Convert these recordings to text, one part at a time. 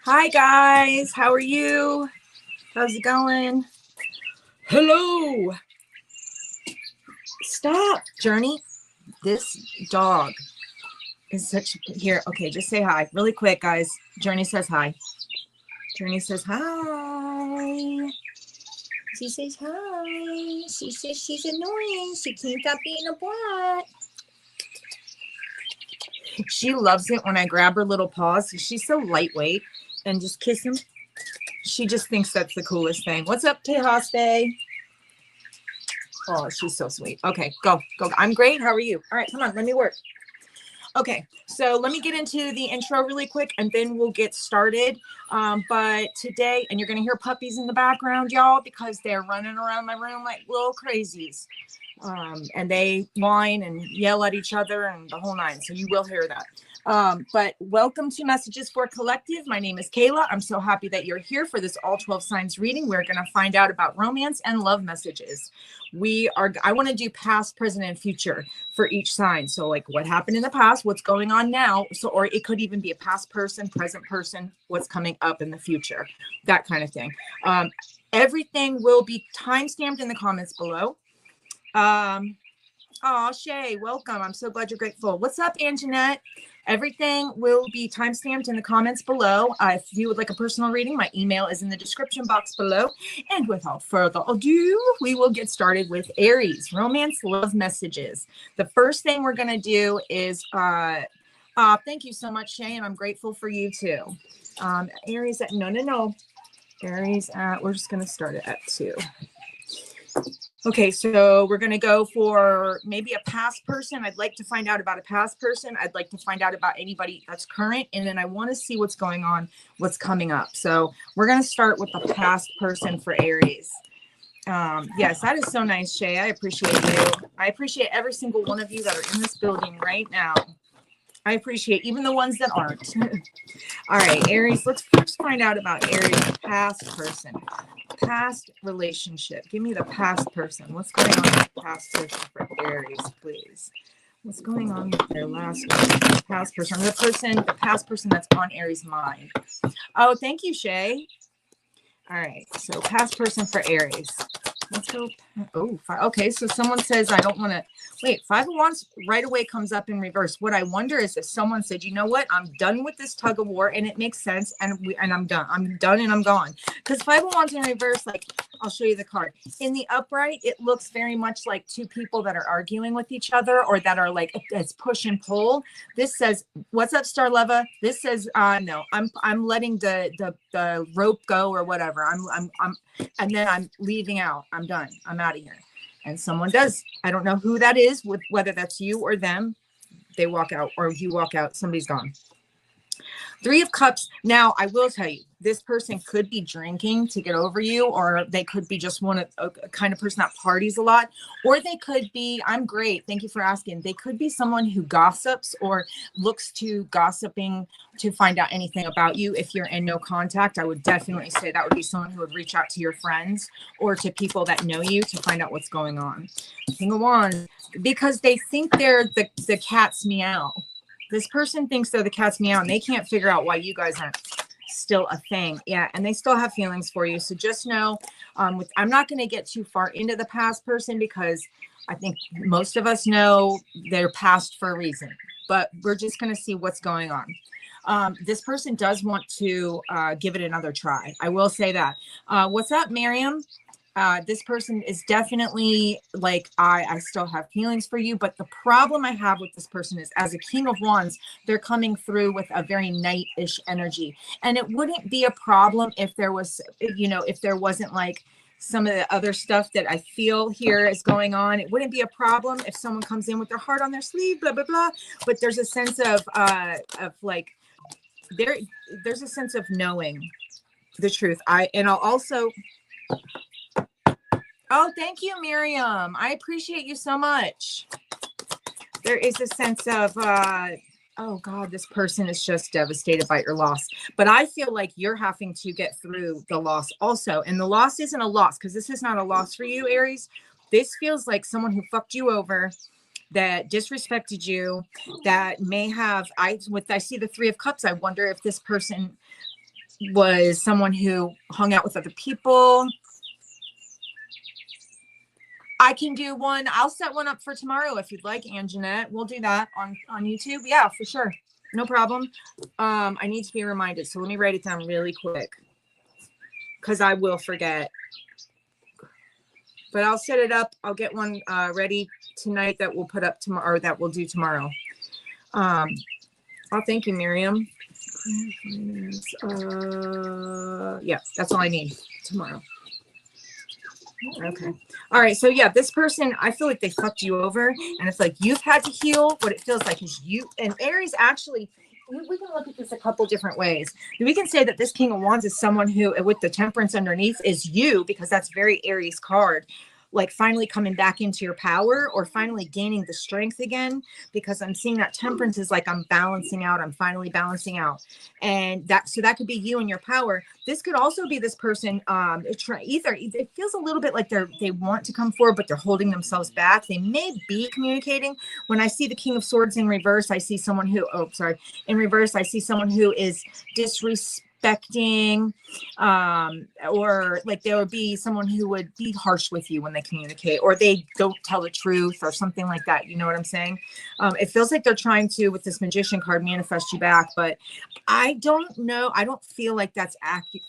Hi guys, how are you? How's it going? Hello. Stop, Journey. This dog is such here. Okay, just say hi really quick, guys. Journey says hi. Journey says hi. She says hi. She says she's annoying. She can't stop being a brat. She loves it when I grab her little paws. She's so lightweight and just kiss him. She just thinks that's the coolest thing. What's up, Tehaste? Oh, she's so sweet. Okay, go. I'm great. How are you? All right, come on, let me work. Okay, so let me get into the intro really quick and then we'll get started. But today, and you're going to hear puppies in the background, y'all, because they're running around my room like little crazies. And they whine and yell at each other and the whole nine. So you will hear that. But welcome to Messages for Collective. My name is Kayla. I'm so happy that you're here for this all 12 signs reading. We're going to find out about romance and love messages. I want to do past, present, and future for each sign. So like what happened in the past, what's going on now. So, or it could even be a past person, present person, what's coming up in the future, that kind of thing. Everything will be time-stamped in the comments below. Oh, Shay, welcome. I'm so glad you're grateful. What's up, Anjanette? Everything will be timestamped in the comments below. If you would like a personal reading, my email is in the description box below. And without further ado, we will get started with Aries, romance, love messages. The first thing we're going to do is, thank you so much, Shay, and I'm grateful for you too. Aries, no. Aries, we're just going to start it at 2. Okay, so we're going to go for maybe a past person. I'd like to find out about a past person. I'd like to find out about anybody that's current. And then I want to see what's going on, what's coming up. So we're going to start with the past person for Aries. Yes, that is so nice, Shay. I appreciate you. I appreciate every single one of you that are in this building right now. I appreciate even the ones that aren't. All right, Aries, let's first find out about Aries' past person. Past relationship. Give me the past person. What's going on with the past person for Aries, please? What's going on with their past person? The past person that's on Aries' mind. Oh, thank you, Shay. All right, so past person for Aries. Let's go. Oh, okay. So someone says, I don't want to wait. 5 of Wands right away comes up in reverse. What I wonder is if someone said, you know what? I'm done with this tug of war and it makes sense. And I'm done. I'm done and I'm gone. Because 5 of Wands in reverse, like I'll show you the card. In the upright, it looks very much like 2 people that are arguing with each other or that are like, it's push and pull. This says, what's up, Starleva? This says, no, I'm letting the rope go or whatever. And then I'm leaving out. I'm done. I'm out of here. And someone does. I don't know who that is, whether that's you or them. They walk out or you walk out. Somebody's gone. 3 of Cups. Now, I will tell you, this person could be drinking to get over you, or they could be just a kind of person that parties a lot, or they could be, I'm great. Thank you for asking. They could be someone who gossips or looks to gossiping to find out anything about you. If you're in no contact, I would definitely say that would be someone who would reach out to your friends or to people that know you to find out what's going on. King of Wands, because they think they're the cat's meow. This person thinks they're the cat's meow and they can't figure out why you guys aren't still a thing. Yeah, and they still have feelings for you. So just know, I'm not going to get too far into the past person because I think most of us know they're past for a reason. But we're just going to see what's going on. This person does want to give it another try. I will say that. What's up, Miriam? This person is definitely like, I still have feelings for you, but the problem I have with this person is as a King of Wands, they're coming through with a very knight-ish energy. And it wouldn't be a problem if there was, if there wasn't like some of the other stuff that I feel here is going on. It wouldn't be a problem if someone comes in with their heart on their sleeve, blah, blah, blah. But there's a sense of like, there's a sense of knowing the truth. I'll also, oh, thank you, Miriam. I appreciate you so much. There is a sense of, oh God, this person is just devastated by your loss. But I feel like you're having to get through the loss also. And the loss isn't a loss because this is not a loss for you, Aries. This feels like someone who fucked you over, that disrespected you, that may have, I see the 3 of Cups. I wonder if this person was someone who hung out with other people. I can do one. I'll set one up for tomorrow if you'd like, Anjanette. We'll do that on YouTube. Yeah, for sure. No problem. I need to be reminded. So let me write it down really quick because I will forget. But I'll set it up. I'll get one ready tonight that we'll put up tomorrow, or that we'll do tomorrow. Oh, thank you, Miriam. Yeah, that's all I need tomorrow. Okay. All right. So yeah, this person, I feel like they fucked you over, and it's like you've had to heal. What it feels like is you and Aries actually. We can look at this a couple different ways. We can say that this King of Wands is someone who, with the Temperance underneath, is you, because that's very Aries card. Like finally coming back into your power, or finally gaining the strength again, because I'm seeing that Temperance is like, I'm balancing out. I'm finally balancing out. And that could be you and your power. This could also be this person. It feels a little bit like they want to come forward, but they're holding themselves back. They may be communicating. When I see the King of Swords in reverse, I see someone who, in reverse, I see someone who is disrespecting, or like there would be someone who would be harsh with you when they communicate, or they don't tell the truth or something like that. You know what I'm saying? It feels like they're trying to, with this Magician card, manifest you back, but I don't know. I don't feel like that's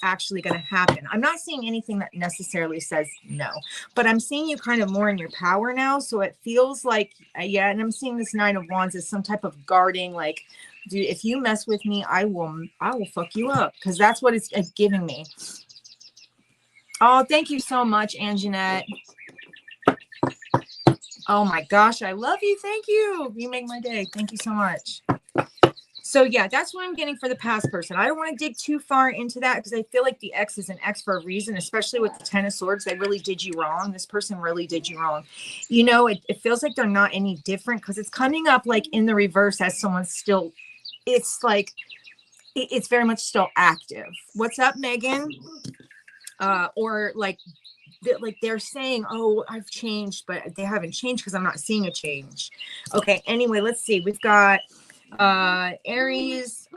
actually going to happen. I'm not seeing anything that necessarily says no, but I'm seeing you kind of more in your power now. So it feels like, yeah. And I'm seeing this Nine of Wands as some type of guarding, like, dude, if you mess with me, I will fuck you up, because that's what it's giving me. Oh, thank you so much, Anjanette. Oh my gosh, I love you. Thank you. You make my day. Thank you so much. So yeah, that's what I'm getting for the past person. I don't want to dig too far into that, because I feel like the X is an X for a reason, especially with the Ten of Swords. They really did you wrong. This person really did you wrong. You know, it feels like they're not any different, because it's coming up like in the reverse as someone still, it's like, it's very much still active. What's up, Megan? Or like they're saying, oh, I've changed, but they haven't changed because I'm not seeing a change. Okay. Anyway, let's see. We've got Aries,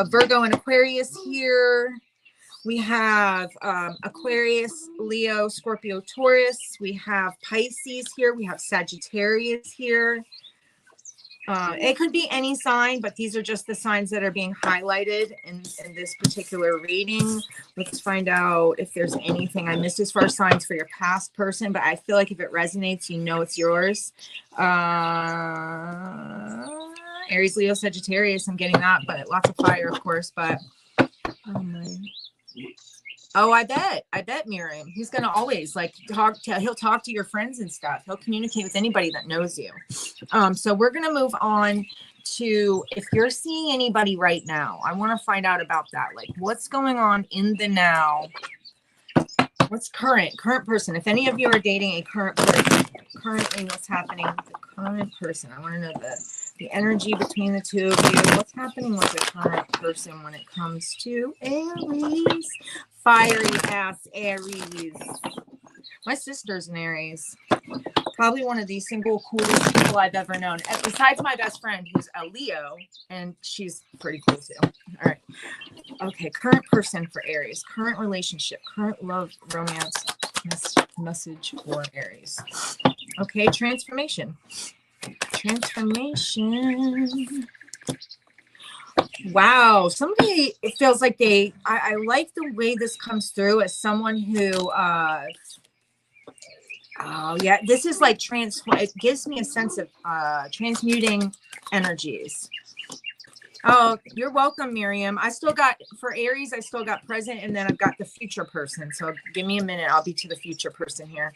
Virgo, and Aquarius here. We have Aquarius, Leo, Scorpio, Taurus. We have Pisces here. We have Sagittarius here. It could be any sign, but these are just the signs that are being highlighted in this particular reading. Let's find out if there's anything I missed as far as signs for your past person, but I feel like if it resonates, you know it's yours. Aries, Leo, Sagittarius, I'm getting that, but lots of fire, of course, but I bet Miriam, he's going to always like he'll talk to your friends and stuff. He'll communicate with anybody that knows you. So we're going to move on to, if you're seeing anybody right now, I want to find out about that. Like, what's going on in the now? What's current person? If any of you are dating a current person, currently what's happening with the current person? I want to know the energy between the two of you. What's happening with the current person when it comes to Aries? Fiery ass Aries. My sister's an Aries. Probably one of the single coolest people I've ever known. Besides my best friend, who's a Leo, and she's pretty cool too. All right. Okay, current person for Aries. Current relationship. Current love, romance, message for Aries. Okay, transformation. Transformation. Wow, somebody, it feels like I like the way this comes through as someone who this is like it gives me a sense of transmuting energies. Oh, you're welcome, Miriam. I still got, for Aries, I still got present, and then I've got the future person. So give me a minute. I'll be to the future person here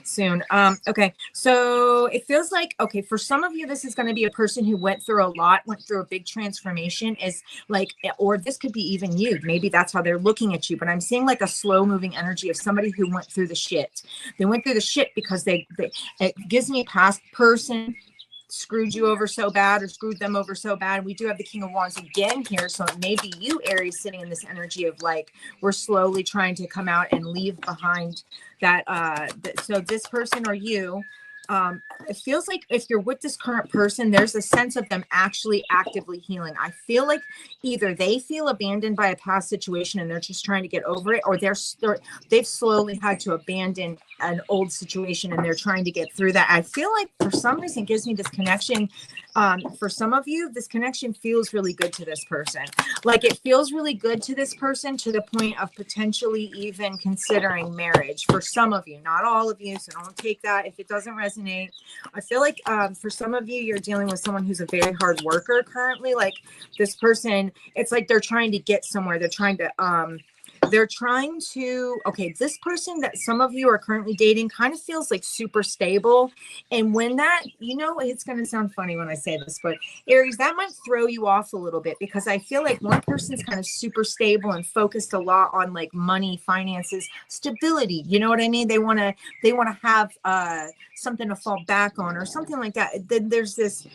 soon. Okay. So it feels like, okay, for some of you, this is going to be a person who went through a lot, went through a big transformation, is like, or this could be even you. Maybe that's how they're looking at you, but I'm seeing like a slow moving energy of somebody who went through the shit. They went through the shit because it gives me a past person screwed you over so bad, or screwed them over so bad. We do have the King of Wands again here, so it may be you, Aries, sitting in this energy of like, we're slowly trying to come out and leave behind that so this person or you It feels like if you're with this current person, there's a sense of them actually actively healing. I feel like either they feel abandoned by a past situation and they're just trying to get over it, or they've slowly had to abandon an old situation and they're trying to get through that. I feel like for some reason it gives me this connection. For some of you, this connection feels really good to this person. Like it feels really good to this person to the point of potentially even considering marriage. For some of you, not all of you, so don't take that if it doesn't resonate. I feel like for some of you, you're dealing with someone who's a very hard worker currently. Like this person, it's like they're trying to get somewhere. They're trying to, okay, this person that some of you are currently dating kind of feels like super stable. And when that, it's going to sound funny when I say this, but Aries, that might throw you off a little bit because I feel like one person's kind of super stable and focused a lot on like money, finances, stability. You know what I mean? They want to have something to fall back on or something like that. Then there's this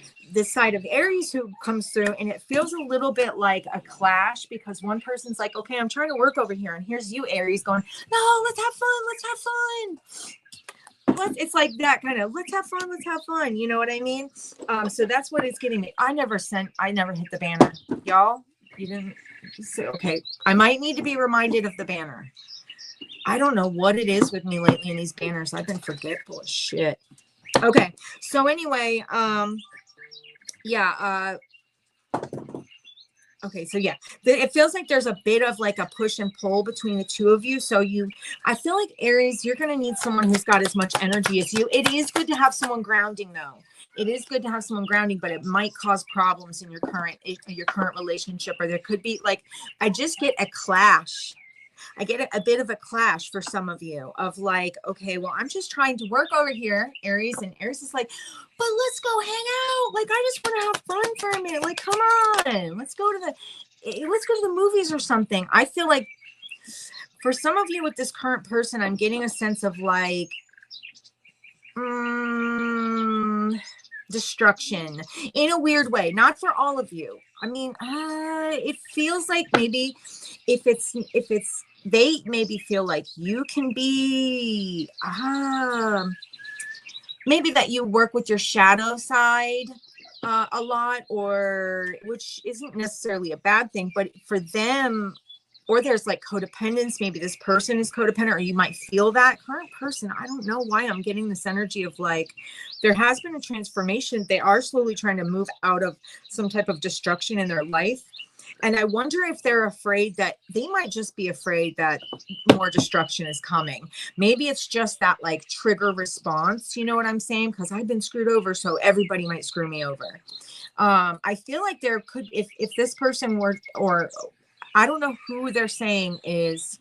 side of Aries who comes through and it feels a little bit like a clash because one person's like, okay, I'm trying to work over here. And here's you, Aries, going, no, let's have fun. It's like that kind of, let's have fun. You know what I mean? So that's what it's getting me. I never hit the banner. Y'all, you didn't say, okay. I might need to be reminded of the banner. I don't know what it is with me lately in these banners. I've been forgetful as shit. Okay. So anyway, okay, so yeah, it feels like there's a bit of like a push and pull between the two of you. So I feel like Aries, you're going to need someone who's got as much energy as you. It is good to have someone grounding though. It is good to have someone grounding, but it might cause problems in your current relationship, or there could be like, I just get a clash. I get a bit of a clash for some of you of like, okay, well, I'm just trying to work over here, Aries, and Aries is like, but let's go hang out. Like, I just want to have fun for a minute. Like, come on, let's go to the movies or something. I feel like for some of you with this current person, I'm getting a sense of like, destruction in a weird way, not for all of you. I mean, it feels like maybe if it's they maybe feel like you can be maybe that you work with your shadow side a lot, or which isn't necessarily a bad thing, but for them, or there's like codependence. Maybe this person is codependent, or you might feel that current person. I don't know why I'm getting this energy of like, there has been a transformation. They are slowly trying to move out of some type of destruction in their life. And I wonder if they're afraid that they might just be afraid that more destruction is coming. Maybe it's just that like trigger response. You know what I'm saying? Because I've been screwed over, so everybody might screw me over. I feel like there could, if this person were, or I don't know who they're saying is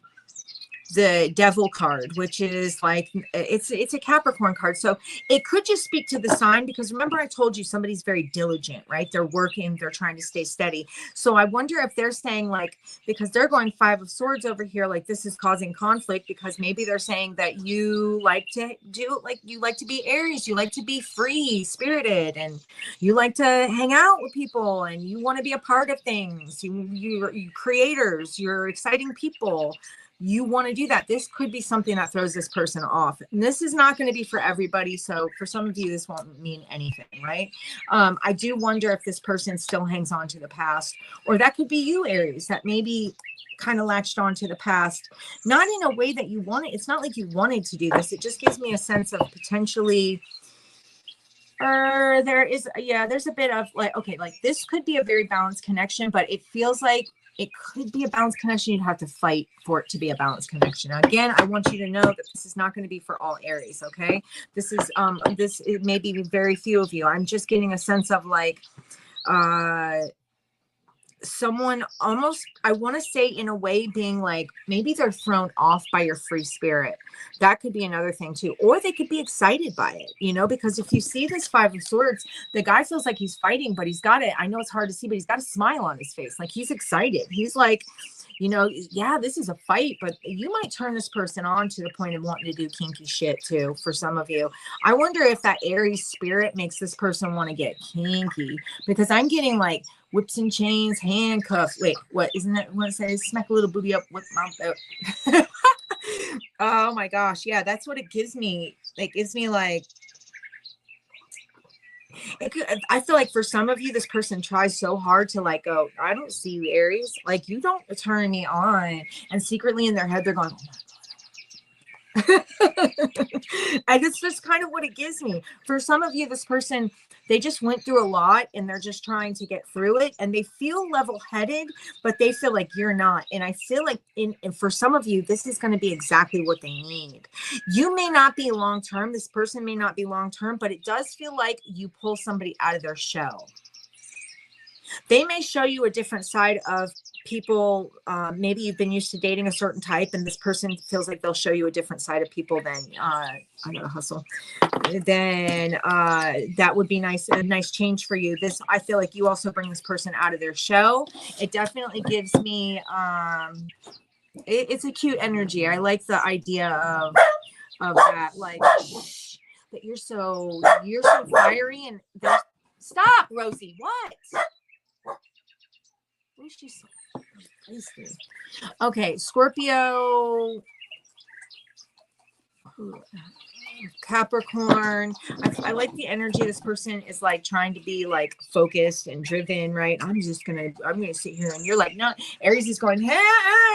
the devil card, which is like, it's a Capricorn card. So it could just speak to the sign, because remember I told you somebody's very diligent, right? They're working, they're trying to stay steady. So I wonder if they're saying like, because they're going 5 of Swords over here, like this is causing conflict, because maybe they're saying that you like to do, like you like to be Aries, you like to be free spirited, and you like to hang out with people, and you want to be a part of things. You're creators, you're exciting people. You want to do that. This could be something that throws this person off. And this is not going to be for everybody. So for some of you, this won't mean anything, right? I do wonder if this person still hangs on to the past, or that could be you, Aries, that maybe kind of latched on to the past, not in a way that you wanted. It's not like you wanted to do this. It just gives me a sense of potentially, there's a bit of like, okay, like this could be a very balanced connection, but it feels like it could be a balanced connection. You'd have to fight for it to be a balanced connection. Now, again, I want you to know that this is not going to be for all Aries. Okay. This is, it may be very few of you. I'm just getting a sense of like, someone almost, I want to say in a way being like, maybe they're thrown off by your free spirit. That could be another thing too. Or they could be excited by it, you know, because if you see this 5 of Swords, the guy feels like he's fighting, but he's got it. I know it's hard to see, but he's got a smile on his face. Like he's excited. He's like, you know, yeah, this is a fight, but you might turn this person on to the point of wanting to do kinky shit too. For some of you, I wonder if that Aries spirit makes this person want to get kinky, because I'm getting like whips and chains, handcuffs. Wait, what? Isn't that what it says? Smack a little booty up with my belt. Oh my gosh. Yeah, that's what it gives me. It gives me like, I feel like for some of you, this person tries so hard to like go, I don't see you, Aries. Like, you don't turn me on. And secretly in their head, they're going, and it's just kind of what it gives me. For some of you, this person, they just went through a lot and they're just trying to get through it, and they feel level-headed, but they feel like you're not. And I feel like and for some of you, this is going to be exactly what they need. You may not be long-term. This person may not be long-term, but it does feel like you pull somebody out of their shell. They may show you a different side of people. Maybe you've been used to dating a certain type, and this person feels like they'll show you a different side of people than I gotta hustle. Then that would be nice, a nice change for you. This, I feel like you also bring this person out of their shell. It definitely gives me it's a cute energy. I like the idea of that, like that you're so fiery and stop, Rosie. What? Okay, Scorpio, Capricorn. I like the energy. This person is like trying to be like focused and driven, right? I'm gonna sit here, and you're like, no. Aries is going, hey,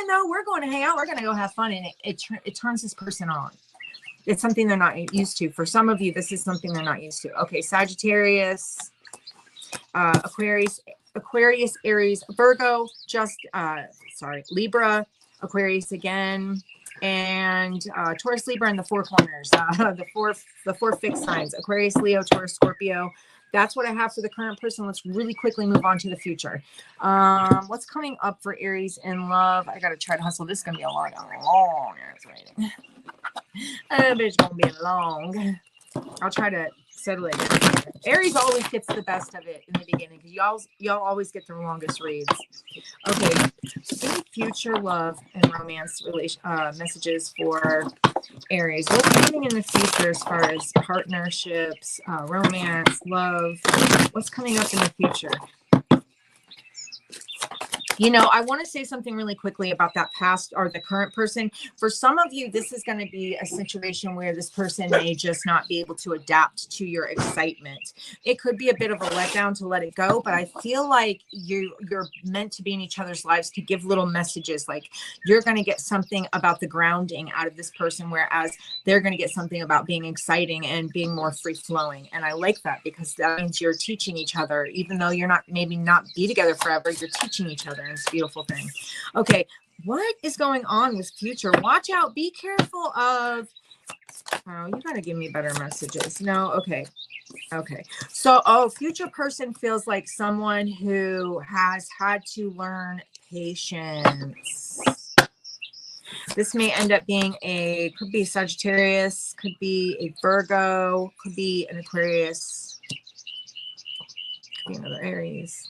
no, we're going to hang out. We're gonna go have fun, and it turns this person on. It's something they're not used to. For some of you, this is something they're not used to. Okay, Sagittarius, Aquarius, Aries, Virgo, Libra, Aquarius again, and Taurus, Libra, and the four corners, the four fixed signs: Aquarius, Leo, Taurus, Scorpio. That's what I have for the current person. Let's really quickly move on to the future. What's coming up for Aries in love? I gotta try to hustle. This is gonna be a long ass rating. It's gonna be long. I'll try to settle it. Aries always gets the best of it in the beginning because y'all always get the longest reads. Okay, any future love and romance messages for Aries? What's coming in the future as far as partnerships, romance, love? What's coming up in the future? You know, I want to say something really quickly about that past or the current person. For some of you, this is going to be a situation where this person may just not be able to adapt to your excitement. It could be a bit of a letdown to let it go, but I feel like you're meant to be in each other's lives to give little messages. Like, you're going to get something about the grounding out of this person, whereas they're going to get something about being exciting and being more free flowing. And I like that because that means you're teaching each other, even though you're not be together forever, you're teaching each other. It's a beautiful thing. Okay, what is going on with future? Watch out. Be careful of. Oh, you gotta give me better messages. No, okay. So, future person feels like someone who has had to learn patience. This may end up being could be Sagittarius, could be a Virgo, could be an Aquarius, could be another Aries.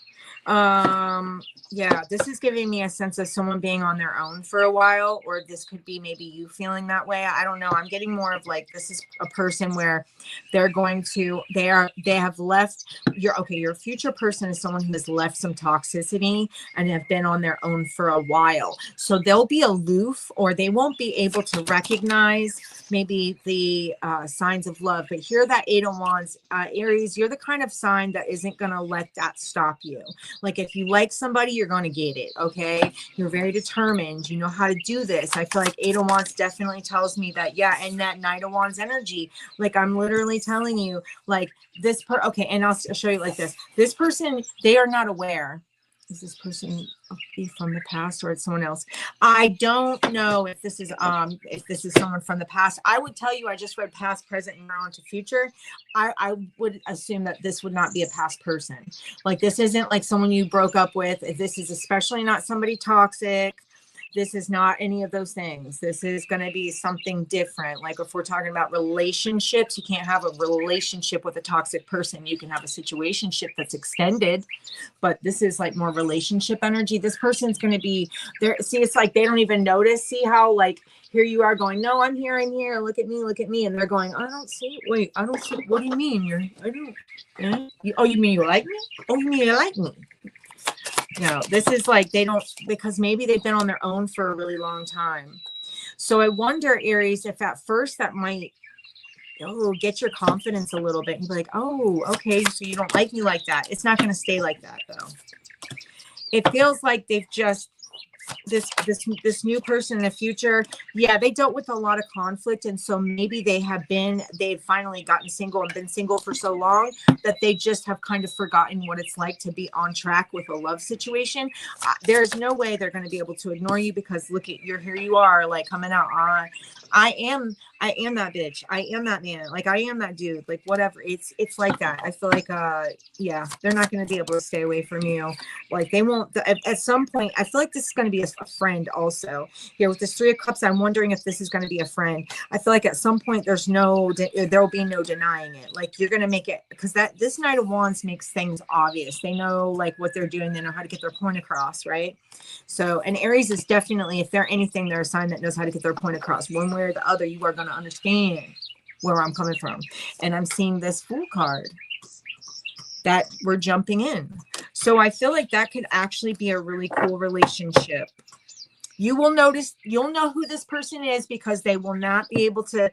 Yeah, this is giving me a sense of someone being on their own for a while, or this could be maybe you feeling that way. I don't know. I'm getting more of like, this is a person where they have left your future person is someone who has left some toxicity and have been on their own for a while. So they'll be aloof, or they won't be able to recognize maybe the signs of love. But here, that Eight of Wands, Aries, you're the kind of sign that isn't going to let that stop you. Like, if you like somebody, you're going to get it. Okay. You're very determined. You know how to do this. I feel like Eight of Wands definitely tells me that. Yeah. And that Knight of Wands energy, like, I'm literally telling you, like, okay. And I'll show you like this person, they are not aware. Is this person from the past, or it's someone else? I don't know if this is someone from the past. I would tell you, I just read past, present, and now into future. I would assume that this would not be a past person. Like, this isn't like someone you broke up with. This is especially not somebody toxic. This is not any of those things. This is going to be something different. Like, if we're talking about relationships, you can't have a relationship with a toxic person. You can have a situationship that's extended, but this is like more relationship energy. This person's going to be there. See, it's like they don't even notice. See how, like, here you are going, no, I'm here. Look at me. And they're going, I don't see. Wait, I don't see. What do you mean? You mean you like me? Oh, you mean you like me? No, this is like they don't, because maybe they've been on their own for a really long time. So I wonder, Aries, if at first that might oh, get your confidence a little bit. And be like, oh, okay, so you don't like me like that. It's not going to stay like that, though. It feels like they've just, this new person in the future, yeah, they dealt with a lot of conflict, and so maybe they've finally gotten single and been single for so long that they just have kind of forgotten what it's like to be on track with a love situation. There's no way they're going to be able to ignore you, because look at here you are, like, coming out on, I am that bitch, I am that man, like, I am that dude, like, whatever. It's like that. I feel like yeah, they're not going to be able to stay away from you. Like, they won't, at some point. I feel like this is going to be a friend also. Here with this 3 of Cups, I'm wondering if this is going to be a friend. I feel like at some point there will be no denying it. Like, you're going to make it, because this Knight of Wands makes things obvious. They know, like, what they're doing. They know how to get their point across, right? So, and Aries is definitely, if they're anything, they're a sign that knows how to get their point across. One way or the other, you are going to understand where I'm coming from. And I'm seeing this Fool card that we're jumping in. So I feel like that could actually be a really cool relationship. You will notice, you'll know who this person is, because they will not be able to,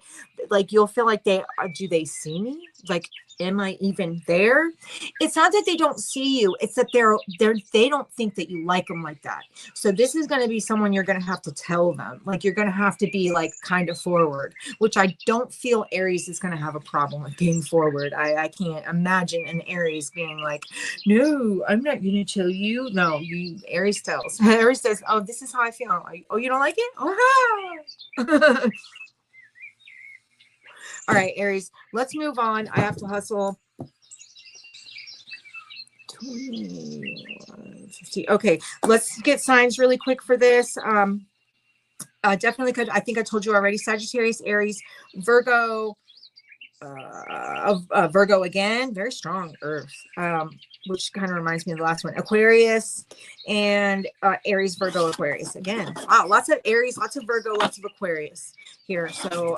like, you'll feel like do they see me? Like, am I even there? It's not that they don't see you. It's that they don't think that you like them like that. So this is going to be someone you're going to have to tell them. Like, you're going to have to be, like, kind of forward, which I don't feel Aries is going to have a problem with being forward. I can't imagine an Aries being like, no, I'm not going to tell you. No, Aries tells. Aries says, oh, this is how I feel. Oh, you don't like it? Oh, all right, Aries, let's move on. I have to hustle. 50. Okay, let's get signs really quick for this. Definitely could. I think I told you already. Sagittarius, Aries, Virgo, Virgo again, very strong Earth, which kind of reminds me of the last one. Aquarius and Aries, Virgo, Aquarius again. Wow, lots of Aries, lots of Virgo, lots of Aquarius here. So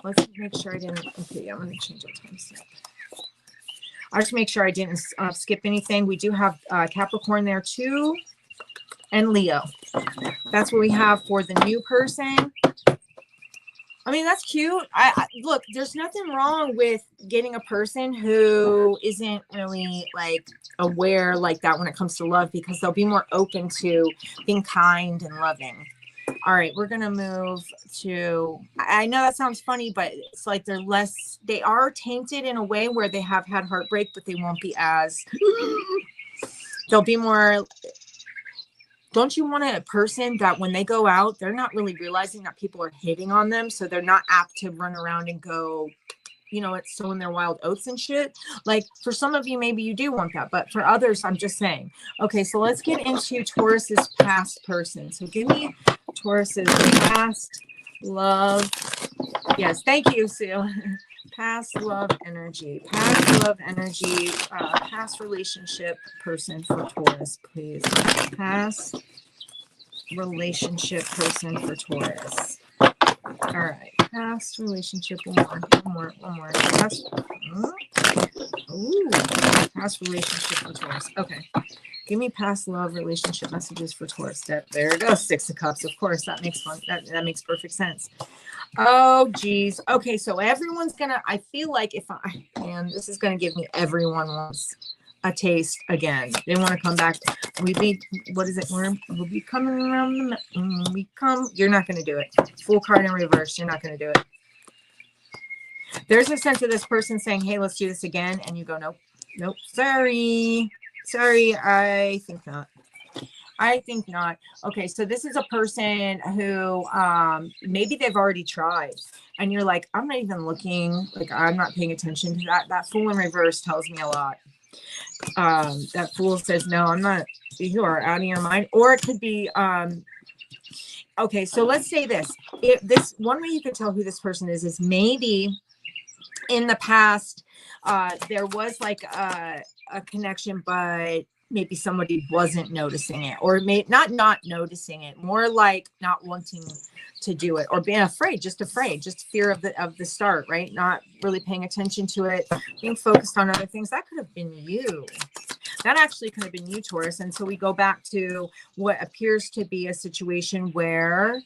let's make sure I didn't. Okay, I'm going to change our time step. I'll just make sure I didn't skip anything. We do have Capricorn there too, and Leo. That's what we have for the new person. I mean, that's cute. I look, there's nothing wrong with getting a person who isn't really, like, aware like that when it comes to love, because they'll be more open to being kind and loving. All right, we're going to move to, I know that sounds funny, but it's like they are tainted in a way where they have had heartbreak, but they won't be as, they'll be more. Don't you want a person that when they go out, they're not really realizing that people are hitting on them, so they're not apt to run around and go, it's sowing their wild oats and shit. Like, for some of you, maybe you do want that, but for others, I'm just saying. Okay, so let's get into Taurus's past person. So give me Taurus's past love. Yes, thank you, Sue. Past love energy, past relationship person for Taurus, please. Past relationship person for Taurus. All right, past relationship, one more. Past relationship for Taurus. Okay, give me past love relationship messages for Taurus. There it goes, 6 of Cups. Of course, that makes fun. That makes perfect sense. Oh, geez. Okay, so everyone's gonna, I feel like this is gonna give me, everyone wants a taste again. They want to come back. We'll be coming around you're not gonna do it. Full card in reverse, you're not gonna do it. There's a sense of this person saying, hey, let's do this again, and you go, nope, sorry, I think not. Okay, so this is a person who maybe they've already tried, and you're like, I'm not even looking, like, I'm not paying attention to that. That Fool in reverse tells me a lot. That Fool says, no, I'm not, you are out of your mind. Or it could be, okay, so let's say this. This one way you can tell who this person is maybe in the past, there was like a connection, but maybe somebody wasn't noticing it, or not noticing it, more like not wanting to do it, or being afraid, just fear of the start, right? Not really paying attention to it, being focused on other things. That could have been you. That actually could have been you, Taurus. And so we go back to what appears to be a situation where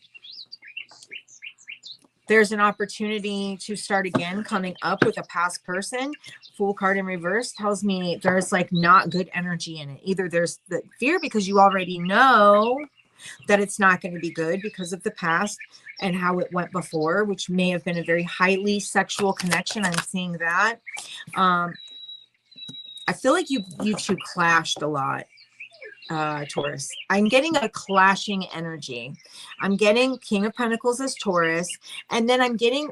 There's an opportunity to start again coming up with a past person. Fool card in reverse tells me there's like not good energy in it. Either there's the fear because you already know that it's not going to be good because of the past and how it went before, which may have been a very highly sexual connection. I'm seeing that. I feel like you two clashed a lot. Taurus. I'm getting a clashing energy. I'm getting King of Pentacles as Taurus, and then I'm getting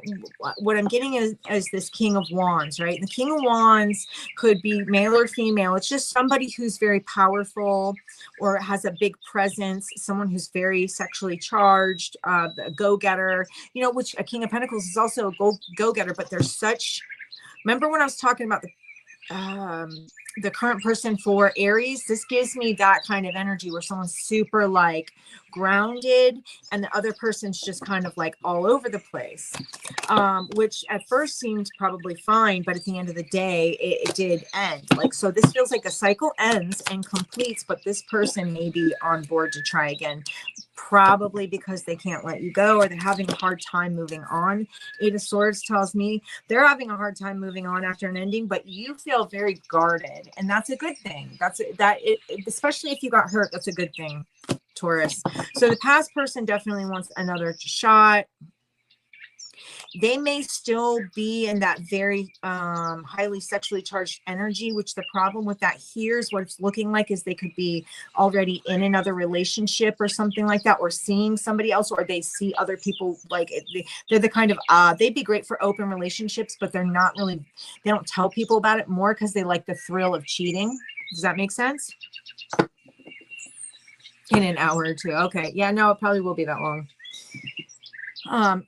what I'm getting is this King of Wands, right? The King of Wands could be male or female. It's just somebody who's very powerful or has a big presence, someone who's very sexually charged, a go-getter, you know, which a King of Pentacles is also a go-getter, but there's such, remember when I was talking about the current person for Aries, this gives me that kind of energy where someone's super like grounded and the other person's just kind of like all over the place, which at first seemed probably fine, but at the end of the day it did end. Like, so this feels like a cycle ends and completes, but this person may be on board to try again, probably because they can't let you go or they're having a hard time moving on. Eight of Swords tells me they're having a hard time moving on after an ending, but you feel very guarded, and that's a good thing. Especially if you got hurt, that's a good thing, Taurus. So the past person definitely wants another shot. They may still be in that very highly sexually charged energy, which the problem with that here is what it's looking like is they could be already in another relationship or something like that, or seeing somebody else, or they see other people. Like they're the kind of, they'd be great for open relationships, but they're not really, they don't tell people about it more because they like the thrill of cheating. Does that make sense? In an hour or two. Okay. Yeah, no, it probably will be that long.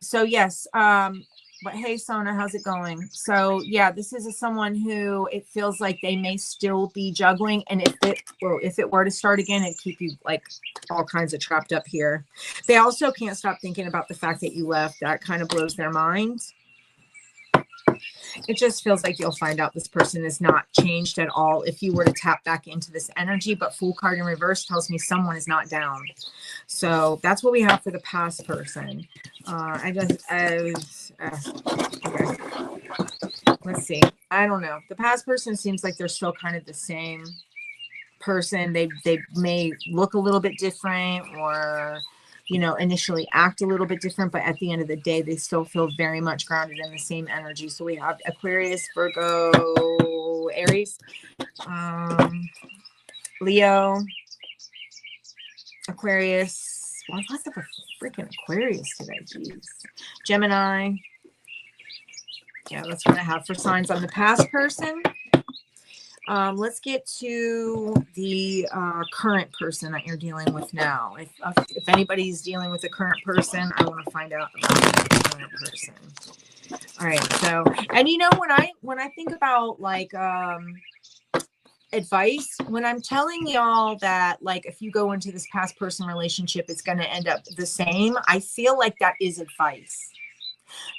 So yes, but hey, Sona, how's it going? So yeah, this is someone who it feels like they may still be juggling. And if it were to start again, it'd keep you like all kinds of trapped up here. They also can't stop thinking about the fact that you left. That kind of blows their mind. It just feels like you'll find out this person is not changed at all if you were to tap back into this energy, but Fool card in reverse tells me someone is not down. So that's what we have for the past person. Okay. Let's see. I don't know. The past person seems like they're still kind of the same person. They may look a little bit different or, you know, initially act a little bit different, but at the end of the day, they still feel very much grounded in the same energy. So we have Aquarius, Virgo, Aries, Leo, Aquarius. Well, lots of a freaking Aquarius today. Jeez. Gemini. Yeah, that's what I have for signs on the past person. Let's get to the current person that you're dealing with now. If anybody's dealing with a current person, I want to find out about the current person. All right. So, and you know, when I think about like advice, when I'm telling y'all that like if you go into this past person relationship, it's going to end up the same, I feel like that is advice.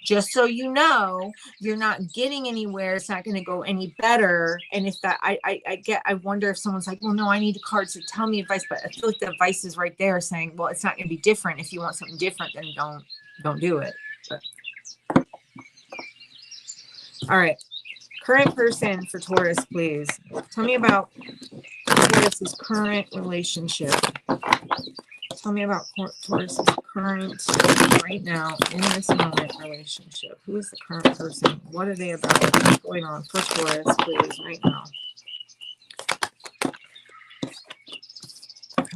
Just so you know, you're not getting anywhere. It's not going to go any better. And if that, I wonder if someone's like, well, no, I need cards to tell me advice, but I feel like the advice is right there saying, well, it's not going to be different. If you want something different, then don't do it. But. All right. Current person for Taurus, please. Tell me about Taurus's current relationship. Tell me about Taurus's current, right now, in this moment, relationship. Who is the current person? What are they about? What's going on for Taurus, please, right now?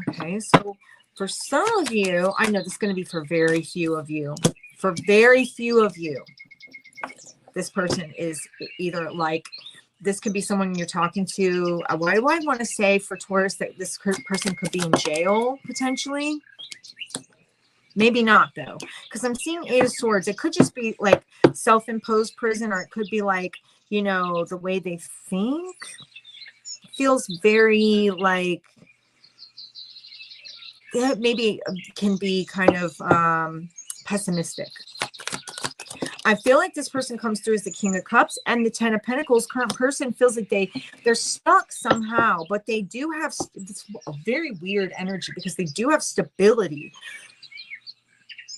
Okay, so for some of you, I know this is going to be for very few of you. For very few of you, this person is either like, this could be someone you're talking to. What do I want to say for Taurus that this person could be in jail potentially? Maybe not though, because I'm seeing Eight of Swords. It could just be like self-imposed prison, or it could be like, you know, the way they think feels very like, it maybe can be kind of pessimistic. I feel like this person comes through as the King of Cups and the Ten of Pentacles. Current person feels like they're stuck somehow, but they do have this very weird energy because they do have stability.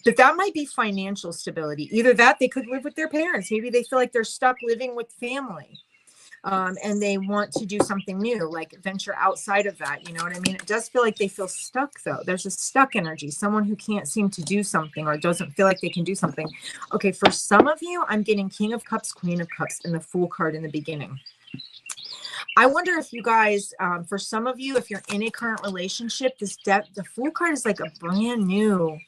But that might be financial stability. Either that, they could live with their parents. Maybe they feel like they're stuck living with family. And they want to do something new, like venture outside of that. You know what I mean? It does feel like they feel stuck, though. There's a stuck energy, someone who can't seem to do something or doesn't feel like they can do something. Okay, for some of you, I'm getting King of Cups, Queen of Cups, and the Fool card in the beginning. I wonder if you guys, for some of you, if you're in a current relationship, the Fool card is like a brand new,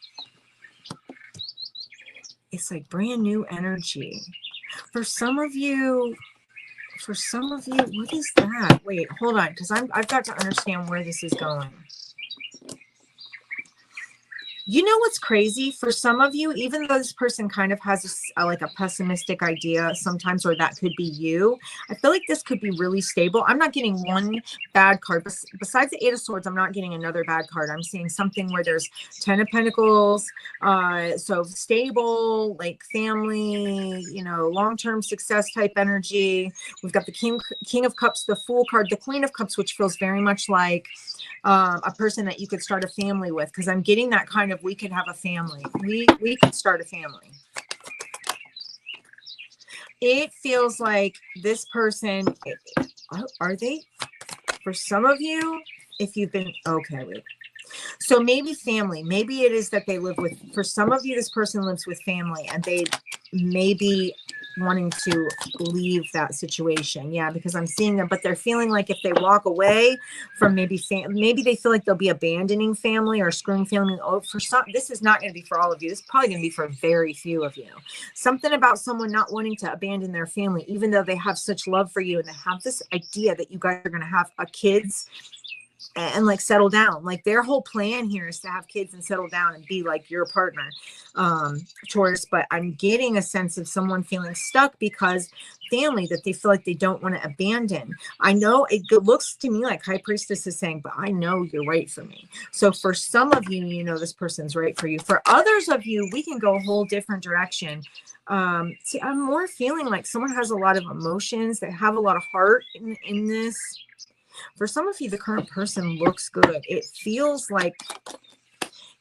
it's like brand new energy. For some of you, what is that? Wait, hold on, because I've got to understand where this is going. You know what's crazy? For some of you, even though this person kind of has like a pessimistic idea sometimes, or that could be you, I feel like this could be really stable. I'm not getting one bad card. Besides the Eight of Swords, I'm not getting another bad card. I'm seeing something where there's 10 of Pentacles, so stable, like family, you know, long-term success type energy. We've got the King of Cups, the Fool card, the Queen of Cups, which feels very much like a person that you could start a family with, because I'm getting that kind of, we could have a family. We could start a family. It feels like this person, are they, for some of you, if you've been, okay, wait. So maybe family, maybe it is that they live with, for some of you, this person lives with family and they may be wanting to leave that situation. Yeah, because I'm seeing them, but they're feeling like if they walk away from maybe they feel like they'll be abandoning family or screwing family. Oh, for some, this is not going to be for all of you. This is probably going to be for very few of you. Something about someone not wanting to abandon their family, even though they have such love for you and they have this idea that you guys are going to have kids and like settle down. Like their whole plan here is to have kids and settle down and be like your partner, Taurus. But I'm getting a sense of someone feeling stuck because family that they feel like they don't want to abandon. I know it looks to me like High Priestess is saying, but I know you're right for me. So for some of you, you know, this person's right for you. For others of you, we can go a whole different direction. See, I'm more feeling like someone has a lot of emotions. They have a lot of heart in this. For some of you, the current person looks good. It feels like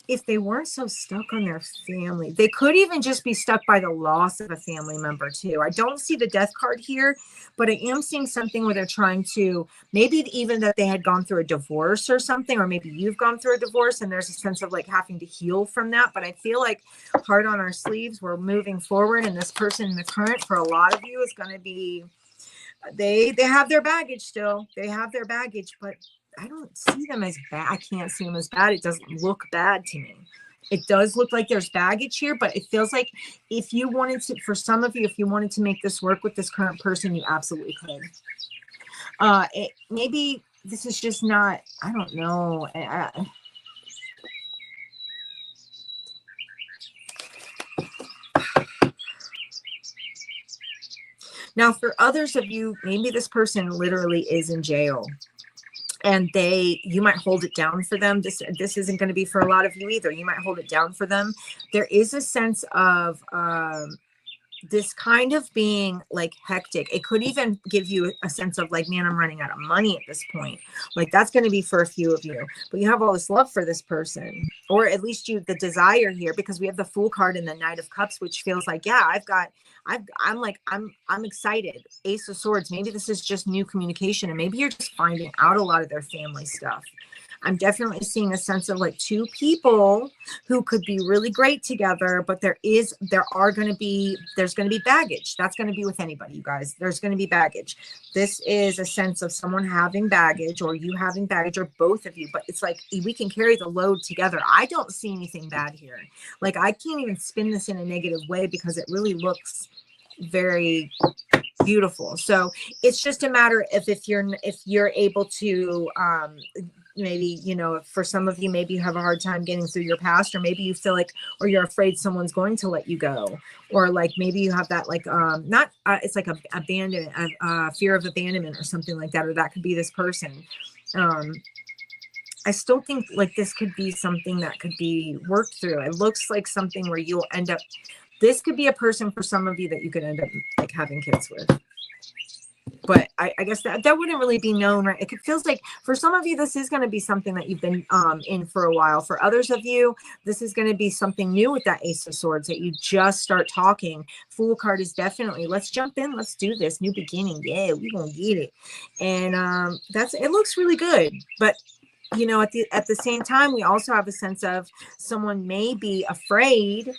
if they weren't so stuck on their family, they could even just be stuck by the loss of a family member too. I don't see the Death card here, but I am seeing something where they're trying to, maybe even that they had gone through a divorce or something, or maybe you've gone through a divorce and there's a sense of like having to heal from that. But I feel like hard on our sleeves, we're moving forward, and this person in the current, for a lot of you, is going to be, they have their baggage still. They have their baggage, but I don't see them as bad. I can't see them as bad. It doesn't look bad to me. It does look like there's baggage here, but it feels like if you wanted to, for some of you, if you wanted to make this work with this current person, you absolutely could. Maybe this is just not, I don't know. Now, for others of you, maybe this person literally is in jail and you might hold it down for them. This isn't going to be for a lot of you either. You might hold it down for them. There is a sense of this kind of being like hectic. It could even give you a sense of like, man, I'm running out of money at this point. Like that's going to be for a few of you, but you have all this love for this person, or at least the desire here, because we have the Fool card and the Knight of Cups, which feels like, yeah, I'm excited. Ace of Swords. Maybe this is just new communication, and maybe you're just finding out a lot of their family stuff. I'm definitely seeing a sense of like two people who could be really great together, but there's going to be baggage. That's going to be with anybody, you guys. There's going to be baggage. This is a sense of someone having baggage, or you having baggage, or both of you, but it's like we can carry the load together. I don't see anything bad here. Like I can't even spin this in a negative way because it really looks very beautiful. So it's just a matter of if you're able to maybe, you know, for some of you, maybe you have a hard time getting through your past, or maybe you feel like, or you're afraid someone's going to let you go, or like maybe you have that like it's like a fear of abandonment or something like that, or that could be this person. I still think like this could be something that could be worked through. It looks like something where you'll end up, this could be a person for some of you that you could end up like having kids with. But I guess that wouldn't really be known, right? It feels like for some of you, this is going to be something that you've been in for a while. For others of you, this is going to be something new with that Ace of Swords that you just start talking. Fool card is definitely, let's jump in, let's do this, new beginning. Yeah, we're going to get it. And it looks really good. But you know, at the same time, we also have a sense of someone may be afraid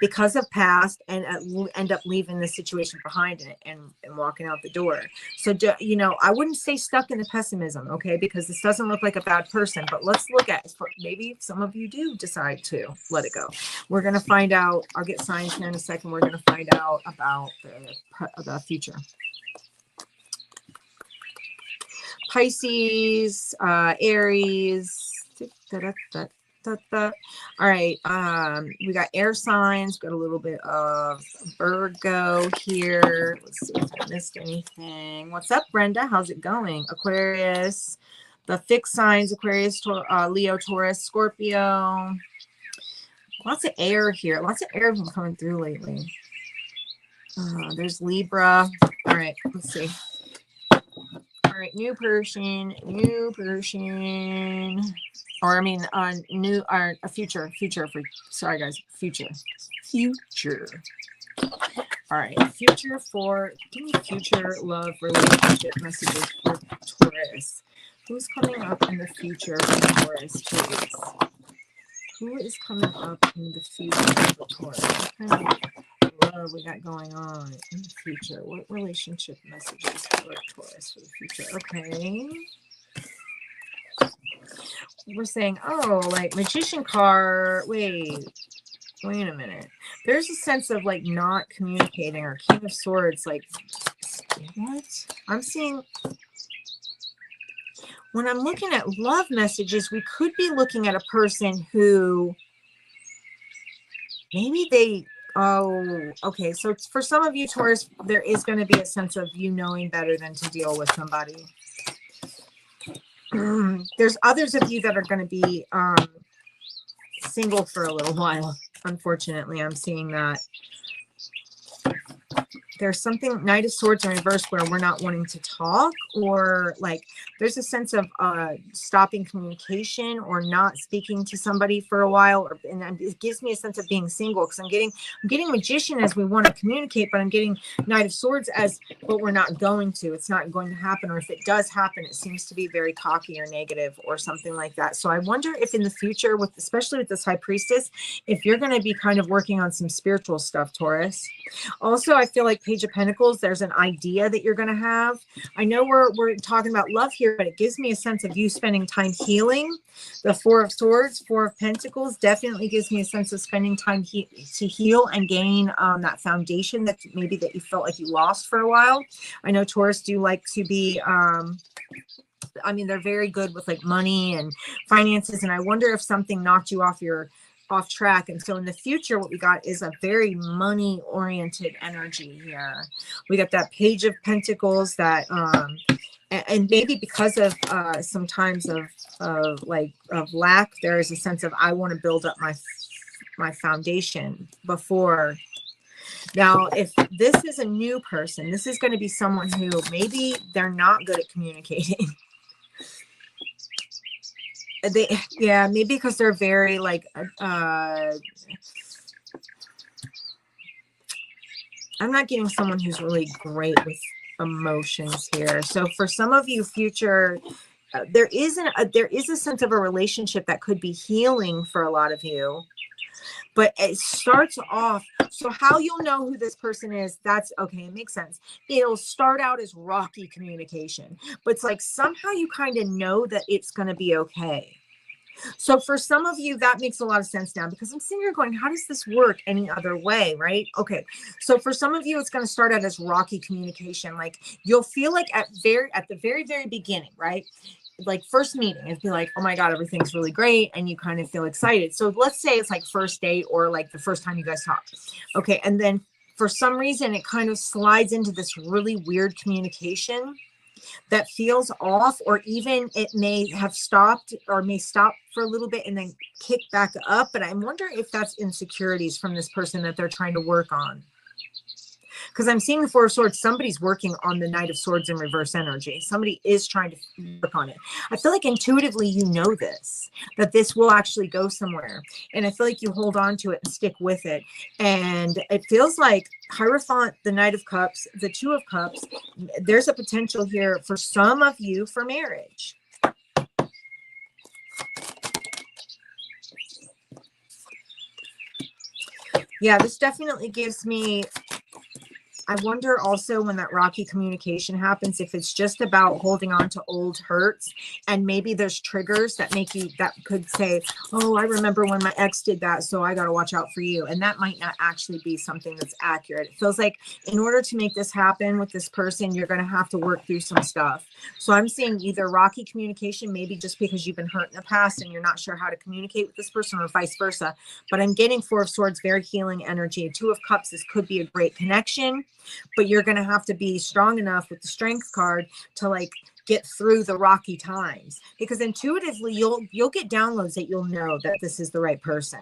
because of past and end up leaving the situation behind it and walking out the door. So, you know, I wouldn't stay stuck in the pessimism, okay? Because this doesn't look like a bad person, but let's look at, maybe some of you do decide to let it go. We're going to find out. I'll get signs here in a second. We're going to find out about the future. Pisces, Aries, all right, we got air signs, got a little bit of Virgo here. Let's see if I missed anything. What's up, Brenda? How's it going? Aquarius, the fixed signs, Aquarius, Leo, Taurus, Scorpio. Lots of air here. Lots of air been coming through lately. There's Libra. All right, let's see. All right, new person, or I mean, a future for, sorry guys, future. All right, give me future love relationship messages for Taurus. Who's coming up in the future for Taurus, please? Who is coming up in the future for Taurus? What kind of love we got going on in the future? What relationship messages for Taurus for the future? Okay. We're saying, oh, like Magician card. Wait a minute. There's a sense of like not communicating, or King of Swords. Like, what? I'm seeing, when I'm looking at love messages, we could be looking at a person who maybe they, oh, okay. So for some of you, Taurus, there is going to be a sense of you knowing better than to deal with somebody. There's others of you that are going to be single for a little while. Unfortunately, I'm seeing that. There's something, Knight of Swords in reverse, where we're not wanting to talk, or like there's a sense of stopping communication or not speaking to somebody for a while, and it gives me a sense of being single, because I'm getting Magician as we want to communicate, but I'm getting Knight of Swords as, but we're not going to. It's not going to happen, or if it does happen, it seems to be very cocky or negative or something like that. So I wonder if in the future, especially with this High Priestess, if you're going to be kind of working on some spiritual stuff, Taurus. Also, I feel like Page of Pentacles, there's an idea that you're going to have. I know we're talking about love here, but it gives me a sense of you spending time healing. The Four of Swords, Four of Pentacles definitely gives me a sense of spending time to heal and gain that foundation that maybe that you felt like you lost for a while. I know Taurus do like to be, I mean, they're very good with like money and finances, and I wonder if something knocked you off track. And so in the future, what we got is a very money oriented energy here. We got that Page of Pentacles that and maybe because of sometimes of lack, there is a sense of, I want to build up my foundation before. Now, if this is a new person, this is going to be someone who maybe they're not good at communicating. Maybe because they're very like I'm not getting someone who's really great with emotions here. So for some of you, future, there is a sense of a relationship that could be healing for a lot of you, but it starts off. So how you'll know who this person is, that's okay. It makes sense. It'll start out as rocky communication, but it's like somehow you kind of know that it's going to be okay. So for some of you, that makes a lot of sense now, because I'm sitting here going, how does this work any other way? Right? Okay. So for some of you, it's going to start out as rocky communication. Like you'll feel like at the very, very beginning, right? Like first meeting, it'd be like, oh my God, everything's really great. And you kind of feel excited. So let's say it's like first date, or like the first time you guys talk. Okay. And then for some reason, it kind of slides into this really weird communication that feels off, or even it may have stopped, or may stop for a little bit and then kick back up. But I wonder if that's insecurities from this person that they're trying to work on. Because I'm seeing the Four of Swords. Somebody's working on the Knight of Swords in reverse energy. Somebody is trying to work on it. I feel like intuitively you know this, that this will actually go somewhere. And I feel like you hold on to it and stick with it. And it feels like Hierophant, the Knight of Cups, the Two of Cups, there's a potential here for some of you for marriage. Yeah, this definitely gives me, I wonder also when that rocky communication happens, if it's just about holding on to old hurts, and maybe there's triggers that make you, that could say, oh, I remember when my ex did that, so I got to watch out for you. And that might not actually be something that's accurate. It feels like in order to make this happen with this person, you're going to have to work through some stuff. So I'm seeing either rocky communication, maybe just because you've been hurt in the past and you're not sure how to communicate with this person, or vice versa. But I'm getting Four of Swords, very healing energy. Two of Cups, this could be a great connection. But you're going to have to be strong enough with the Strength card to like get through the rocky times, because intuitively you'll get downloads that you'll know that this is the right person.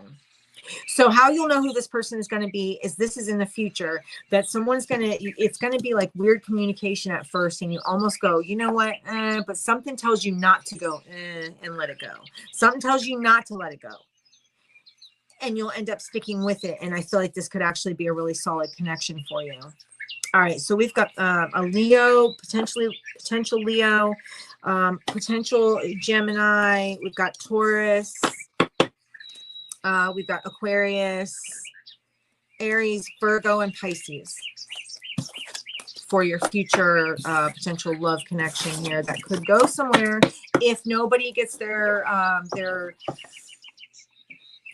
So how you'll know who this person is going to be is this is in the future, that someone's going to, it's going to be like weird communication at first, and you almost go, you know what, but something tells you not to go and let it go. Something tells you not to let it go. And you'll end up sticking with it. And I feel like this could actually be a really solid connection for you. All right, so we've got a Leo, potential Leo, potential Gemini. We've got Taurus. We've got Aquarius, Aries, Virgo, and Pisces for your future potential love connection here that could go somewhere if nobody gets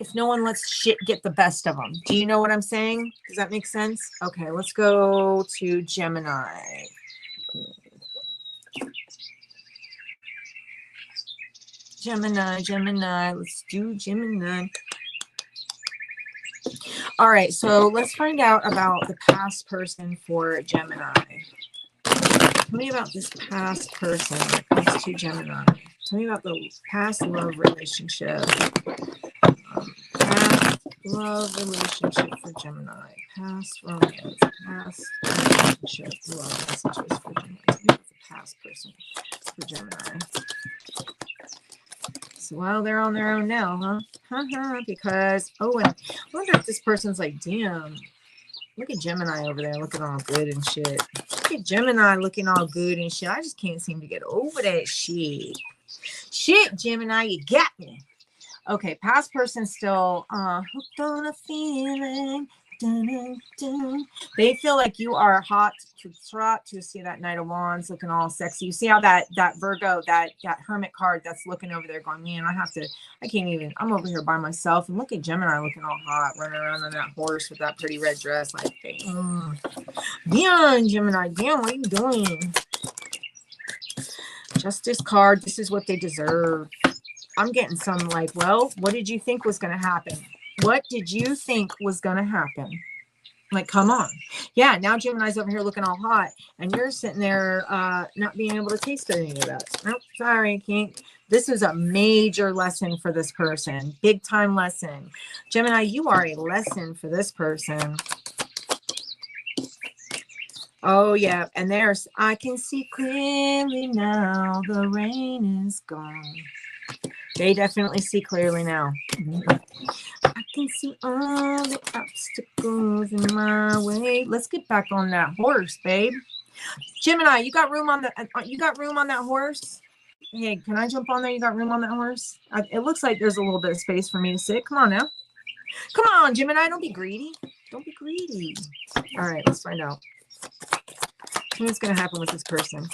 if no one lets shit get the best of them. Do you know what I'm saying? Does that make sense? Okay, let's go to Gemini. Gemini. Let's do Gemini. All right, so let's find out about the past person for Gemini. Tell me about this past person that comes to Gemini. Tell me about the past love relationship. Past love relationship for Gemini. Past romance. Past relationship. Love messages for Gemini. Tell me about the past person for Gemini. So, well, they're on their own now, huh? Because, oh, and I wonder if this person's like, damn, look at Gemini over there looking all good and shit. Look at Gemini looking all good and shit. I just can't seem to get over that shit. Shit, Gemini, you got me. Okay, past person still hooked on a feeling. Dun, dun, dun. They feel like you are hot to trot to see that Knight of Wands looking all sexy. You see how that Virgo, that Hermit card that's looking over there going, man, I can't even, I'm over here by myself. And look at Gemini looking all hot, running around on that horse with that pretty red dress. Like, damn, Gemini, damn, what are you doing? Justice card, this is what they deserve. I'm getting some like, well, what did you think was going to happen? What did you think was going to happen? Like, come on. Yeah, now Gemini's over here looking all hot, and you're sitting there not being able to taste any of that. Nope, sorry, can't. This is a major lesson for this person. Big time lesson. Gemini, you are a lesson for this person. Oh, yeah. And there's, I can see clearly now. The rain is gone. They definitely see clearly now. I can see all the obstacles in my way. Let's get back on that horse, babe. Gemini, you got room on that horse? Hey, can I jump on there? You got room on that horse? It looks like there's a little bit of space for me to sit. Come on now. Come on, Gemini. Don't be greedy. Don't be greedy. All right, let's find out. What's going to happen with this person?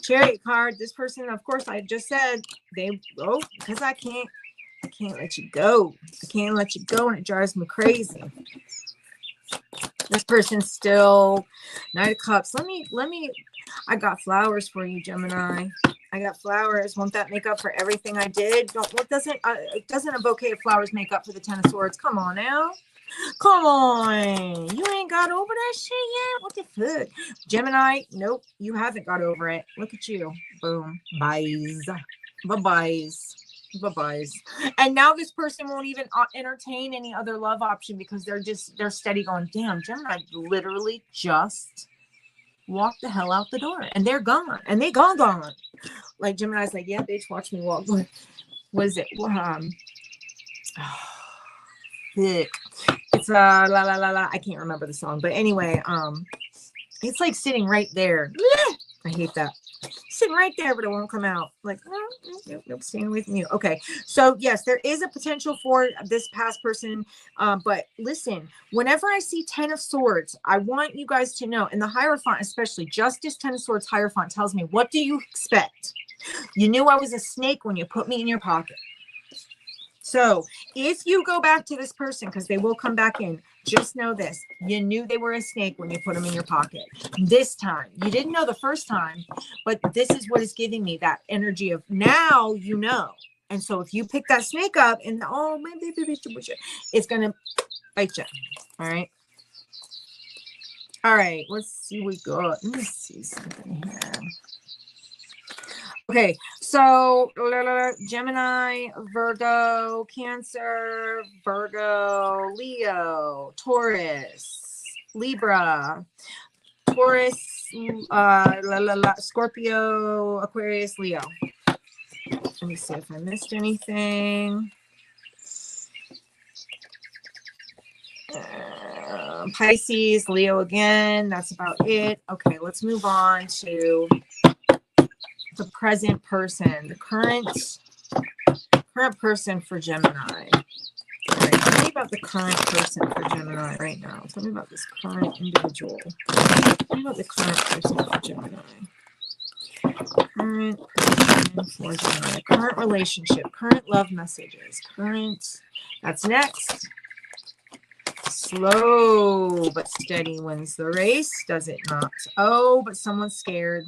Chariot card. This person, of course, I just said because I can't let you go. I can't let you go, and it drives me crazy. This person's still Knight of Cups. Let me. I got flowers for you, Gemini. I got flowers. Won't that make up for everything I did? Doesn't a bouquet of flowers make up for the Ten of Swords? Come on now. Come on. You ain't got over that shit yet? What the fuck? Gemini, nope, you haven't got over it. Look at you. Boom. Byes. Bye-byes. Bye-byes. And now this person won't even entertain any other love option because they're steady going, damn, Gemini literally just walked the hell out the door and they're gone. And they gone. Like Gemini's like, yeah, bitch, watch me walk. What is it? It's la la la la. I can't remember the song, but anyway, it's like sitting right there. I hate that. Sitting right there, but it won't come out. Like, nope, staying with you. Okay, so yes, there is a potential for this past person. But listen, whenever I see 10 of Swords, I want you guys to know, and the Hierophant especially, Justice, 10 of Swords, Hierophant tells me, what do you expect? You knew I was a snake when you put me in your pocket. So if you go back to this person, because they will come back in, just know this. You knew they were a snake when you put them in your pocket. This time. You didn't know the first time, but this is what is giving me that energy of now you know. And so if you pick that snake up and, oh, maybe it's going to bite you. All right. All right. Let's see what we got. Let me see something here. Okay, so Gemini, Virgo, Cancer, Virgo, Leo, Taurus, Libra, Taurus, Scorpio, Aquarius, Leo. Let me see if I missed anything. Pisces, Leo again. That's about it. Okay, let's move on to the present person, the current person for Gemini. All right, tell me about the current person for Gemini right now. Tell me about this current individual. Tell me about the current person for Gemini. Current person for Gemini. Current relationship. Current love messages. Current. That's next. Slow but steady wins the race, does it not? Oh, but someone's scared.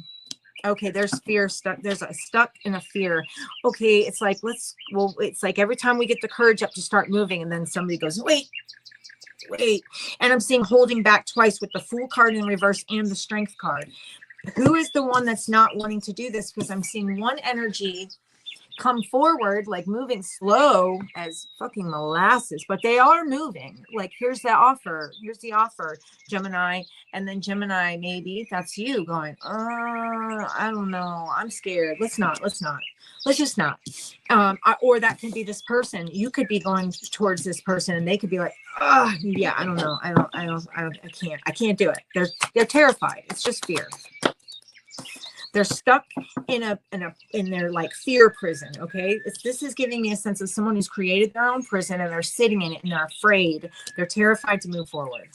Okay, there's fear stuck. There's a stuck in a fear. Okay, it's like, it's like every time we get the courage up to start moving, and then somebody goes, wait. And I'm seeing holding back twice with the Fool card in reverse and the Strength card. Who is the one that's not wanting to do this? Because I'm seeing one energy come forward, like moving slow as fucking molasses, but they are moving. Like, here's the offer, Gemini. And then Gemini, maybe that's you going, I don't know, I'm scared. Let's just not. Or that could be this person. You could be going towards this person and they could be like, yeah, I don't know, I can't do it. They're terrified. It's just fear. They're stuck in their like fear prison. Okay. This is giving me a sense of someone who's created their own prison and they're sitting in it and they're afraid. They're terrified to move forward.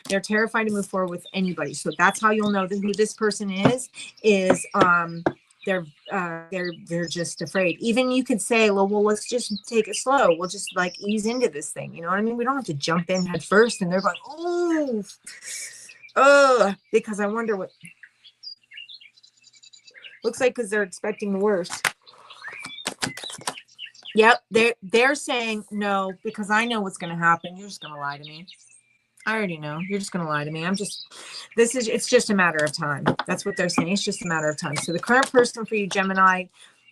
They're terrified to move forward with anybody. So that's how you'll know who this person is they're just afraid. Even you could say, well, let's just take it slow. We'll just like ease into this thing. You know what I mean? We don't have to jump in head first. And they're going, because I wonder what. Looks like because they're expecting the worst. Yep, they're saying no because I know what's going to happen. You're just going to lie to me. I already know. You're just going to lie to me. It's just a matter of time. That's what they're saying. It's just a matter of time. So the current person for you, Gemini,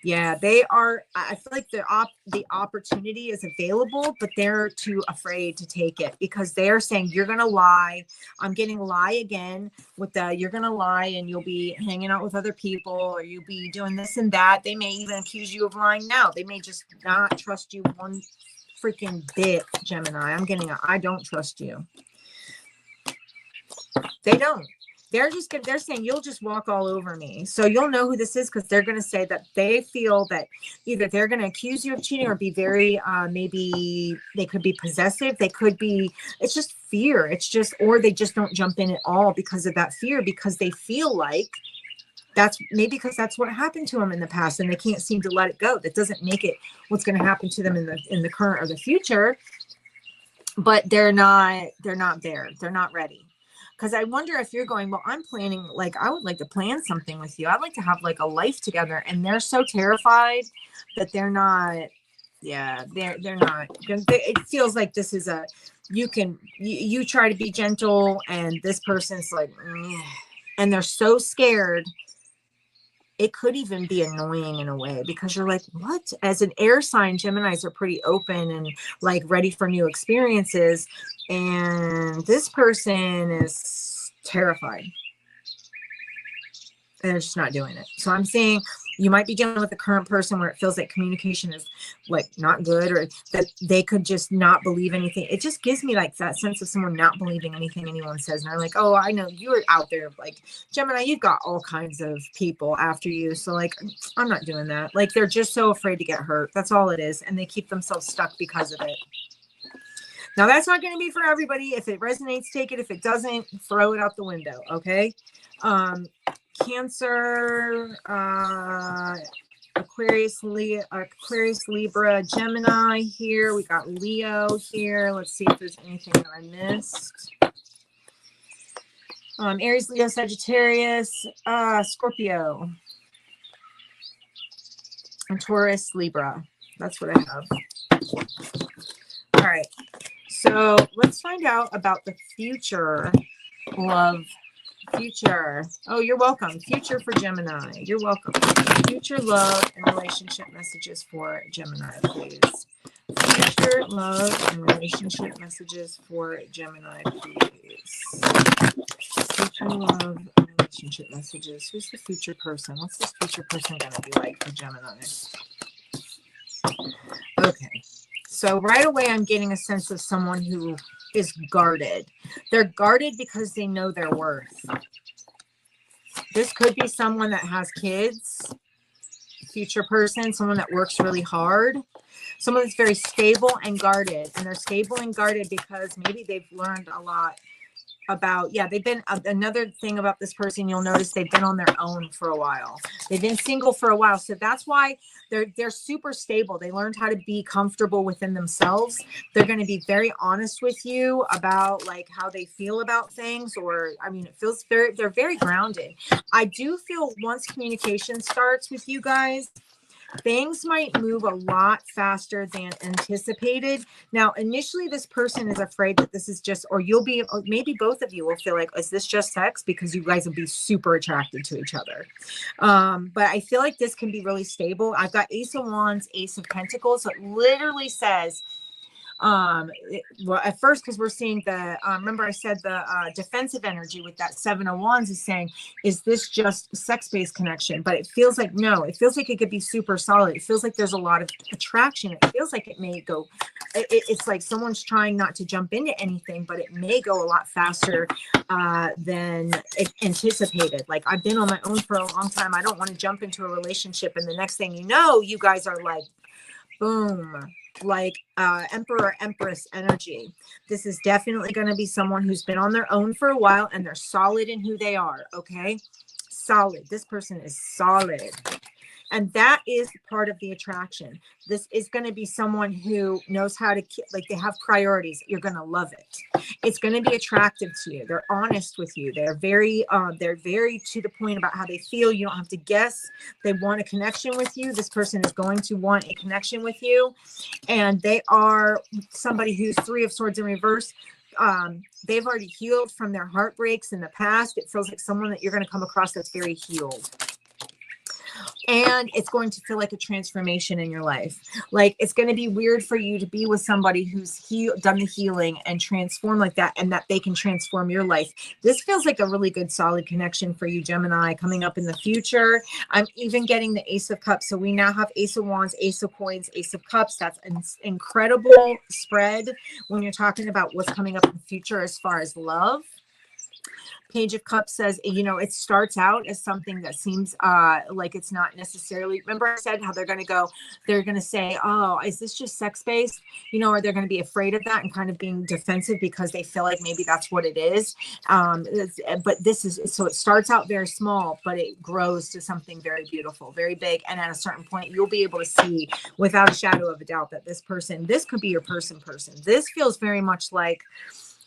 yeah, they are. I feel like the opportunity is available, but they're too afraid to take it because they're saying you're going to lie. I'm getting lie again with you're going to lie and you'll be hanging out with other people or you'll be doing this and that. They may even accuse you of lying now. They may just not trust you one freaking bit, Gemini. I don't trust you. They don't. They're saying you'll just walk all over me. So you'll know who this is because they're going to say that they feel that either they're going to accuse you of cheating or be very, maybe they could be possessive. They could be, it's just fear. It's just, or they just don't jump in at all because of that fear, because they feel like because that's what happened to them in the past and they can't seem to let it go. That doesn't make it what's going to happen to them in the current or the future, but they're not there. They're not ready. Because I wonder if you're going, well, I'm planning, like, I would like to plan something with you. I'd like to have like a life together. And they're so terrified that they're not, they're not. It feels like this is you try to be gentle and this person's like, and they're so scared it could even be annoying in a way, because you're like, what? As an air sign, Geminis are pretty open and like ready for new experiences. And this person is terrified. And they're just not doing it. So I'm saying you might be dealing with the current person where it feels like communication is like not good, or that they could just not believe anything. It just gives me like that sense of someone not believing anything anyone says. And they're like, oh, I know you're out there. Like, Gemini, you've got all kinds of people after you. So like, I'm not doing that. Like, they're just so afraid to get hurt. That's all it is. And they keep themselves stuck because of it. Now, that's not going to be for everybody. If it resonates, take it. If it doesn't, throw it out the window. Okay. Cancer, Aquarius, Libra, Gemini here. We got Leo here. Let's see if there's anything that I missed. Aries, Leo, Sagittarius, Scorpio, and Taurus, Libra. That's what I have. All right. So let's find out about the future love. Future. Oh, you're welcome. Future for Gemini. You're welcome. Future love and relationship messages for Gemini, please. Future love and relationship messages for Gemini, please. Future love and relationship messages. Who's the future person? What's this future person going to be like for Gemini? Okay. So right away, I'm getting a sense of someone who is guarded. They're guarded because they know their worth. This could be someone that has kids, future person, someone that works really hard, someone that's very stable and guarded. And they're stable and guarded because maybe they've learned a lot about, they've been, another thing about this person, you'll notice they've been on their own for a while. They've been single for a while. So that's why they're super stable. They learned how to be comfortable within themselves. They're going to be very honest with you about like how they feel about things, or, I mean, it feels they're very grounded. I do feel once communication starts with you guys, things might move a lot faster than anticipated. Now, initially, this person is afraid that this is just, or maybe both of you will feel like, is this just sex? Because you guys will be super attracted to each other. But I feel like this can be really stable. I've got Ace of Wands, Ace of Pentacles. So it literally says, well, at first, because we're seeing the remember I said the defensive energy with that 7 of Wands is saying, is this just sex-based connection? But it feels like no, it feels like it could be super solid. It feels like there's a lot of attraction. It feels like it may go, it's like someone's trying not to jump into anything, but it may go a lot faster than anticipated. Like, I've been on my own for a long time. I don't want to jump into a relationship, and the next thing you know, you guys are like, boom, like Emperor Empress energy. This is definitely going to be someone who's been on their own for a while, and they're solid in who they are. Okay, solid. This person is solid, and that is part of the attraction. This is going to be someone who knows how to, like, they have priorities. You're going to love it. It's going to be attractive to you. They're honest with you. They're very to the point about how they feel. You don't have to guess. They want a connection with you. This person is going to want a connection with you. And they are somebody who's 3 of Swords in reverse. They've already healed from their heartbreaks in the past. It feels like someone that you're going to come across that's very healed. And it's going to feel like a transformation in your life. Like, it's going to be weird for you to be with somebody who's done the healing and transformed like that, and that they can transform your life. This feels like a really good, solid connection for you, Gemini, coming up in the future. I'm even getting the Ace of Cups. So we now have Ace of Wands, Ace of Coins, Ace of Cups. That's an incredible spread when you're talking about what's coming up in the future as far as love. Page of Cups says, you know, it starts out as something that seems like it's not necessarily, remember I said how they're going to say, oh, is this just sex-based? You know, or they're going to be afraid of that and kind of being defensive because they feel like maybe that's what it is. But this is, so it starts out very small, but it grows to something very beautiful, very big. And at a certain point, you'll be able to see without a shadow of a doubt that this could be your person. This feels very much like,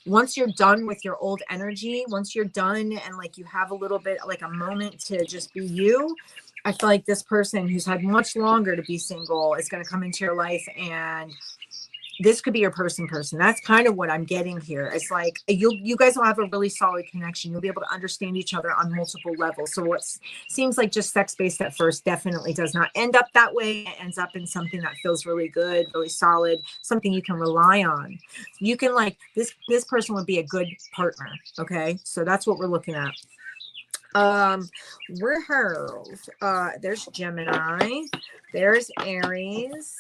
once you're done with your old energy, once you're done and like you have a little bit like a moment to just be you, I feel like this person who's had much longer to be single is going to come into your life and this could be your person. That's kind of what I'm getting here. It's like you guys will have a really solid connection. You'll be able to understand each other on multiple levels. So what seems like just sex-based at first definitely does not end up that way. It ends up in something that feels really good, really solid, something you can rely on. You can like this person would be a good partner. Okay, so that's what we're looking at. There's Gemini, there's Aries,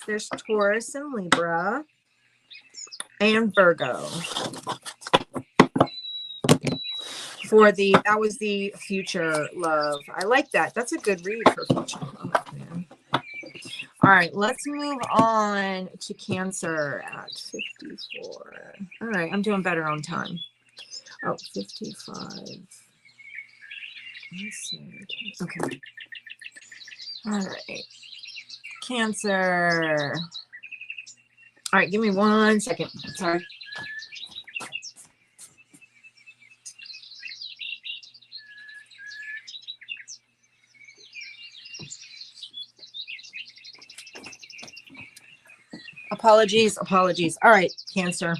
there's Taurus and Libra, and Virgo. That was the future love. I like that. That's a good read for future love, man. All right, let's move on to Cancer at 54. All right, I'm doing better on time. Oh, 55. Let's see. Okay. All right. Cancer. All right, give me 1 second. Sorry. Apologies. All right, Cancer.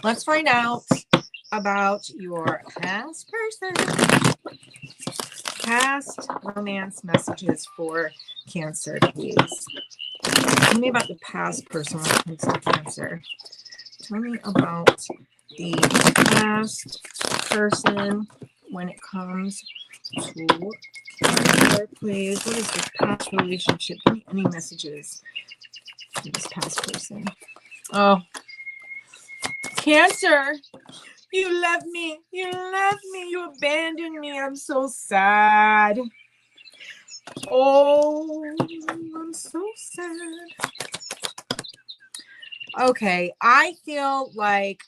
Let's find out about your past person. Past romance messages for Cancer, please. Tell me about the past person when it comes to Cancer. Tell me about the past person when it comes to Cancer, please. What is this past relationship? Give me any messages for this past person. Oh, Cancer. You left me. You abandoned me. I'm so sad. Oh, I'm so sad. Okay, I feel like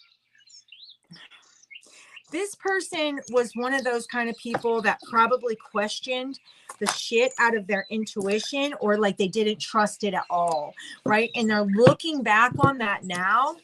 this person was one of those kind of people that probably questioned the shit out of their intuition, or like they didn't trust it at all, right? And they're looking back on that now.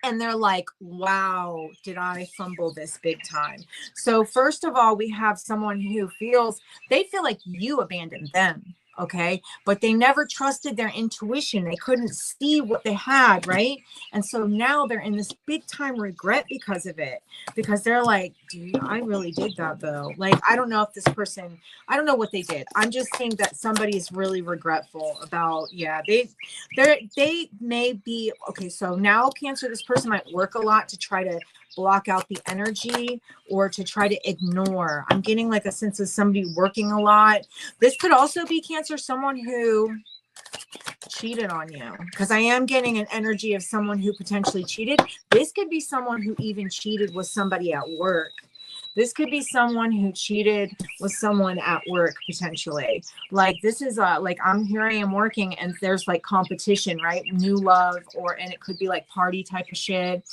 And they're like, wow, did I fumble this big time? So first of all, we have someone who feel like you abandoned them. Okay. But they never trusted their intuition. They couldn't see what they had. Right. And so now they're in this big time regret because of it, because they're like, dude, I really did that though. Like, I don't know if this person, I don't know what they did. I'm just saying that somebody is really regretful about, they may be, okay. So now Cancer, this person might work a lot to try to block out the energy or to try to ignore. I'm getting like a sense of somebody working a lot. This could also be Cancer, someone who cheated on you, because I am getting an energy of someone who potentially cheated. This could be someone who even cheated with somebody at work. This could be someone who cheated with someone at work potentially. Like this is like here I am working and there's like competition, right? New love, and it could be like party type of shit.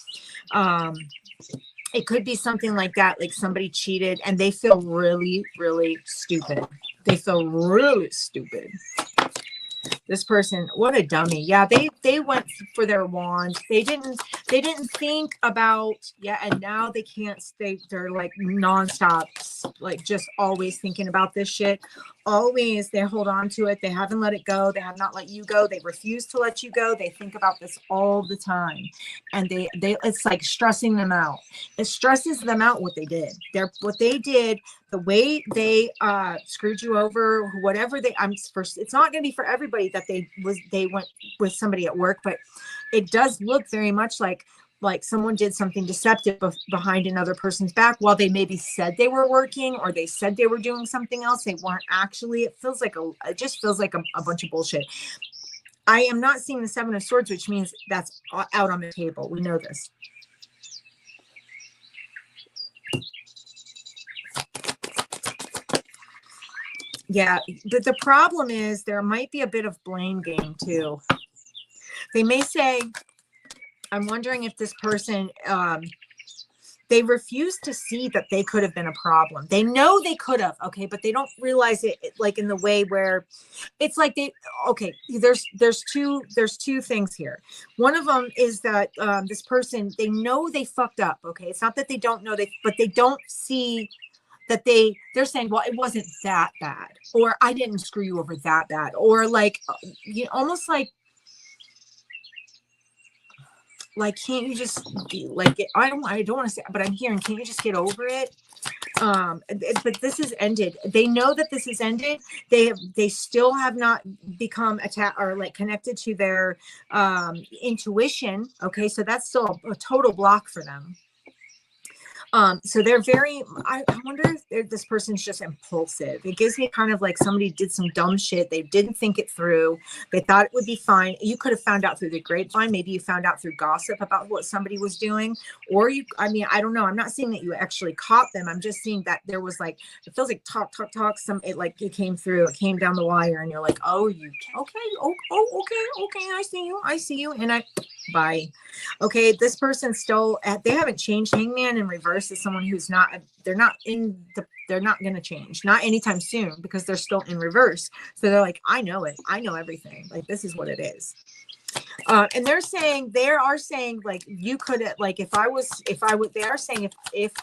It could be something like that, like somebody cheated and they feel really, really stupid. They feel really stupid. This person, what a dummy. Yeah, they went for their wand. They didn't think about, and now they can't stay. They're like nonstop, like just always thinking about this shit. Always, they hold on to it. They haven't let it go. They have not let you go. They refuse to let you go. They think about this all the time. And they it's like stressing them out. It stresses them out what they did. The way they screwed you over, whatever it's not going to be for everybody that they went with somebody at work, but it does look very much like someone did something deceptive behind another person's back while they maybe said they were working or they said they were doing something else. They weren't actually. It just feels like a bunch of bullshit. I am not seeing the Seven of Swords, which means that's out on the table. We know this. Yeah, the problem is there might be a bit of blame game too. They may say, I'm wondering if this person, they refuse to see that they could have been a problem. They know they could have, okay, but they don't realize it like in the way where it's like there's two things here. One of them is that this person, they know they fucked up, okay? It's not that they don't know but they don't see that they're saying, well, it wasn't that bad, or I didn't screw you over that bad, or like, you know, almost like, can't you just like, I don't want to say, but I'm hearing, can't you just get over it? But this is ended. They know that this is ended. They still have not become attached or like connected to their intuition. Okay, so that's still a total block for them. So they're very, I wonder if this person's just impulsive. It gives me kind of like somebody did some dumb shit. They didn't think it through. They thought it would be fine. You could have found out through the grapevine. Maybe you found out through gossip about what somebody was doing, or I mean, I don't know. I'm not saying that you actually caught them. I'm just seeing that there was like, it feels like talk. It came through, it came down the wire, and you're like, oh, you, okay. Okay. I see you. And bye. Okay. This person's still they haven't changed. Hangman in reverse is someone who's not, they're not going to change, not anytime soon, because they're still in reverse. So they're like, I know it. I know everything. Like, this is what it is. And they are saying like, you could, like, they are saying if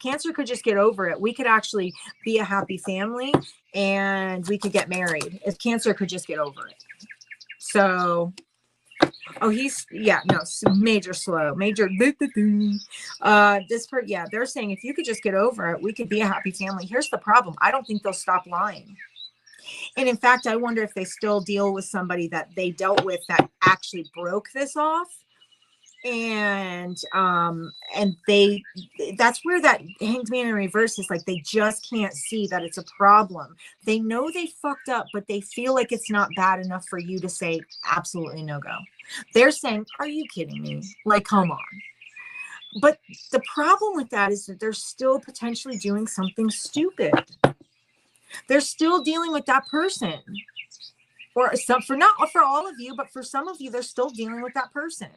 Cancer could just get over it, we could actually be a happy family and we could get married if Cancer could just get over it. So, major slow, major. They're saying if you could just get over it, we could be a happy family. Here's the problem. I don't think they'll stop lying. And in fact, I wonder if they still deal with somebody that they dealt with that actually broke this off. And that's where that Hanged Man in reverse is like, they just can't see that it's a problem. They know they fucked up, but they feel like it's not bad enough for you to say absolutely no go. They're saying, are you kidding me? Like, come on. But the problem with that is that they're still potentially doing something stupid. They're still dealing with that person. Or some, for not for all of you, but for some of you, they're still dealing with that person.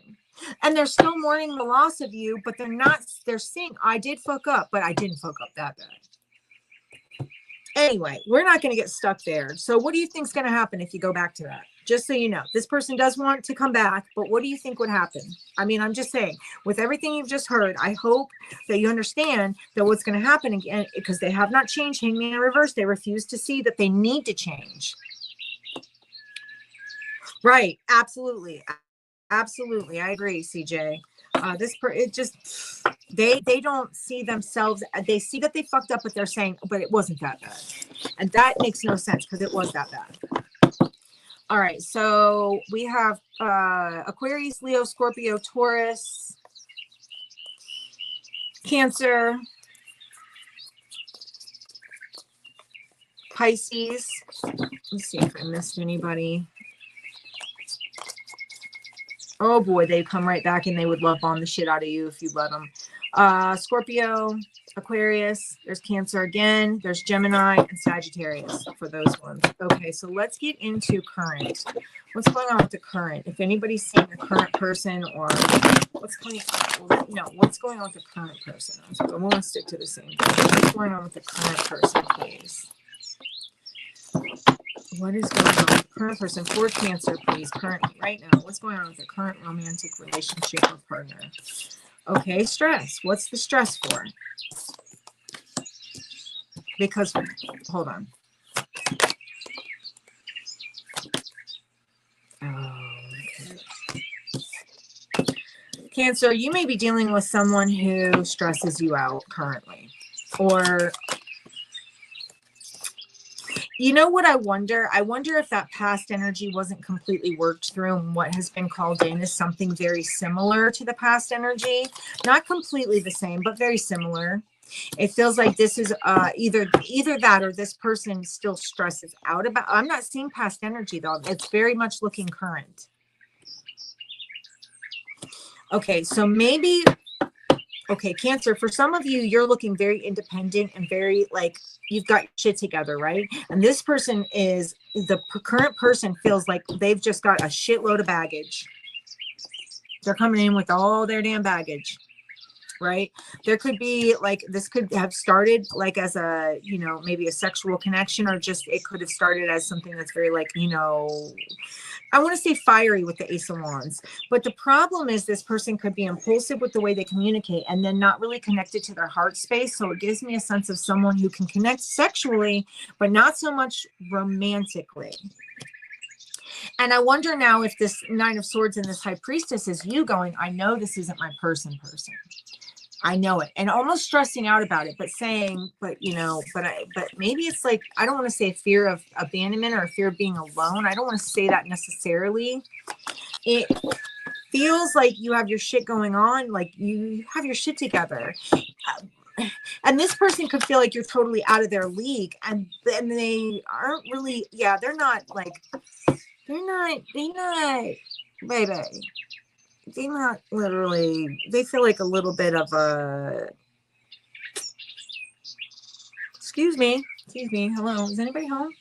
And they're still mourning the loss of you, but they're saying, I did fuck up, but I didn't fuck up that bad. Anyway, we're not going to get stuck there. So what do you think is going to happen if you go back to that? Just so you know, this person does want to come back, but what do you think would happen? I mean, I'm just saying, with everything you've just heard, I hope that you understand that what's going to happen again, because they have not changed. Hangman in reverse, they refuse to see that they need to change. Right. Absolutely. Absolutely. I agree, CJ. They don't see themselves. They see that they fucked up, but they're saying, but it wasn't that bad. And that makes no sense because it was that bad. All right. So we have Aquarius, Leo, Scorpio, Taurus, Cancer, Pisces. Let's see if I missed anybody. Oh boy, they come right back and they would love bomb the shit out of you if you let them. Scorpio, Aquarius, there's Cancer again, there's Gemini and Sagittarius for those ones. Okay, so let's get into current. What's going on with the current? If anybody's seeing a current person or what's going on with the current person? I want to stick to the same thing. What's going on with the current person, please? What is going on with the current person for Cancer, please? Currently, right now, what's going on with the current romantic relationship or partner? Okay, stress. What's the stress for? Because, hold on. Okay. Cancer, you may be dealing with someone who stresses you out currently. Or, you know what I wonder? I wonder if that past energy wasn't completely worked through, and what has been called in is something very similar to the past energy. Not completely the same, but very similar. It feels like this is either that or this person still stresses out about. I'm not seeing past energy though. It's very much looking current. Okay, so maybe, okay, Cancer, for some of you, you're looking very independent and very like you've got shit together, right? And this person is, the current person feels like they've just got a shitload of baggage. They're coming in with all their damn baggage. right? There could be like, this could have started like as a, you know, maybe a sexual connection, or just, it could have started as something that's very like, you know, I want to say fiery with the Ace of Wands. But the problem is this person could be impulsive with the way they communicate and then not really connected to their heart space. So it gives me a sense of someone who can connect sexually, but not so much romantically. And I wonder now if this Nine of Swords and this High Priestess is you going, I know this isn't my person. I know it, and almost stressing out about it, but saying, but you know, but maybe it's like, I don't want to say fear of abandonment or fear of being alone. I don't want to say that necessarily. It feels like you have your shit going on, like you have your shit together. And this person could feel like you're totally out of their league, and they aren't really, yeah, they're not, baby. They not literally, they feel like a little bit of a, excuse me, hello, is anybody home?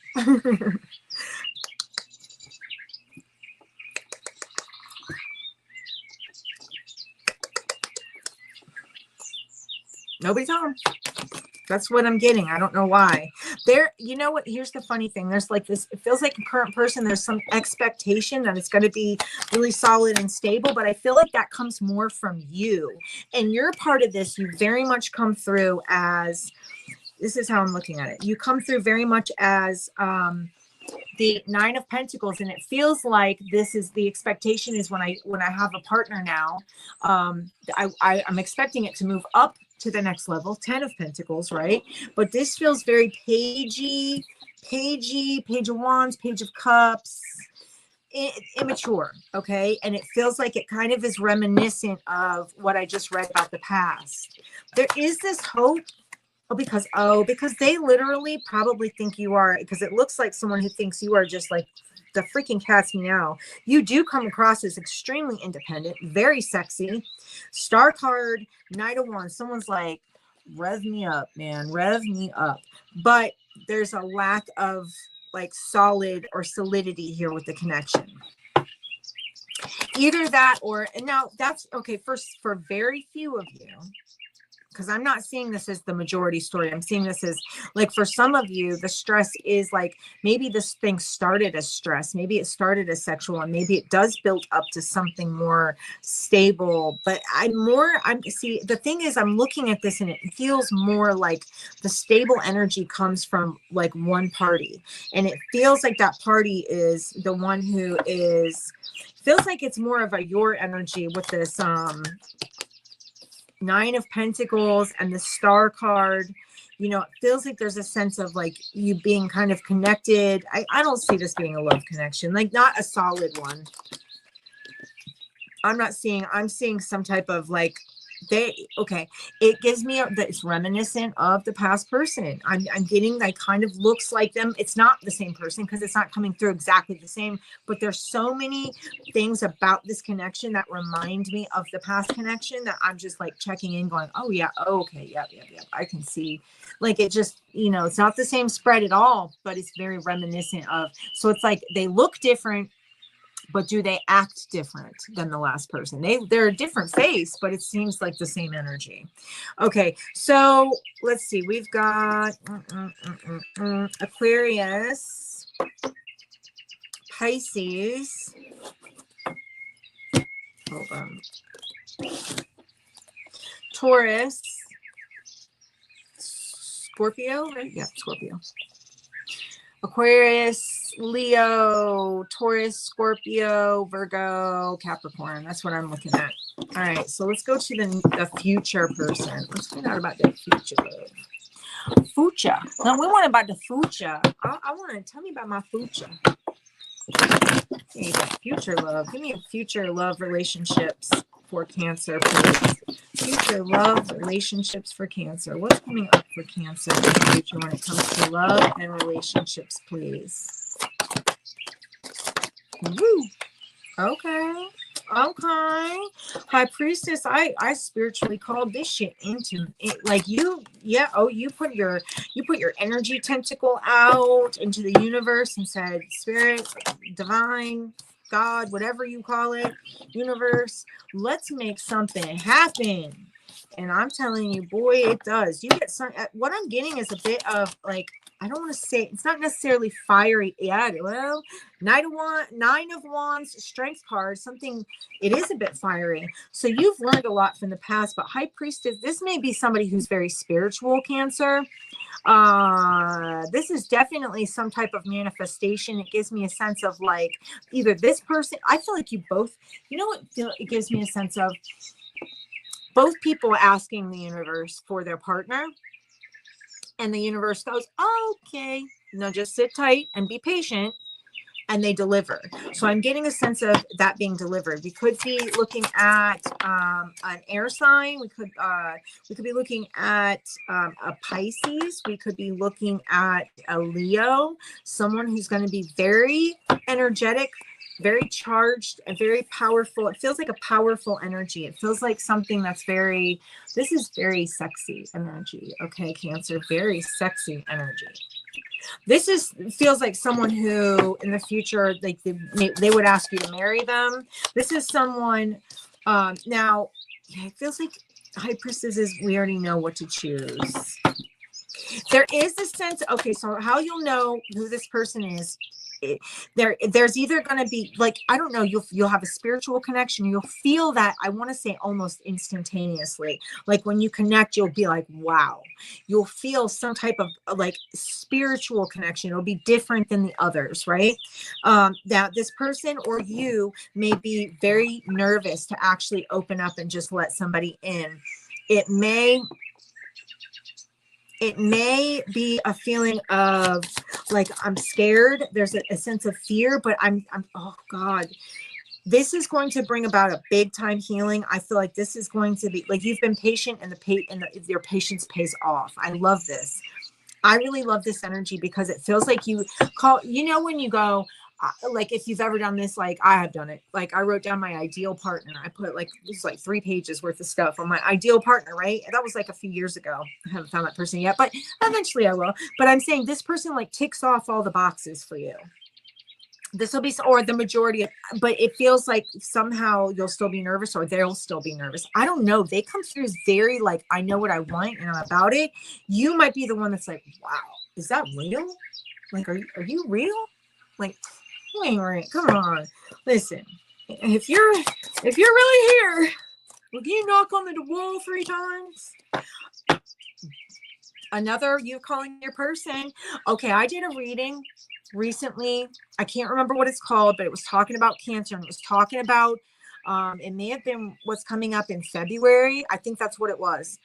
Nobody's home. That's what I'm getting. I don't know why. There, you know what? Here's the funny thing. There's like this, it feels like a current person, there's some expectation that it's going to be really solid and stable, but I feel like that comes more from you. And you're part of this. You very much come through as, this is how I'm looking at it. You come through very much as the Nine of Pentacles, and it feels like this is the expectation is when I have a partner now, I'm expecting it to move up to the next level. 10 of Pentacles, right? But this feels very pagey, Page of Wands, Page of Cups, immature, okay? And it feels like it kind of is reminiscent of what I just read about the past. There is this hope, because they literally probably think you are, because it looks like someone who thinks you are just like the freaking cat's meow. You do come across as extremely independent, very sexy. Star card, Knight of Wands. Someone's like, rev me up, man, rev me up. But there's a lack of like solid or solidity here with the connection. Either that or, and now that's okay for very few of you, because I'm not seeing this as the majority story. I'm seeing this as like, for some of you, the stress is like, maybe this thing started as stress. Maybe it started as sexual, and maybe it does build up to something more stable. But see, the thing is, I'm looking at this and it feels more like the stable energy comes from like one party. And it feels like that party is the one who feels like it's more of a your energy with this, Nine of Pentacles and the Star card. You know, it feels like there's a sense of like you being kind of connected. I don't see this being a love connection, like not a solid one. I'm seeing some type of like, it gives me that it's reminiscent of the past person. I'm getting that kind of looks like them. It's not the same person because it's not coming through exactly the same, but there's so many things about this connection that remind me of the past connection that I'm just like checking in going, oh yeah, okay, yep. I can see, like, it just, you know, it's not the same spread at all, but it's very reminiscent of, so it's like they look different, but do they act different than the last person? They're a different face, but it seems like the same energy. Okay, so let's see. We've got Aquarius, Pisces. Hold on. Taurus, Scorpio, right? Yeah, Scorpio. Aquarius, Leo, Taurus, Scorpio, Virgo, Capricorn. That's what I'm looking at. All right, so let's go to the future person. Let's find out about the future. Future. No, we want about the future. I want to tell me about my future. Okay, future love. Give me a future love relationships for Cancer, please. Future love relationships for Cancer. What's coming up for Cancer in the future when it comes to love and relationships, please? Woo. Okay. High Priestess, I spiritually called this shit into it. Like you put your energy tentacle out into the universe and said, Spirit, divine, God, whatever you call it, universe, let's make something happen. And I'm telling you, boy, it does. You get some, what I'm getting is a bit of like, I don't want to say, it's not necessarily fiery. Yeah, well, Nine of Wands, Strength card, something, it is a bit fiery. So you've learned a lot from the past, but High Priestess, this may be somebody who's very spiritual, Cancer. This is definitely some type of manifestation. It gives me a sense of like, either this person, I feel like you both, you know what it gives me a sense of? Both people asking the universe for their partner, and the universe goes, oh, okay, no, just sit tight and be patient, and they deliver. So I'm getting a sense of that being delivered. We could be looking at an air sign. We could be looking at a Pisces. We could be looking at a Leo, someone who's going to be very energetic, very charged, and very powerful. It feels like a powerful energy. It feels like something that's very, this is very sexy energy. Okay, Cancer, very sexy energy. This feels like someone who in the future, like they would ask you to marry them. This is someone, now it feels like High Priestesses, we already know what to choose. There is a sense, okay, so how you'll know who this person is, there's either going to be like, I don't know, you'll have a spiritual connection. You'll feel that, I want to say almost instantaneously. Like when you connect, you'll be like, wow. You'll feel some type of like spiritual connection. It'll be different than the others, right? Now this person or you may be very nervous to actually open up and just let somebody in. It may be a feeling of like, I'm scared. There's a sense of fear, but I'm, oh God, this is going to bring about a big time healing. I feel like this is going to be like, you've been patient and your patience pays off. I love this. I really love this energy because it feels like you call, you know, when you go, like if you've ever done this, like I have done it, like I wrote down my ideal partner. I put like, this is like 3 pages worth of stuff on my ideal partner, right? That was like a few years ago. I haven't found that person yet, but eventually I will. But I'm saying this person like ticks off all the boxes for you. This will be, or the majority of, but it feels like somehow you'll still be nervous or they'll still be nervous. I don't know. They come through as very like, I know what I want and I'm about it. You might be the one that's like, wow, is that real? Like, are you real? Like, wait, right, come on. Listen, if you're really here, will you knock on the wall 3 times? Another, you calling your person. Okay, I did a reading recently. I can't remember what it's called, but it was talking about Cancer, and it was talking about, it may have been what's coming up in February. I think that's what it was.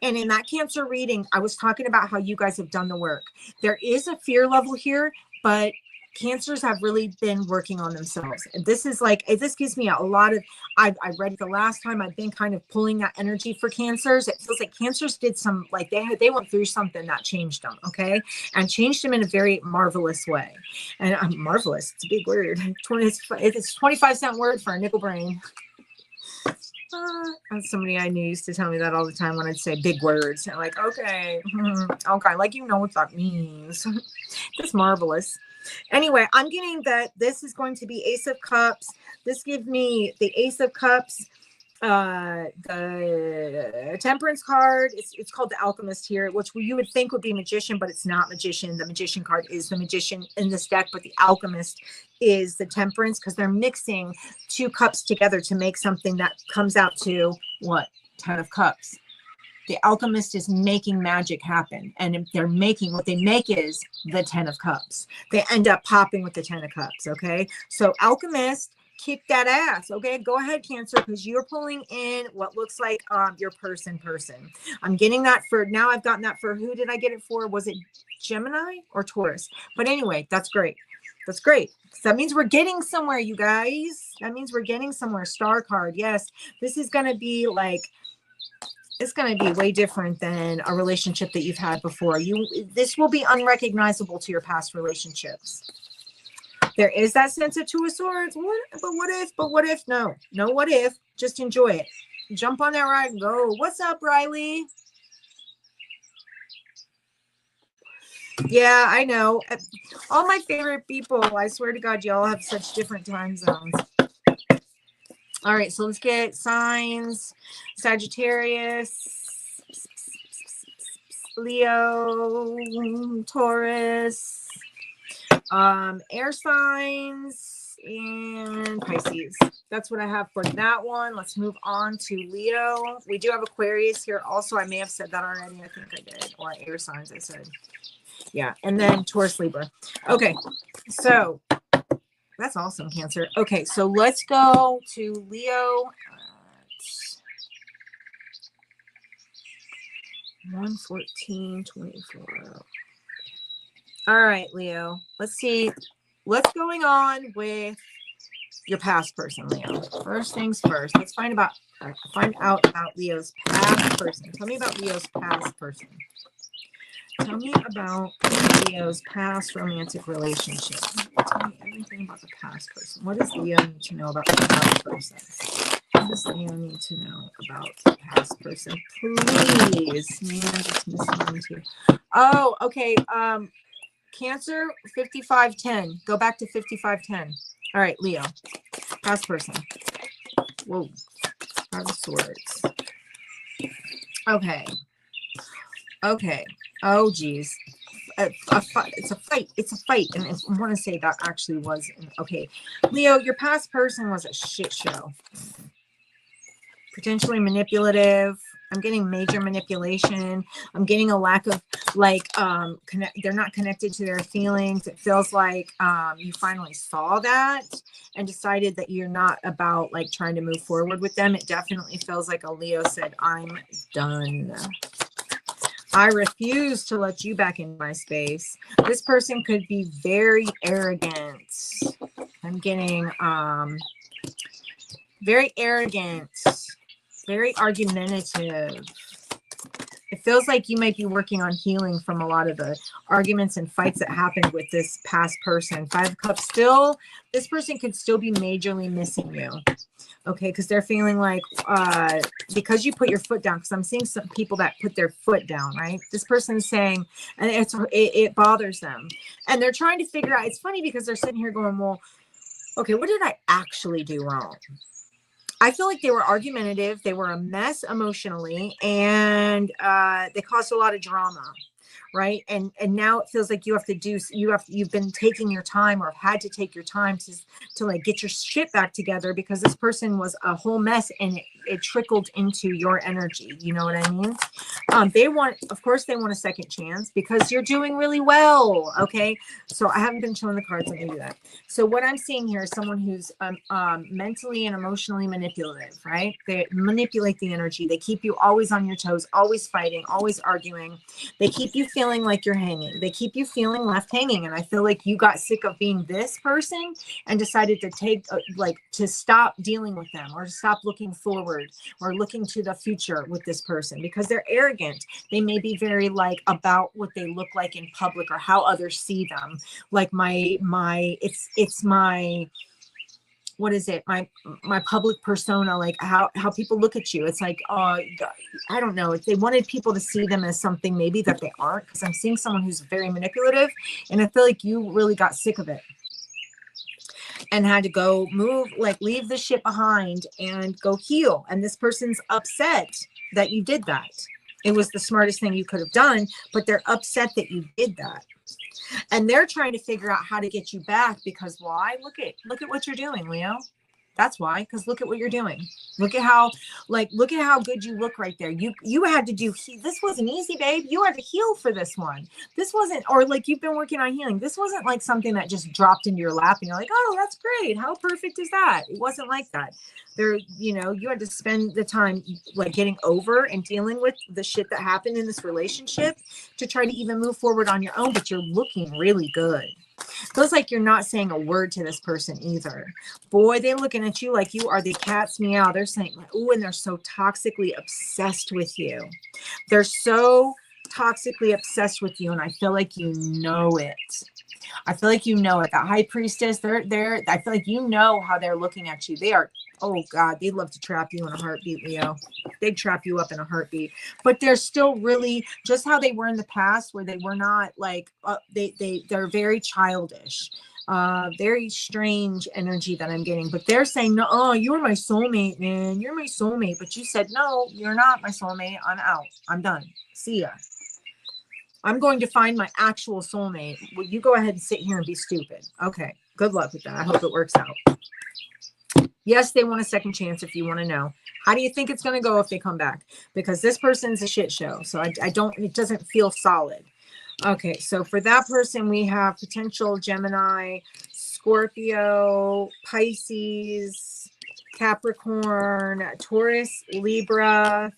And in that Cancer reading, I was talking about how you guys have done the work. There is a fear level here, but Cancers have really been working on themselves. This is like, this gives me a lot of, I read it the last time. I've been kind of pulling that energy for Cancers. It feels like Cancers did some, like they went through something that changed them. Okay. And changed them in a very marvelous way. And marvelous, it's a big word. It's 25-cent word for a nickel brain. Somebody I knew used to tell me that all the time when I'd say big words. I'm like, okay, okay, like you know what that means. That's marvelous. Anyway, I'm getting that this is going to be Ace of Cups. This gives me the Ace of Cups, the Temperance card. It's called the Alchemist here, which you would think would be Magician, but it's not Magician. The Magician card is the Magician in this deck, but the Alchemist is the Temperance because they're mixing 2 cups together to make something that comes out to what? 10 of Cups. The Alchemist is making magic happen, and they're making, what they make is the 10 of Cups. They end up popping with the 10 of Cups. Okay, so Alchemist, kick that ass. Okay, go ahead, Cancer, because you're pulling in what looks like your person. I'm getting that for, now I've gotten that for, who did I get it for? Was it Gemini or Taurus? But anyway, that's great. That's great. That means we're getting somewhere, you guys. That means we're getting somewhere. Star card. Yes, this is going to be like, it's going to be way different than a relationship that you've had before. This will be unrecognizable to your past relationships. There is that sense of 2 of Swords. But what if? No what if. Just enjoy it. Jump on that ride and go. What's up, Riley? Yeah, I know. All my favorite people, I swear to God, y'all have such different time zones. All right, so let's get signs. Sagittarius, Leo, Taurus, air signs, and Pisces. That's what I have for that one. Let's move on to Leo. We do have Aquarius here also. I may have said that already. I think I did. Or air signs, I said. Yeah, and then Taurus, Libra. Okay, so that's awesome, Cancer. Okay, so let's go to Leo. 114:24. All right, Leo. Let's see what's going on with your past person, Leo. First things first. Let's find out about Leo's past person. Tell me about Leo's past person. Tell me about Leo's past romantic relationship. Tell me everything about the past person. What does Leo need to know about the past person? What does Leo need to know about the past person? Please. Man, I'm just missing one too. Oh, okay. Cancer, 5510. Go back to 5510. All right, Leo. Past person. Whoa. Five of Swords. Okay. Okay. Oh, geez. It's a fight. It's a fight. And I want to say that actually was. Okay. Leo, your past person was a shit show. Potentially manipulative. I'm getting major manipulation. I'm getting a lack of they're not connected to their feelings. It feels like you finally saw that and decided that you're not about like trying to move forward with them. It definitely feels like a Leo said, I'm done. I refuse to let you back in my space. This person could be very arrogant. I'm getting very arrogant. Very argumentative. It feels like you might be working on healing from a lot of the arguments and fights that happened with this past person. Five of Cups still, this person could still be majorly missing you. Okay, because they're feeling like, because you put your foot down, because I'm seeing some people that put their foot down, right? This person's saying, and it bothers them. And they're trying to figure out, it's funny because they're sitting here going, well, okay, what did I actually do wrong? I feel like they were argumentative. They were a mess emotionally, and they caused a lot of drama, right? And now it feels like you've been taking your time or have had to take your time to like get your shit back together because this person was a whole mess and it trickled into your energy. You know what I mean? Of course they want a second chance because you're doing really well. Okay. So I haven't been showing the cards. Let me do that. So what I'm seeing here is someone who's mentally and emotionally manipulative, right? They manipulate the energy. They keep you always on your toes, always fighting, always arguing. They keep you feeling like you're hanging. They keep you feeling left hanging. And I feel like you got sick of being this person and decided to to stop dealing with them or to stop looking forward or looking to the future with this person because they're arrogant. They may be very like about what they look like in public or how others see them. Like it's my what is it? My public persona, like how people look at you. It's like, I don't know. If they wanted people to see them as something maybe that they aren't, because I'm seeing someone who's very manipulative, and I feel like you really got sick of it and had to go leave the shit behind and go heal. And this person's upset that you did that. It was the smartest thing you could have done, but they're upset that you did that. And they're trying to figure out how to get you back because why? Look at what you're doing, Leo. That's why, because look at what you're doing. Look at how good you look right there. You had to do, this wasn't easy, babe. You had to heal for this one. This wasn't, or like you've been working on healing. This wasn't like something that just dropped into your lap and you're like, oh, that's great. How perfect is that? It wasn't like that. You had to spend the time like getting over and dealing with the shit that happened in this relationship to try to even move forward on your own, but you're looking really good. Feels like you're not saying a word to this person either. Boy, they're looking at you like you are the cat's meow. They're saying, ooh, and they're so toxically obsessed with you. They're so toxically obsessed with you, and I feel like you know it. I feel like you know it. The high priestess, I feel like you know how they're looking at you. They are, oh God, they'd love to trap you in a heartbeat, Leo. They'd trap you up in a heartbeat. But they're still really just how they were in the past, where they were not like, they're very childish. Very strange energy that I'm getting, but they're saying, no, oh, you're my soulmate, man. You're my soulmate. But you said, no, you're not my soulmate. I'm out. I'm done. See ya. I'm going to find my actual soulmate. Well, you go ahead and sit here and be stupid. Okay. Good luck with that. I hope it works out. Yes, they want a second chance if you want to know. How do you think it's going to go if they come back? Because this person's a shit show. So I don't, it doesn't feel solid. Okay. So for that person, we have potential Gemini, Scorpio, Pisces, Capricorn, Taurus, Libra,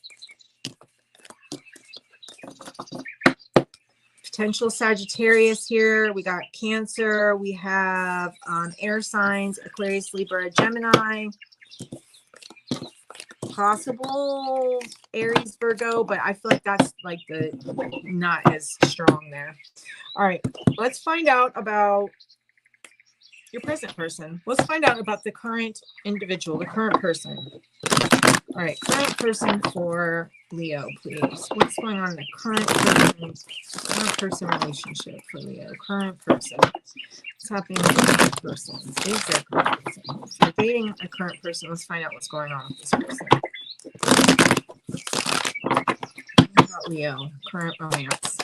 potential Sagittarius here. We got Cancer. We have air signs, Aquarius, Libra, Gemini. Possible Aries, Virgo, but I feel like that's like the not as strong there. All right, let's find out about your present person. Let's find out about the current individual, the current person. All right, current person for Leo, please. What's going on in the current person relationship for Leo? Current person. What's happening with the current person? Is there a current person? If you're dating a current person, let's find out what's going on with this person. What about Leo, current romance?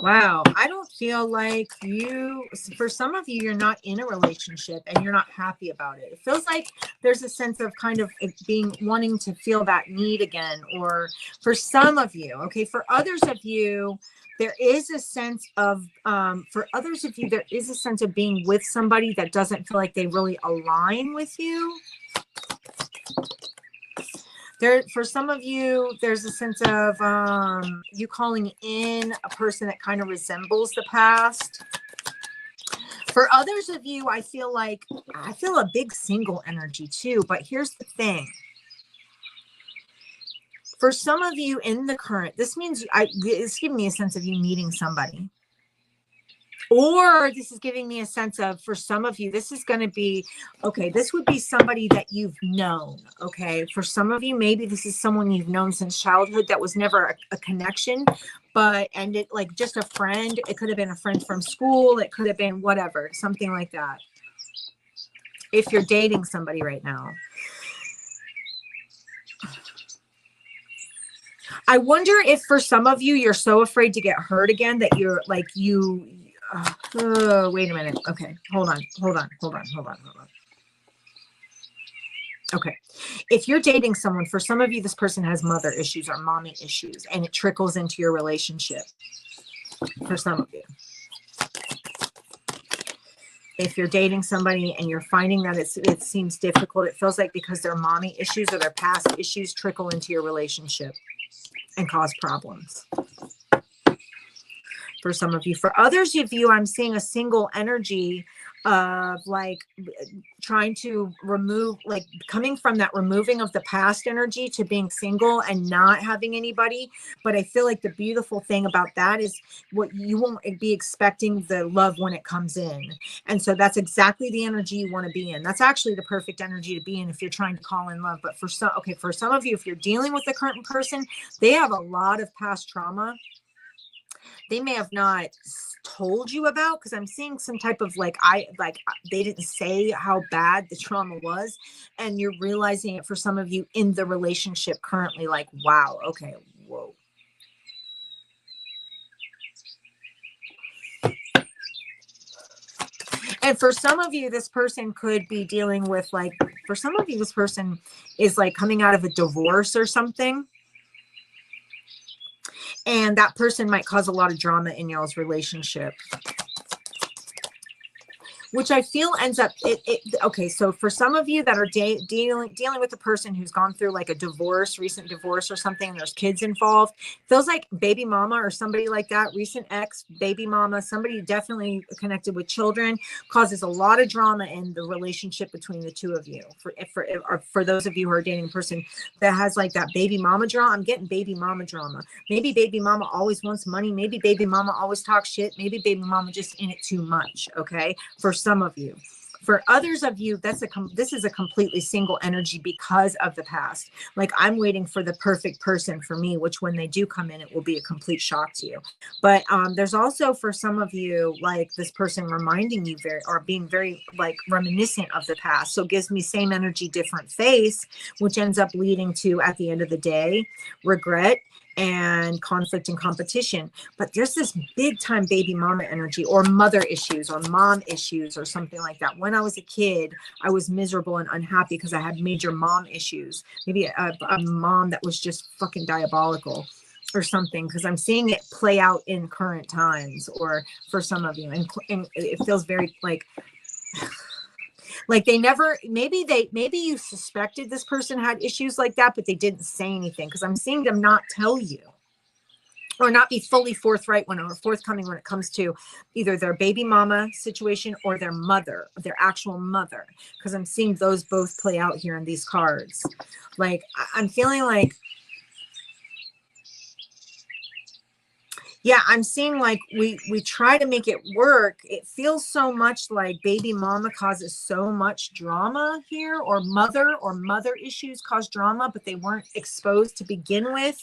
Wow, I don't feel like you, for some of you, you're not in a relationship and you're not happy about it. It feels like there's a sense of kind of being, wanting to feel that need again, or for some of you, okay, for others of you, there is a sense of, there is a sense of being with somebody that doesn't feel like they really align with you. There, for some of you, there's a sense of you calling in a person that kind of resembles the past. For others of you, I feel a big single energy too. But here's the thing. For some of you in the current, this means it's giving me a sense of you meeting somebody. Or this is giving me a sense of, for some of you, this is going to be, okay, this would be somebody that you've known, okay? For some of you, maybe this is someone you've known since childhood that was never a connection, and it like just a friend. It could have been a friend from school. It could have been whatever, something like that. If you're dating somebody right now. I wonder if for some of you, you're so afraid to get hurt again that you're like, wait a minute. Okay. Hold on. Okay. If you're dating someone, for some of you, this person has mother issues or mommy issues, and it trickles into your relationship. For some of you. If you're dating somebody and you're finding that it seems difficult, it feels like because their mommy issues or their past issues trickle into your relationship and cause problems. For some of you. For others of you, I'm seeing a single energy of like trying to remove, like coming from that removing of the past energy to being single and not having anybody. But I feel like the beautiful thing about that is what you won't be expecting the love when it comes in. And so that's exactly the energy you want to be in. That's actually the perfect energy to be in if you're trying to call in love. But for some of you, if you're dealing with the current person, they have a lot of past trauma. They may have not told you about, because I'm seeing some type of they didn't say how bad the trauma was, and you're realizing it for some of you in the relationship currently, like, wow, okay, whoa. And for some of you, this person could be dealing with for some of you, this person is like coming out of a divorce or something. And that person might cause a lot of drama in y'all's relationship, which I feel ends up, okay, so for some of you that are dealing with a person who's gone through like a recent divorce or something, and there's kids involved, feels like baby mama or somebody like that, recent ex, baby mama, somebody definitely connected with children, causes a lot of drama in the relationship between the two of you. For those of you who are dating a person that has like that baby mama drama, I'm getting baby mama drama. Maybe baby mama always wants money. Maybe baby mama always talks shit. Maybe baby mama just in it too much, okay? For some of you. For others of you, this is a completely single energy because of the past. Like, I'm waiting for the perfect person for me, which when they do come in, it will be a complete shock to you. But there's also for some of you, like this person reminding you being very like reminiscent of the past. So it gives me same energy, different face, which ends up leading to, at the end of the day, regret and conflict and competition. But there's this big time baby mama energy, or mother issues, or mom issues, or something like that. When I was a kid, I was miserable and unhappy because I had major mom issues. Maybe a mom that was just fucking diabolical or something, because I'm seeing it play out in current times, or for some of you, and it feels very like they never, maybe you suspected this person had issues like that, but they didn't say anything, because I'm seeing them not tell you, or not be fully forthright or forthcoming when it comes to either their baby mama situation or their mother, their actual mother, because I'm seeing those both play out here in these cards. Like, I'm feeling like, yeah, I'm seeing like we try to make it work. It feels so much like baby mama causes so much drama here, or mother issues cause drama, but they weren't exposed to begin with.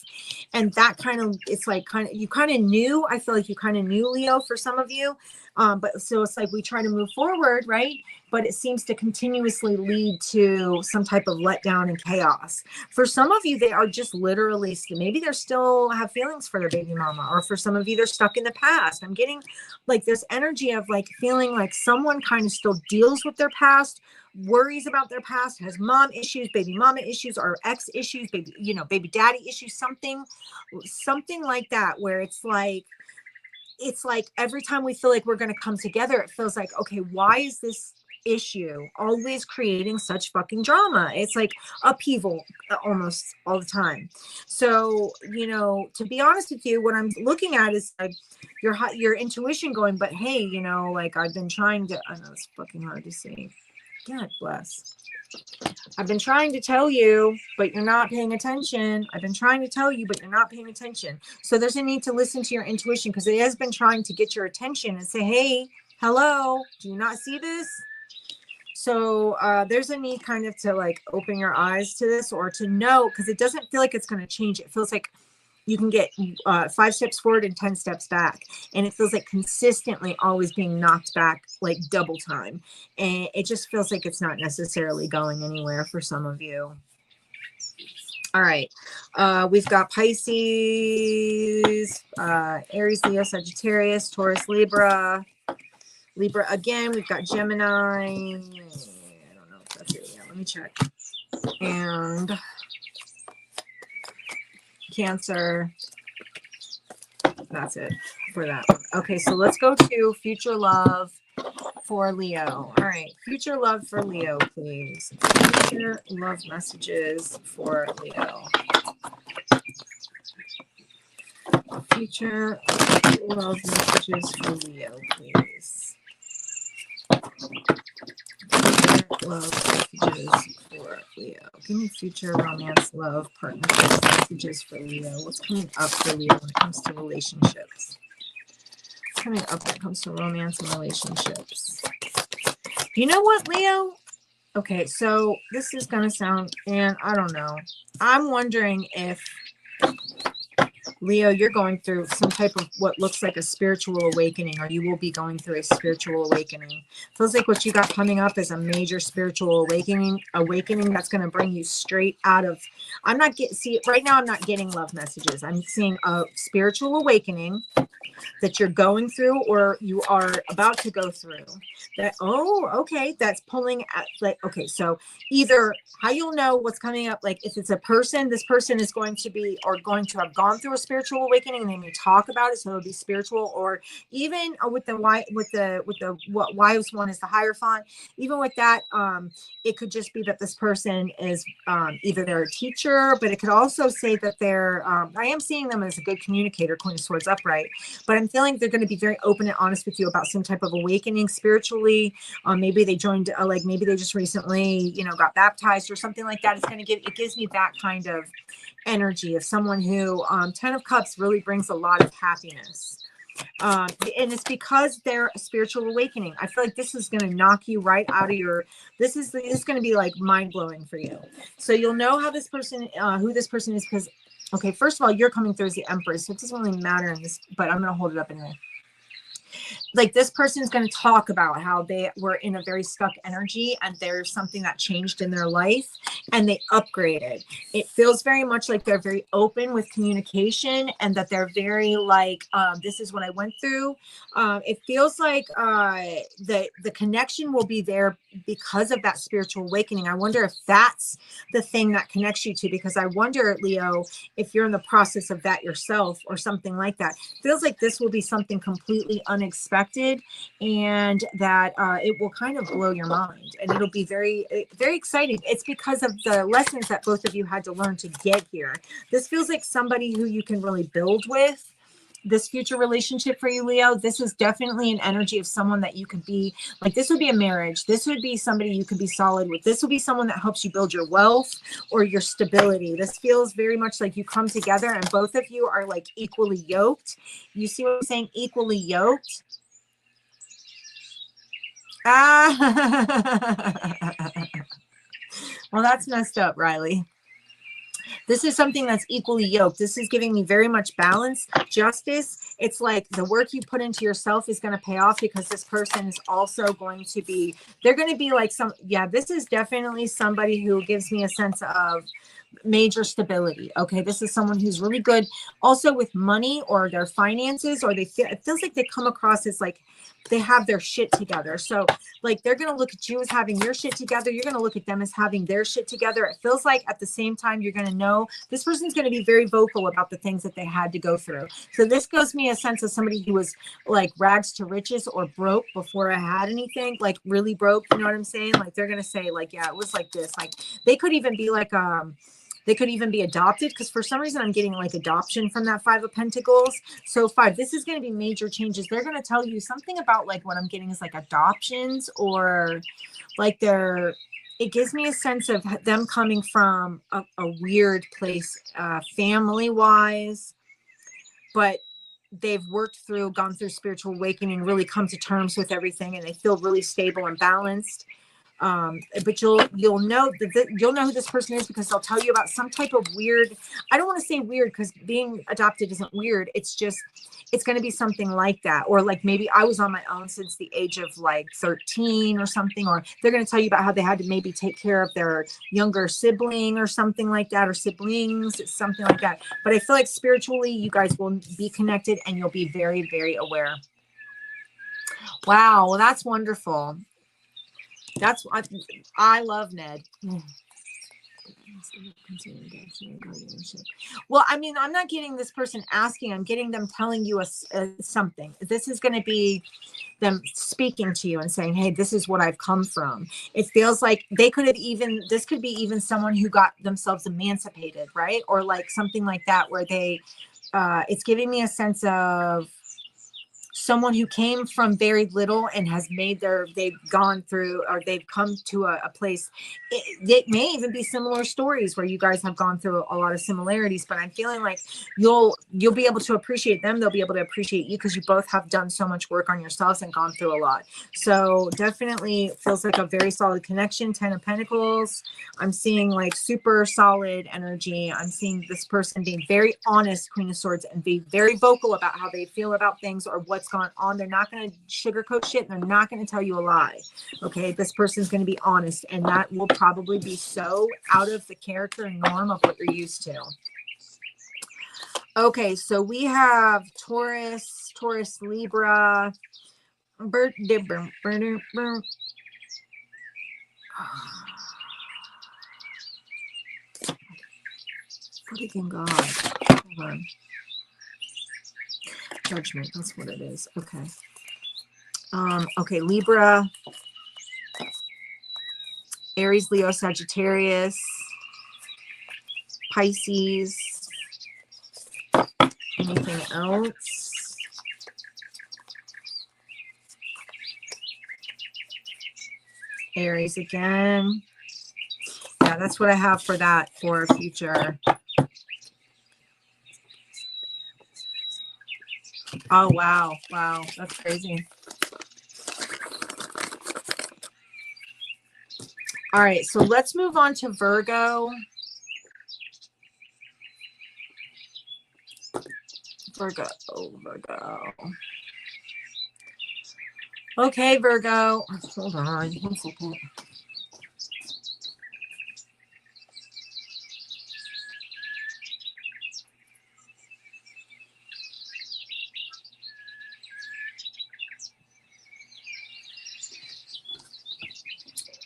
And that kind of, it's like you kind of knew, I feel like you kind of knew, Leo, for some of you. But so it's like we try to move forward, right? But it seems to continuously lead to some type of letdown and chaos. For some of you, they are just literally, maybe they're still have feelings for their baby mama, or for some of you, they're stuck in the past. I'm getting like this energy of like feeling like someone kind of still deals with their past, worries about their past, has mom issues, baby mama issues, or ex issues, baby daddy issues, something like that, where it's like every time we feel like we're going to come together, it feels like, okay, why is this issue always creating such fucking drama? It's like upheaval almost all the time. So, to be honest with you, what I'm looking at is like your intuition going, but hey, like I've been trying to, I know it's fucking hard to see. God bless. I've been trying to tell you, but you're not paying attention. I've been trying to tell you, but you're not paying attention. So there's a need to listen to your intuition, because it has been trying to get your attention and say, hey, hello, do you not see this? So there's a need kind of to like open your eyes to this, or to know, because it doesn't feel like it's going to change. It feels like you can get 5 steps forward and 10 steps back. And it feels like consistently always being knocked back like double time. And it just feels like it's not necessarily going anywhere for some of you. All right. We've got Pisces, Aries, Leo, Sagittarius, Taurus, Libra again. We've got Gemini. I don't know if that's it. Yeah, let me check. And Cancer. That's it for that one. Okay, so let's go to future love for Leo. All right, future love for Leo, please. Future love messages for Leo. Future love messages for Leo, please. Love messages for Leo. Give me future romance, love, partnerships, messages for Leo. What's coming up for Leo when it comes to relationships? What's coming up when it comes to romance and relationships? You know what, Leo? Okay, so this is going to sound, and I don't know. I'm wondering if, Leo, you're going through some type of what looks like a spiritual awakening, or you will be going through a spiritual awakening. Feels like what you got coming up is a major spiritual awakening that's going to bring you straight out of, right now I'm not getting love messages. I'm seeing a spiritual awakening that you're going through, or you are about to go through. That's pulling at, like, okay, so either how you'll know what's coming up, like if it's a person, this person is going to be, or going to have gone through a spiritual awakening, and they may talk about it, so it'll be spiritual. Or even with the what wives one is the Hierophant, even with that, it could just be that this person is either they're a teacher, but it could also say that they're I am seeing them as a good communicator, Queen of Swords upright, but I'm feeling they're going to be very open and honest with you about some type of awakening spiritually. Maybe they joined, maybe they just recently, got baptized or something like that. It gives me that kind of energy of someone who, 10 of Cups really brings a lot of happiness. And it's because they're a spiritual awakening. I feel like this is going to knock you right out of your, this is going to be like mind blowing for you. So you'll know how this person, who this person is, because, okay, first of all, you're coming through as the Empress, so it doesn't really matter in this, but I'm going to hold it up anyway. Like this person is going to talk about how they were in a very stuck energy and there's something that changed in their life and they upgraded. It feels very much like they're very open with communication and that they're very like, this is what I went through. It feels like the connection will be there because of that spiritual awakening. I wonder if that's the thing that connects you to, because I wonder, Leo, if you're in the process of that yourself or something like that. Feels like this will be something completely unexpected and that it will kind of blow your mind and it'll be very, very exciting. It's because of the lessons that both of you had to learn to get here. This feels like somebody who you can really build with. This future relationship for you, Leo, this is definitely an energy of someone that you could be like, this would be a marriage. This would be somebody you could be solid with. This will be someone that helps you build your wealth or your stability. This feels very much like you come together and both of you are like equally yoked. You see what I'm saying? Equally yoked. Well, that's messed up, Riley. This is something that's equally yoked. This is giving me very much balance, justice. It's like the work you put into yourself is going to pay off because this person is also going to be, they're going to be like some, yeah, this is definitely somebody who gives me a sense of major stability. Okay. This is someone who's really good also with money or their finances, or they feel, it feels like they come across as like, they have their shit together. So like, they're going to look at you as having your shit together. You're going to look at them as having their shit together. It feels like at the same time, you're going to know this person's going to be very vocal about the things that they had to go through. So this gives me a sense of somebody who was like rags to riches or broke before I had anything, like really broke. You know what I'm saying? Like they're going to say like, yeah, it was like this. Like they could even be like, they could even be adopted, because for some reason I'm getting like adoption from that Five of Pentacles. So 5, this is going to be major changes. They're going to tell you something about like what I'm getting is like adoptions, or like it gives me a sense of them coming from a weird place, family wise, but they've worked through, gone through spiritual awakening, really come to terms with everything, and they feel really stable and balanced. But you'll know that you'll know who this person is because they'll tell you about some type of weird, I don't want to say weird because being adopted isn't weird. It's just, it's going to be something like that. Or like maybe I was on my own since the age of like 13 or something, or they're going to tell you about how they had to maybe take care of their younger sibling or something like that, or siblings, something like that. But I feel like spiritually you guys will be connected and you'll be very, very aware. Wow. Well, that's wonderful. That's what I love, Ned. Well, I mean, I'm not getting this person asking. I'm getting them telling you something. This is going to be them speaking to you and saying, hey, this is what I've come from. It feels like they could have even, this could be even someone who got themselves emancipated, right? Or like something like that where they, it's giving me a sense of someone who came from very little and has made they've gone through, or they've come to a place. It may even be similar stories where you guys have gone through a lot of similarities, but I'm feeling like you'll be able to appreciate them. They'll be able to appreciate you because you both have done so much work on yourselves and gone through a lot. So definitely feels like a very solid connection. 10 of Pentacles. I'm seeing like super solid energy. I'm seeing this person being very honest, Queen of Swords, and be very vocal about how they feel about things or what's going on. They're not going to sugarcoat shit. They're not going to tell you a lie. Okay. This person's going to be honest, and that will probably be so out of the character and norm of what you're used to. Okay. So we have Taurus, Libra. Freaking God. Hold on. Judgment, that's what it is. Okay. Okay, Libra, Aries, Leo, Sagittarius, Pisces. Anything else? Aries again. Yeah, that's what I have for that for future. Oh, wow. Wow. That's crazy. All right. So let's move on to Virgo. Virgo. Okay, Virgo. Hold on 1 second.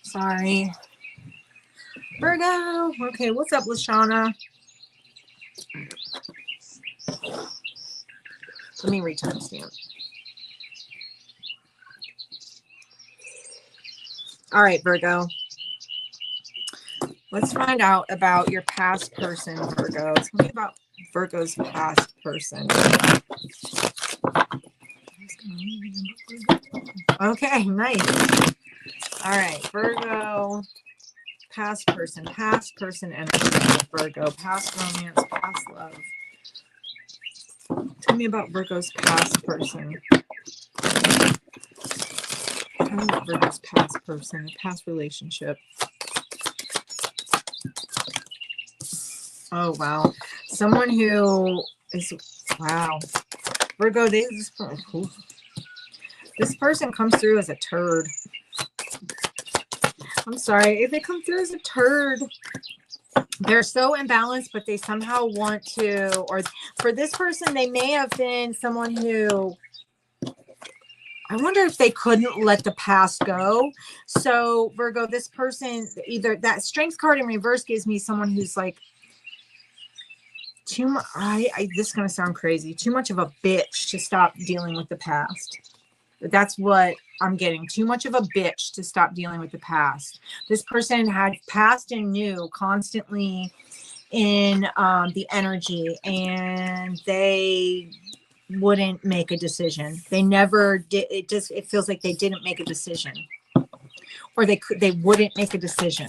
Sorry. Virgo. Okay, what's up, Lashana? Let me retimestamp. All right, Virgo. Let's find out about your past person, Virgo. Tell me about Virgo's past person. Okay, nice. All right, Virgo. Past person energy. Virgo. Past romance, past love. Tell me about Virgo's past person. Tell me about Virgo's past person, past relationship. Oh, wow. Someone who is, wow. Virgo, this person comes through as a turd. I'm sorry. If they come through as a turd, they're so imbalanced, but they somehow want to, or for this person, they may have been someone who, I wonder if they couldn't let the past go. So Virgo, this person, either that strength card in reverse gives me someone who's like too much. This is going to sound crazy. Too much of a bitch to stop dealing with the past. That's what I'm getting. Too much of a bitch to stop dealing with the past. This person had past and new constantly in the energy, and they wouldn't make a decision. They never did. It feels like they didn't make a decision, or they wouldn't make a decision,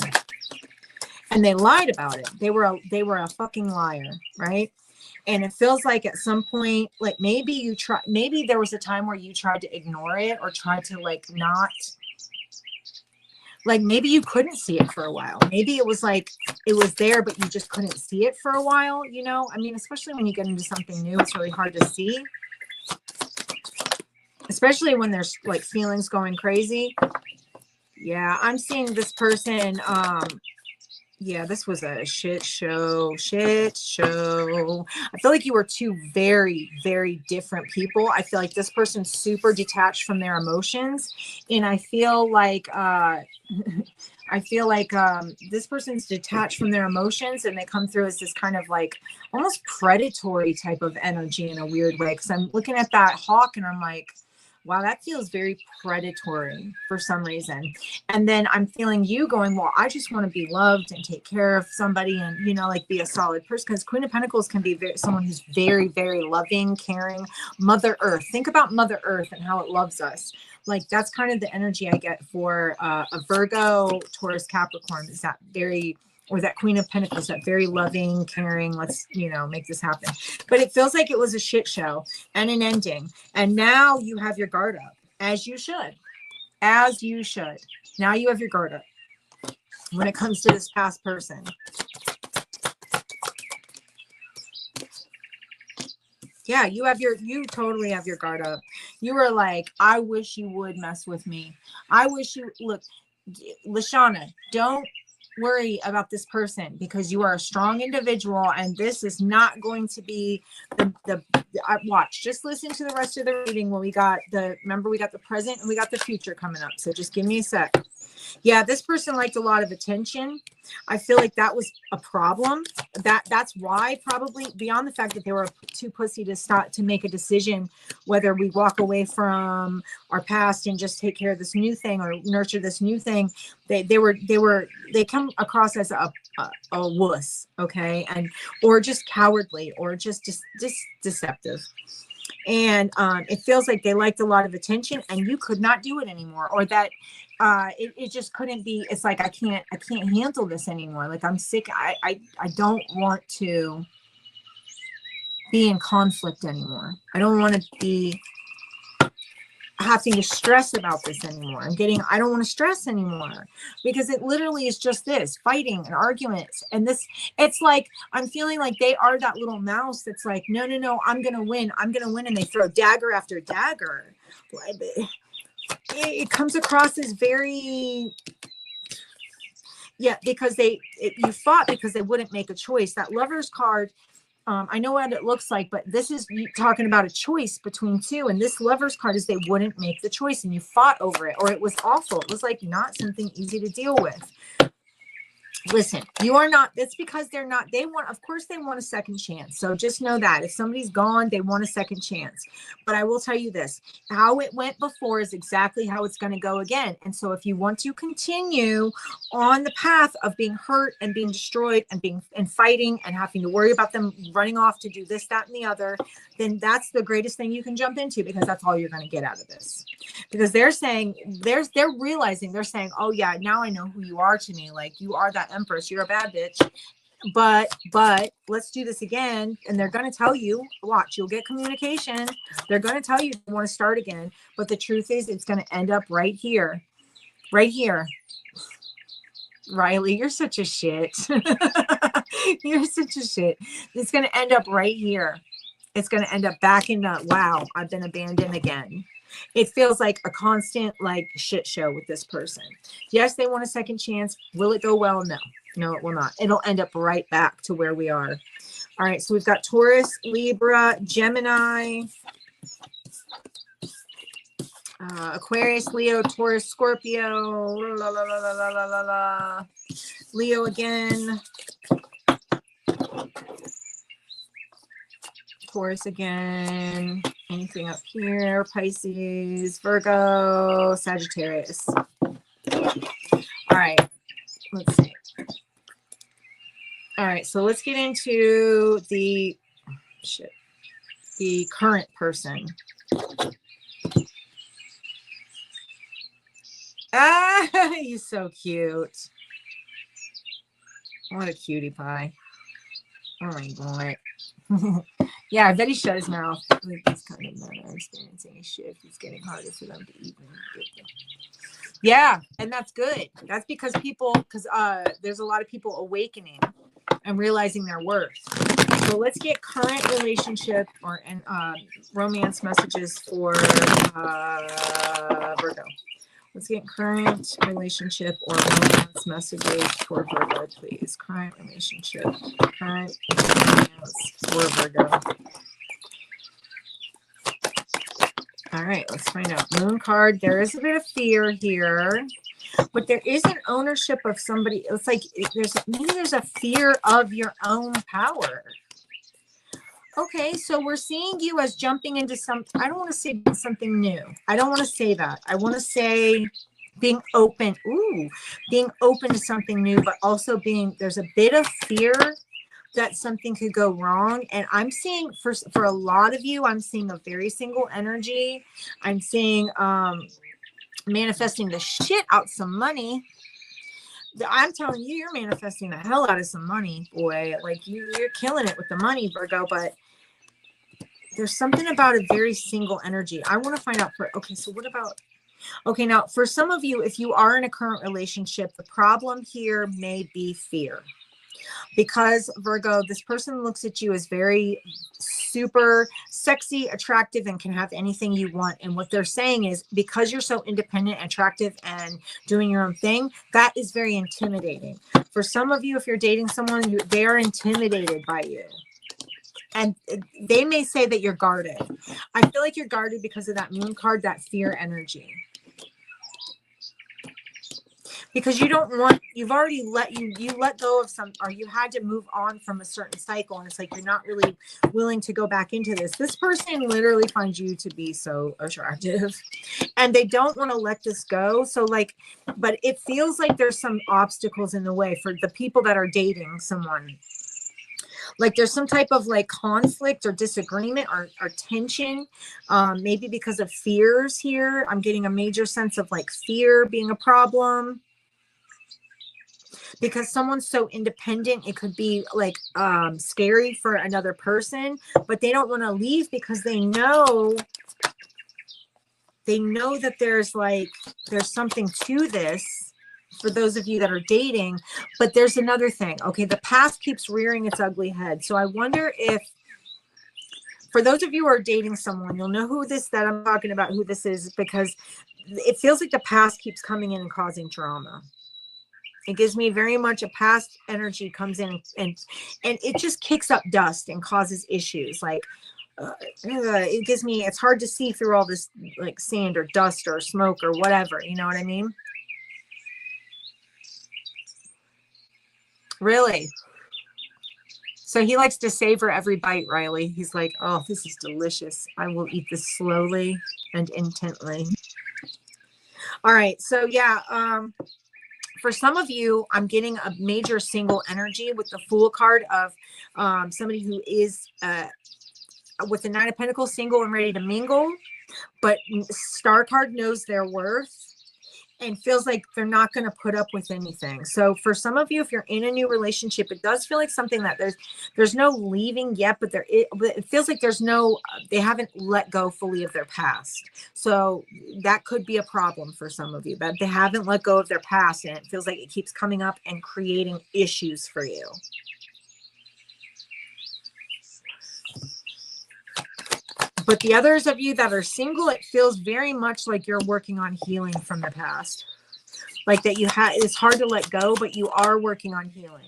and they lied about it. They were a fucking liar, right? And it feels like at some point, like maybe there was a time where you tried to ignore it or tried to like not, like maybe you couldn't see it for a while. Maybe it was like it was there, but you just couldn't see it for a while. You know, I mean, especially when you get into something new, it's really hard to see, especially when there's like feelings going crazy. Yeah, I'm seeing this person. Yeah, this was a shit show. I feel like you were two very, very different people. I feel like this person's super detached from their emotions. And I feel like this person's detached from their emotions, and they come through as this kind of like almost predatory type of energy in a weird way. Because I'm looking at that hawk and I'm like, wow, that feels very predatory for some reason. And then I'm feeling you going, well, I just want to be loved and take care of somebody and, you know, like be a solid person. Because Queen of Pentacles can be someone who's very, very loving, caring. Mother Earth. Think about Mother Earth and how it loves us. Like that's kind of the energy I get for a Virgo, Taurus, Capricorn. Is that very, or that Queen of Pentacles, that very loving, caring, let's, you know, make this happen. But it feels like it was a shit show and an ending. And now you have your guard up, as you should. As you should. Now you have your guard up when it comes to this past person. Yeah, you totally have your guard up. You were like, I wish you would mess with me. I wish you, look, Lashana, don't worry about this person because you are a strong individual and this is not going to be the watch. Just listen to the rest of the reading when we got the present and we got the future coming up. So just give me a sec. Yeah, this person liked a lot of attention. I feel like that was a problem. That's why, probably beyond the fact that they were too pussy to start to make a decision whether we walk away from our past and just take care of this new thing or nurture this new thing. They come across as a wuss, okay, and or just cowardly or just deceptive. And it feels like they liked a lot of attention and you could not do it anymore, or that it just couldn't be. It's like I can't handle this anymore. Like I'm sick. I don't want to be in conflict anymore. I don't want to be having to stress about this anymore. I don't want to stress anymore, because it literally is just this fighting and arguments. And this, it's like, I'm feeling like they are that little mouse that's like, no, no, no, I'm going to win. I'm going to win. And they throw dagger after dagger. It comes across as very, yeah, because you fought because they wouldn't make a choice. That Lover's card, I know what it looks like, but this is talking about a choice between two. And this Lover's card is they wouldn't make the choice and you fought over it, or it was awful. It was like not something easy to deal with. Listen, you are not, it's because they're not, they want, of course they want a second chance. So just know that if somebody's gone, they want a second chance. But I will tell you this, how it went before is exactly how it's going to go again. And so if you want to continue on the path of being hurt and being destroyed and fighting and having to worry about them running off to do this, that, and the other, then that's the greatest thing you can jump into, because that's all you're going to get out of this. Because they're saying, they're realizing, they're saying, oh yeah, now I know who you are to me. Like, you are that Empress, you're a bad bitch, but let's do this again. And they're going to tell you, watch, you'll get communication. They're going to tell you they want to start again. But the truth is, it's going to end up right here. Riley, you're such a shit. You're such a shit. It's going to end up right here. It's going to end up back in the, wow, I've been abandoned again. It feels like a constant like shit show with this person. Yes, they want a second chance. Will it go well? No, it will not. It'll end up right back to where we are. All right, so we've got Taurus, Libra, Gemini, Aquarius, Leo, Taurus, Scorpio, Leo again, Taurus again, anything up here, Pisces, Virgo, Sagittarius. All right, let's see. All right, so let's get into the current person. Ah, he's so cute. What a cutie pie. Oh my God. Yeah, I bet he shut his mouth. Like, these kind of men are experiencing a shift. It's getting harder for them to eat. Yeah, and that's good. That's because there's a lot of people awakening and realizing their worth. So let's get current relationship and romance messages for Virgo. Let's get current relationship or romance messages for Virgo, please. Current relationship, current romance for Virgo. All right, let's find out. Moon card. There is a bit of fear here, but there is an ownership of somebody. It's like there's a fear of your own power. Okay, so we're seeing you as jumping into I don't want to say something new. I don't want to say that. I want to say being open. Being open to something new, but also there's a bit of fear that something could go wrong. And I'm seeing for a lot of you, I'm seeing a very single energy. I'm seeing manifesting the shit out some money. I'm telling you, you're manifesting the hell out of some money, boy. Like you're killing it with the money, Virgo, but there's something about a very single energy. I want to find out so what about, okay, now for some of you, if you are in a current relationship, the problem here may be fear. Because Virgo, this person looks at you as very super sexy, attractive, and can have anything you want. And what they're saying is because you're so independent, attractive, and doing your own thing, that is very intimidating. For some of you, if you're dating someone, they are intimidated by you. And they may say that you're guarded. I feel like you're guarded because of that moon card, that fear energy. Because you've already let go of or you had to move on from a certain cycle. And it's like, you're not really willing to go back into this. This person literally finds you to be so attractive and they don't want to let this go. So but it feels like there's some obstacles in the way for the people that are dating someone. Like there's some type of conflict or disagreement or tension, maybe because of fears here. I'm getting a major sense of fear being a problem. because someone's so independent, it could be like scary for another person, but they don't want to leave because they know that there's something to this for those of you that are dating. But there's another thing. Okay, the past keeps rearing its ugly head. So I wonder if, for those of you who are dating someone, you'll know who that I'm talking about, who this is, because it feels like the past keeps coming in and causing drama. It gives me very much a past energy comes in and it just kicks up dust and causes issues. Like it gives me, it's hard to see through all this like sand or dust or smoke or whatever. You know what I mean? Really? So he likes to savor every bite, Riley. He's like, oh, this is delicious. I will eat this slowly and intently. All right. So yeah, for some of you, I'm getting a major single energy with the Fool card of somebody who is with the Nine of Pentacles, single and ready to mingle, but Star card knows their worth and feels like they're not going to put up with anything. So for some of you, if you're in a new relationship, it does feel like something that there's no leaving yet, but it feels like they haven't let go fully of their past. So that could be a problem for some of you, that they haven't let go of their past, and it feels like it keeps coming up and creating issues for you. But the others of you that are single, it feels very much like you're working on healing from the past. Like that it's hard to let go, but you are working on healing.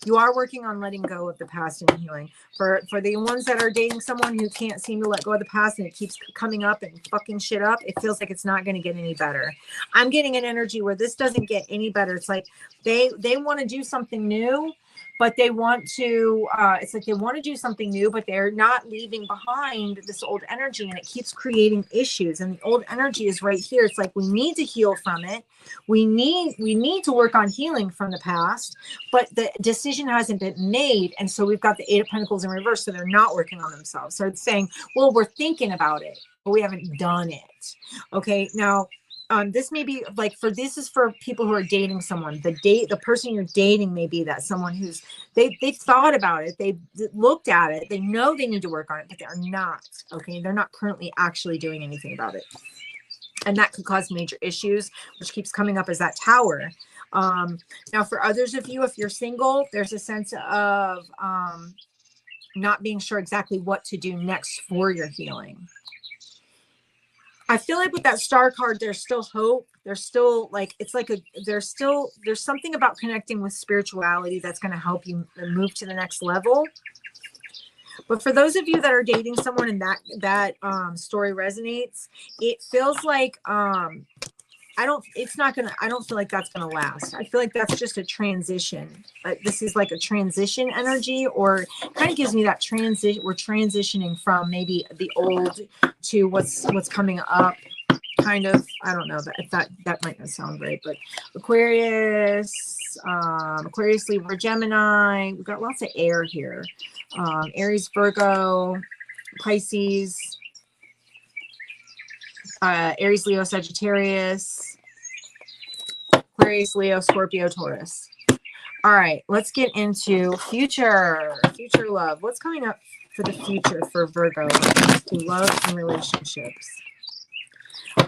You are working on letting go of the past and healing. For the ones that are dating someone who can't seem to let go of the past and it keeps coming up and fucking shit up, it feels like it's not going to get any better. I'm getting an energy where this doesn't get any better. It's like they want to do something new, but they want to, it's like they want to do something new, but they're not leaving behind this old energy, and it keeps creating issues. And the old energy is right here. It's like, we need to heal from it. We need to work on healing from the past, but the decision hasn't been made. And so we've got the Eight of Pentacles in reverse. So they're not working on themselves. So it's saying, well, we're thinking about it, but we haven't done it. Okay. Now, this may be like this is for people who are dating someone. The person you're dating may be that someone who's they've thought about it, they've looked at it, they know they need to work on it, but they're not. Okay, they're not currently actually doing anything about it, and that could cause major issues, which keeps coming up as that Tower. Now, for others of you, if you're single, there's a sense of not being sure exactly what to do next for your healing. I feel like with that Star card, there's still hope. There's still like, it's like there's something about connecting with spirituality that's going to help you move to the next level. But for those of you that are dating someone and that story resonates, it feels like, I don't feel like that's going to last. I feel like that's just a transition. This is like a transition energy, or kind of gives me that transition. We're transitioning from maybe the old to what's coming up. Kind of, I don't know that might not sound right, but Aquarius, Libra, Gemini. We've got lots of air here. Aries, Virgo, Pisces, Aries, Leo, Sagittarius, Aquarius, Leo, Scorpio, Taurus. All right, let's get into future love. What's coming up for the future for Virgo when it comes to love and relationships?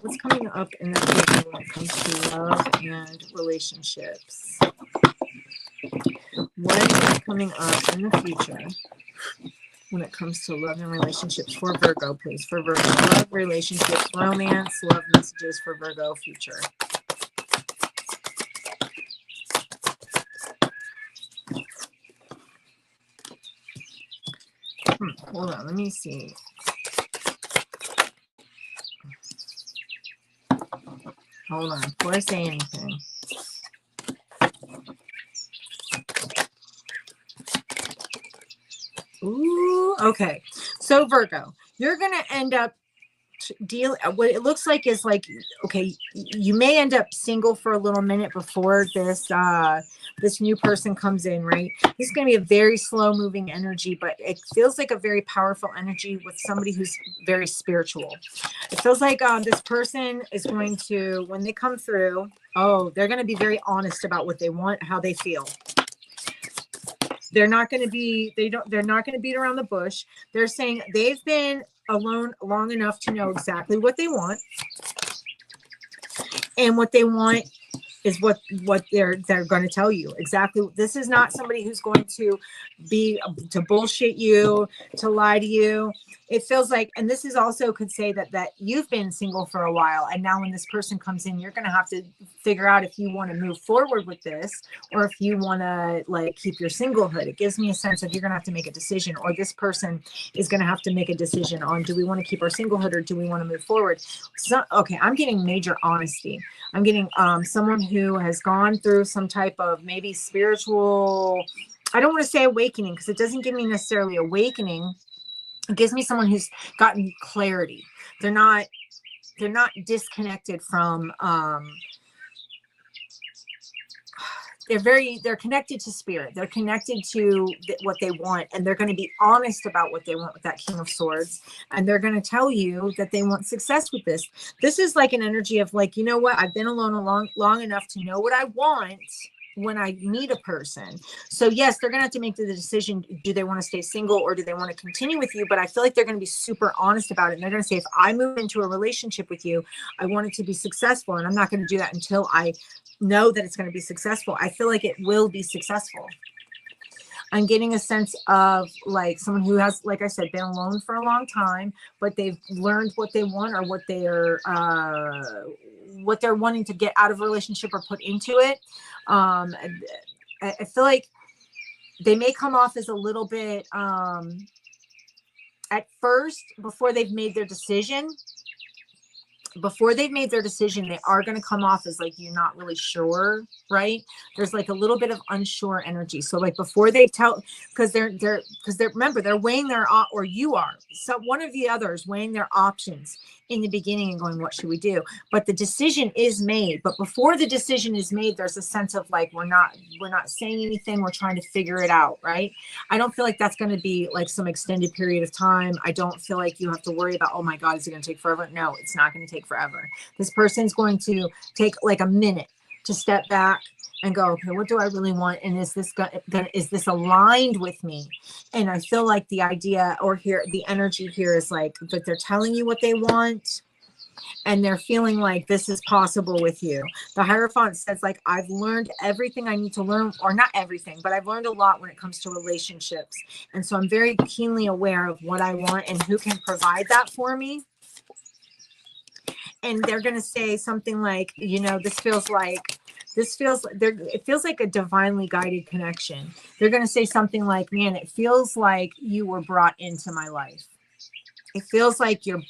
What's coming up in the future when it comes to love and relationships? What is coming up in the future when it comes to love and relationships for Virgo, please? For Virgo, love, relationships, romance, love messages for Virgo future. Hold on, let me see. Hold on, before I say anything. Ooh, okay. So Virgo, you're going to end up what it looks like is like, okay, you may end up single for a little minute before this this new person comes in, right? This is going to be a very slow moving energy, but it feels like a very powerful energy with somebody who's very spiritual. It feels like this person is going to, when they come through, they're going to be very honest about what they want, how they feel. They're not going to be, they're not going to beat around the bush. They're saying they've been alone long enough to know exactly what they want. And what they want is what they're going to tell you exactly. This is not somebody who's going to bullshit you, to lie to you. It feels like, and this is also could say that you've been single for a while, and now when this person comes in, you're going to have to figure out if you want to move forward with this or if you want to like keep your singlehood. It gives me a sense of you're going to have to make a decision, or this person is going to have to make a decision on, do we want to keep our singlehood or do we want to move forward? So, okay, I'm getting major honesty. I'm getting someone who has gone through some type of maybe spiritual, I don't want to say awakening because it doesn't give me necessarily awakening. It gives me someone who's gotten clarity. They're not disconnected from, they're connected to spirit. They're connected to what they want, and they're going to be honest about what they want with that King of Swords. And they're going to tell you that they want success with this. This is like an energy of like, you know what? I've been alone long enough to know what I want when I meet a person. So yes, they're going to have to make the decision. Do they want to stay single or do they want to continue with you? But I feel like they're going to be super honest about it. And they're going to say, if I move into a relationship with you, I want it to be successful. And I'm not going to do that until I know that it's going to be successful. I feel like it will be successful. I'm getting a sense of like someone who has, like I said, been alone for a long time, but they've learned what they want or what they're wanting to get out of a relationship or put into it. I feel like they may come off as a little bit, at first, before they've made their decision, they are going to come off as like, you're not really sure, right? There's like a little bit of unsure energy. So like before they tell, because they're remember, they're weighing or you are, so one of the others weighing their options in the beginning and going, what should we do? But the decision is made. But before the decision is made, there's a sense of like, we're not saying anything. We're trying to figure it out, right? I don't feel like that's going to be like some extended period of time. I don't feel like you have to worry about, oh my God, is it going to take forever? No, it's not going to take forever. This person's going to take like a minute to step back and go, okay, what do I really want? And is this aligned with me? And I feel like the idea the energy here is like that they're telling you what they want and they're feeling like this is possible with you. The Hierophant says like, I've learned everything I need to learn, or not everything, but I've learned a lot when it comes to relationships. And so I'm very keenly aware of what I want and who can provide that for me. And they're going to say something like, you know, it feels like a divinely guided connection. They're going to say something like, man, it feels like you were brought into my life. It feels like you'll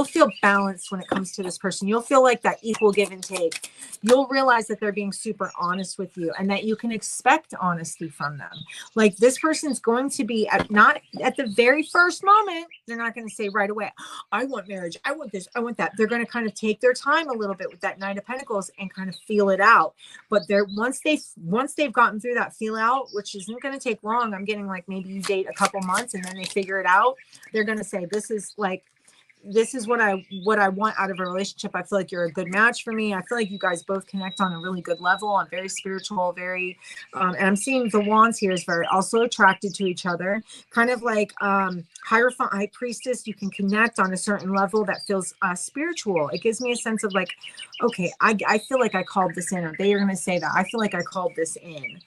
feel balanced when it comes to this person. You'll feel like that equal give and take. You'll realize that they're being super honest with you and that you can expect honesty from them. Like this person's going to be not at the very first moment. They're not going to say right away, I want marriage. I want this. I want that. They're going to kind of take their time a little bit with that Knight of Pentacles and kind of feel it out. But once they've gotten through that feel out, which isn't going to take long. I'm getting like maybe you date a couple months and then they figure it out. They're going to say, this is what I want out of a relationship. I feel like you're a good match for me. I feel like you guys both connect on a really good level. I'm very spiritual, very, and I'm seeing the Wands here is very also attracted to each other. Kind of like Hierophant, High Priestess, you can connect on a certain level that feels spiritual. It gives me a sense of like, okay, I feel like I called this in, or they are going to say that. I feel like I called this in.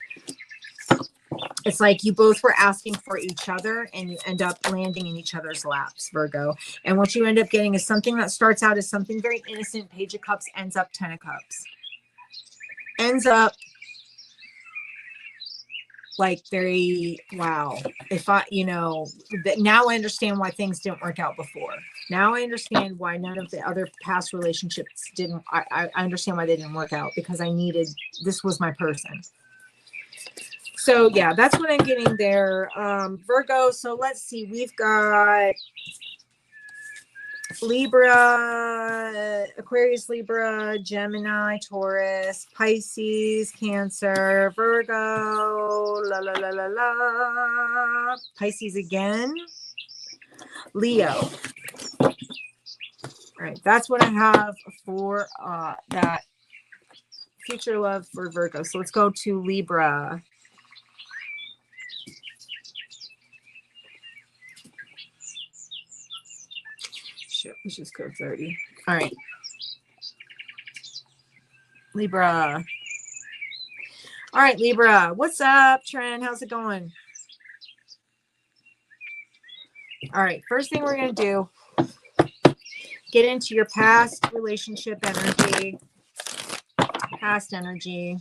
It's like you both were asking for each other and you end up landing in each other's laps, Virgo. And what you end up getting is something that starts out as something very innocent, Page of Cups, ends up 10 of Cups. Ends up like very, wow. If I, now I understand why things didn't work out before. Now I understand why none of the other past relationships didn't, I understand why they didn't work out, because this was my person. So yeah, that's what I'm getting there, Virgo. So let's see, we've got Libra, Aquarius, Libra, Gemini, Taurus, Pisces, Cancer, Virgo, la la la la la, Pisces again, Leo. All right, that's what I have for that future love for Virgo. So let's go to Libra. Shit, let's just go 30. All right. Libra. All right, Libra. What's up, Trent? How's it going? All right. First thing we're going to do, get into your past relationship energy. Past energy.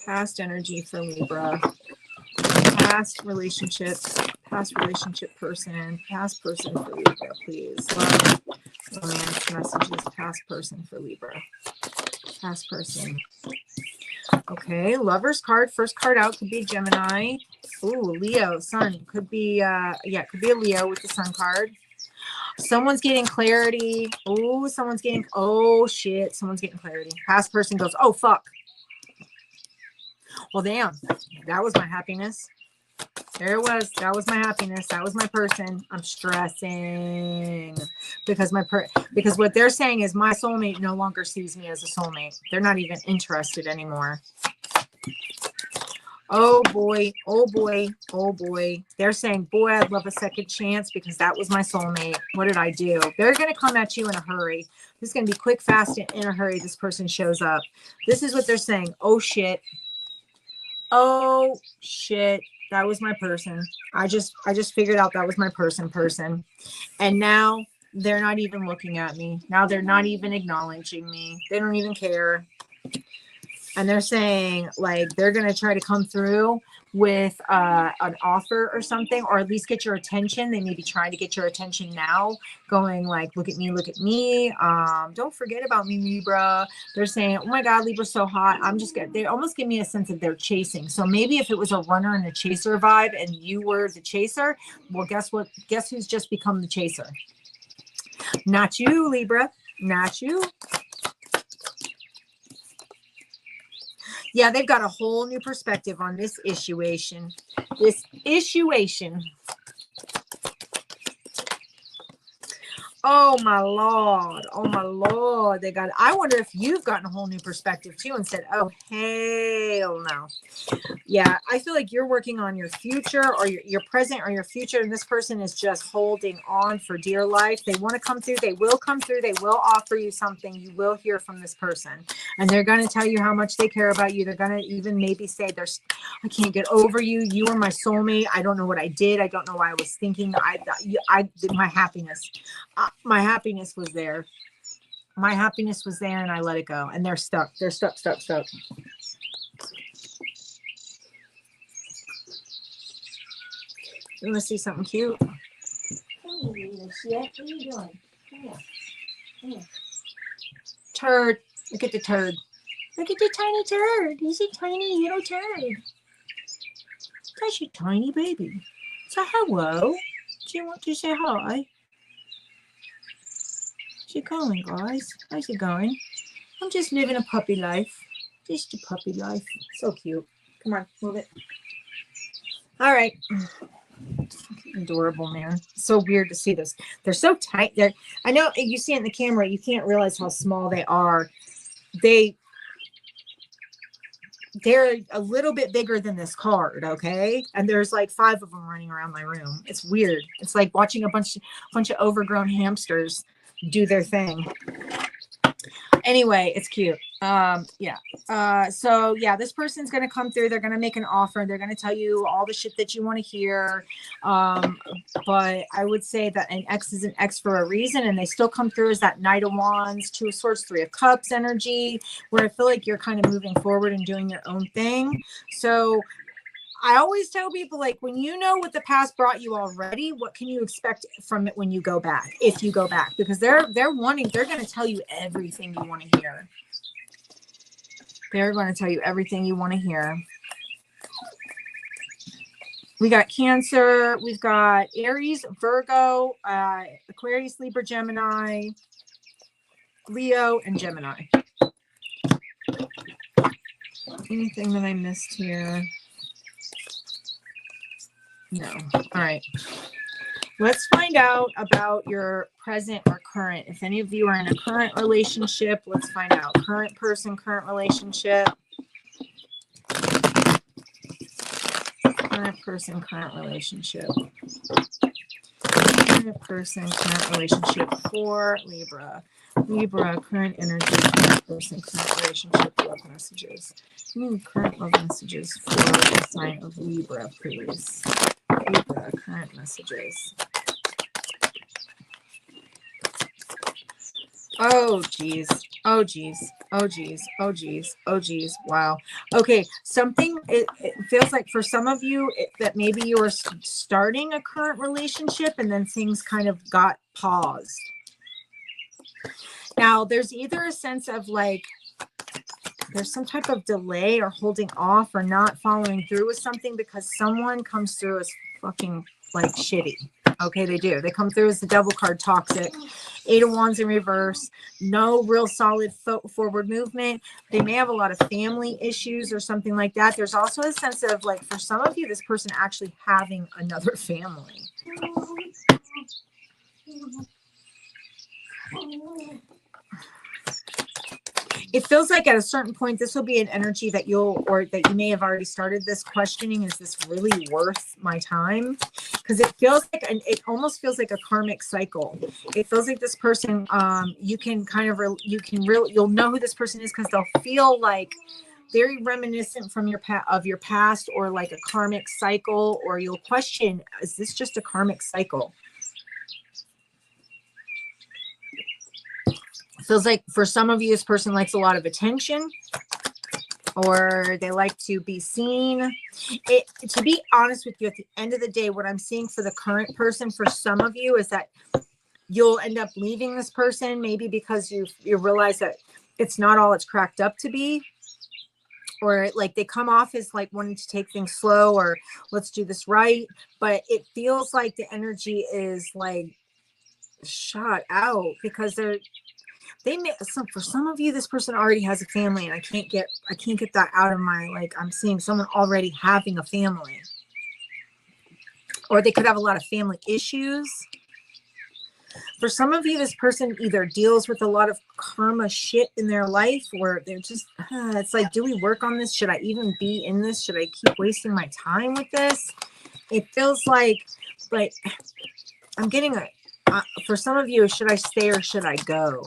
Past energy for Libra. Past relationships. Past relationship person. Past person for Libra, please. Love, romance messages. Past person for Libra. Past person. Okay. Lover's card. First card out could be Gemini. Ooh, Leo. Sun. Could be, it could be a Leo with the Sun card. Someone's getting clarity. Oh, oh shit. Someone's getting clarity. Past person goes, oh, fuck. Well, damn. That was my happiness. There it was. That was my happiness. That was my person. I'm stressing because because what they're saying is my soulmate no longer sees me as a soulmate. They're not even interested anymore. Oh boy, oh boy, oh boy. They're saying, boy, I'd love a second chance because that was my soulmate. What did I do? They're going to come at you in a hurry. This is going to be quick, fast, and in a hurry. This person shows up. This is what they're saying. Oh shit. Oh shit. That was my person. I just figured out that was my person. And now they're not even looking at me. Now they're not even acknowledging me. They don't even care. And they're saying like they're going to try to come through with an offer or something, or at least get your attention. They may be trying to get your attention now, going like, look at me, look at me. Don't forget about me, Libra. They're saying, oh my God, Libra's so hot. They almost give me a sense of they're chasing. So maybe if it was a runner and a chaser vibe and you were the chaser, well, guess what? Guess who's just become the chaser? Not you, Libra. Not you. Yeah, they've got a whole new perspective on this issuation. Oh my Lord. Oh my Lord. I wonder if you've gotten a whole new perspective too and said, oh, hell no. Yeah, I feel like you're working on your future or your present or your future. And this person is just holding on for dear life. They want to come through. They will come through. They will offer you something. You will hear from this person. And they're going to tell you how much they care about you. They're going to even maybe say, I can't get over you. You were my soulmate. I don't know what I did. I don't know why I was thinking. My happiness. My happiness was there. My happiness was there and I let it go. And they're stuck. They're stuck. You want to see something cute? Come here, little shit. What are you doing? Come here. Turd. Look at the turd. Look at the tiny turd. He's a tiny little turd. That's a tiny baby. So hello. Do you want to say hi? How's it going, guys? How's it going? I'm just living a puppy life. Just a puppy life. So cute. Come on, move it. All right. Adorable, man. So weird to see this. They're so tight. I know you see it in the camera. You can't realize how small they are. They're a little bit bigger than this card, okay? And there's like 5 of them running around my room. It's weird. It's like watching a bunch of overgrown hamsters do their thing. Anyway, it's cute. So yeah, this person's going to come through. They're going to make an offer. They're going to tell you all the shit that you want to hear. But I would say that an X is an X for a reason. And they still come through as that Knight of Wands, 2 of Swords, 3 of Cups energy, where I feel like you're kind of moving forward and doing your own thing. So I always tell people, like, when you know what the past brought you already, what can you expect from it when you go back, if you go back? Because they're going to tell you everything you want to hear. They're going to tell you everything you want to hear. We got Cancer. We've got Aries, Virgo, Aquarius, Libra, Gemini, Leo, and Gemini. Anything that I missed here? No. All right. Let's find out about your present or current. If any of you are in a current relationship, let's find out. Current person, current relationship. Current person, current relationship. Current person, current relationship for Libra. Libra, current energy, current person, current relationship, love messages. Current love messages for the sign of Libra, please. Libra, current messages. Oh, geez. Oh, geez. Oh, geez. Oh, geez. Oh, geez. Wow. Okay. Something, it feels like for some of you that maybe you were starting a current relationship and then things kind of got paused. Now, there's either a sense of like, there's some type of delay or holding off or not following through with something because someone comes through as fucking like shitty. Okay, they do. They come through as the devil card, toxic. 8 of Wands in reverse. No real solid forward movement. They may have a lot of family issues or something like that. There's also a sense of like, for some of you, this person actually having another family. It feels like at a certain point, this will be an energy that you may have already started this questioning. Is this really worth my time? Because it feels like, it almost feels like a karmic cycle. It feels like this person, you can kind of, you'll know who this person is because they'll feel like very reminiscent from your past, or like a karmic cycle, or you'll question, is this just a karmic cycle? Feels like for some of you, this person likes a lot of attention, or they like to be seen. To be honest with you, at the end of the day, what I'm seeing for the current person, for some of you, is that you'll end up leaving this person, maybe because you realize that it's not all it's cracked up to be, or like they come off as like wanting to take things slow, or let's do this right. But it feels like the energy is like shot out because for some of you, this person already has a family, and I can't get that out of my, like, I'm seeing someone already having a family, or they could have a lot of family issues. For some of you, this person either deals with a lot of karma shit in their life, or they're just, it's like, do we work on this? Should I even be in this? Should I keep wasting my time with this? It feels like I'm getting for some of you, should I stay or should I go?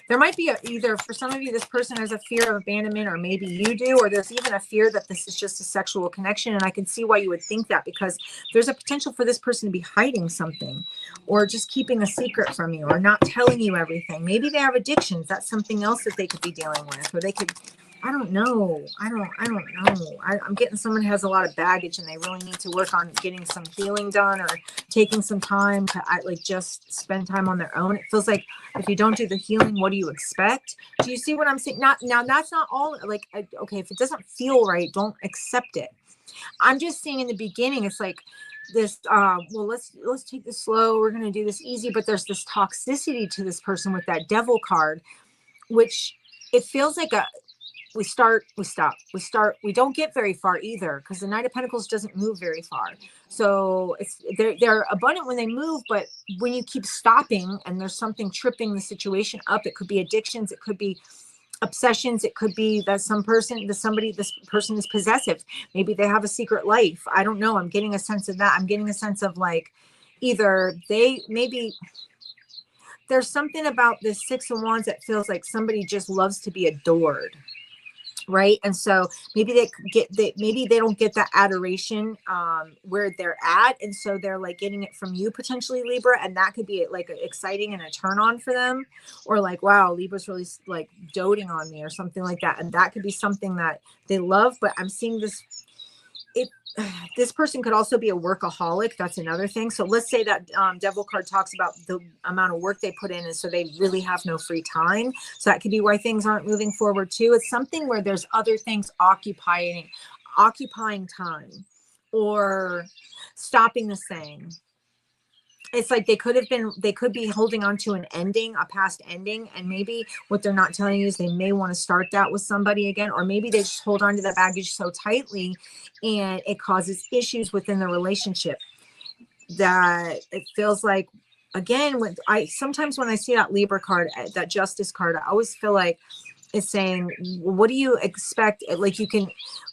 There might be either for some of you, this person has a fear of abandonment, or maybe you do, or there's even a fear that this is just a sexual connection. And I can see why you would think that, because there's a potential for this person to be hiding something, or just keeping a secret from you, or not telling you everything. Maybe they have addictions. That's something else that they could be dealing with, or they could, I don't know. I don't know. I'm getting someone who has a lot of baggage, and they really need to work on getting some healing done, or taking some time to just spend time on their own. It feels like if you don't do the healing, what do you expect? Do you see what I'm saying? Now that's not all, like, okay, if it doesn't feel right, don't accept it. I'm just saying in the beginning, it's like this, well, let's take this slow. We're going to do this easy. But there's this toxicity to this person with that devil card, which it feels like we start, we stop, we don't get very far either, because the Knight of Pentacles doesn't move very far. So they're abundant when they move, but when you keep stopping and there's something tripping the situation up, it could be addictions, it could be obsessions, it could be that this person is possessive. Maybe they have a secret life. I don't know. I'm getting a sense of that. I'm getting a sense of like, either there's something about this Six of Wands that feels like somebody just loves to be adored. Right. And so maybe maybe they don't get that adoration where they're at. And so they're like getting it from you, potentially, Libra. And that could be like exciting and a turn on for them, or like, wow, Libra's really like doting on me, or something like that. And that could be something that they love. But I'm seeing this person could also be a workaholic. That's another thing. So let's say that devil card talks about the amount of work they put in, and so they really have no free time. So that could be why things aren't moving forward too. It's something where there's other things occupying time. or stopping this thing. It's like they could be holding on to an ending, a past ending. And maybe what they're not telling you is they may want to start that with somebody again, or maybe they just hold on to that baggage so tightly and it causes issues within the relationship that it feels like, again, sometimes when I see that Libra card, that Justice card, I always feel like it's saying, what do you expect? Like you can,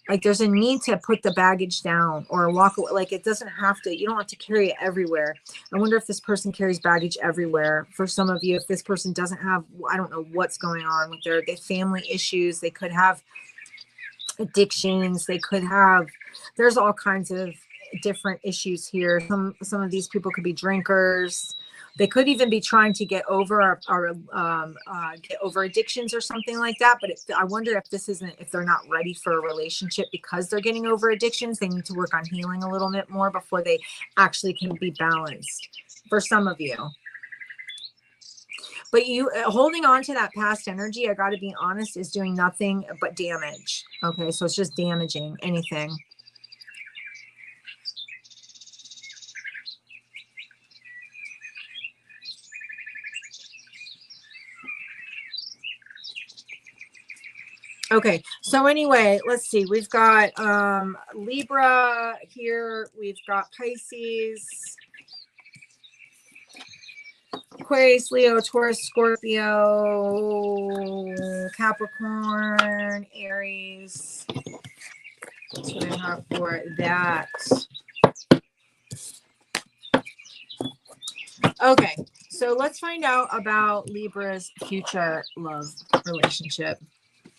like there's a need to put the baggage down or walk away. Like it doesn't have to, you don't have to carry it everywhere. I wonder if this person carries baggage everywhere. For some of you, if this person doesn't have, I don't know what's going on with their family issues. They could have addictions. They could have, there's all kinds of different issues here. Some of these people could be drinkers. They could even be trying to get over get over addictions or something like that. But I wonder if if they're not ready for a relationship because they're getting over addictions. They need to work on healing a little bit more before they actually can be balanced, for some of you. But you holding on to that past energy, I got to be honest, is doing nothing but damage. Okay, so it's just damaging anything. Okay, so anyway, let's see. We've got Libra here. We've got Pisces, Aquarius, Leo, Taurus, Scorpio, Capricorn, Aries. That's what I have for that. Okay, so let's find out about Libra's future love relationship.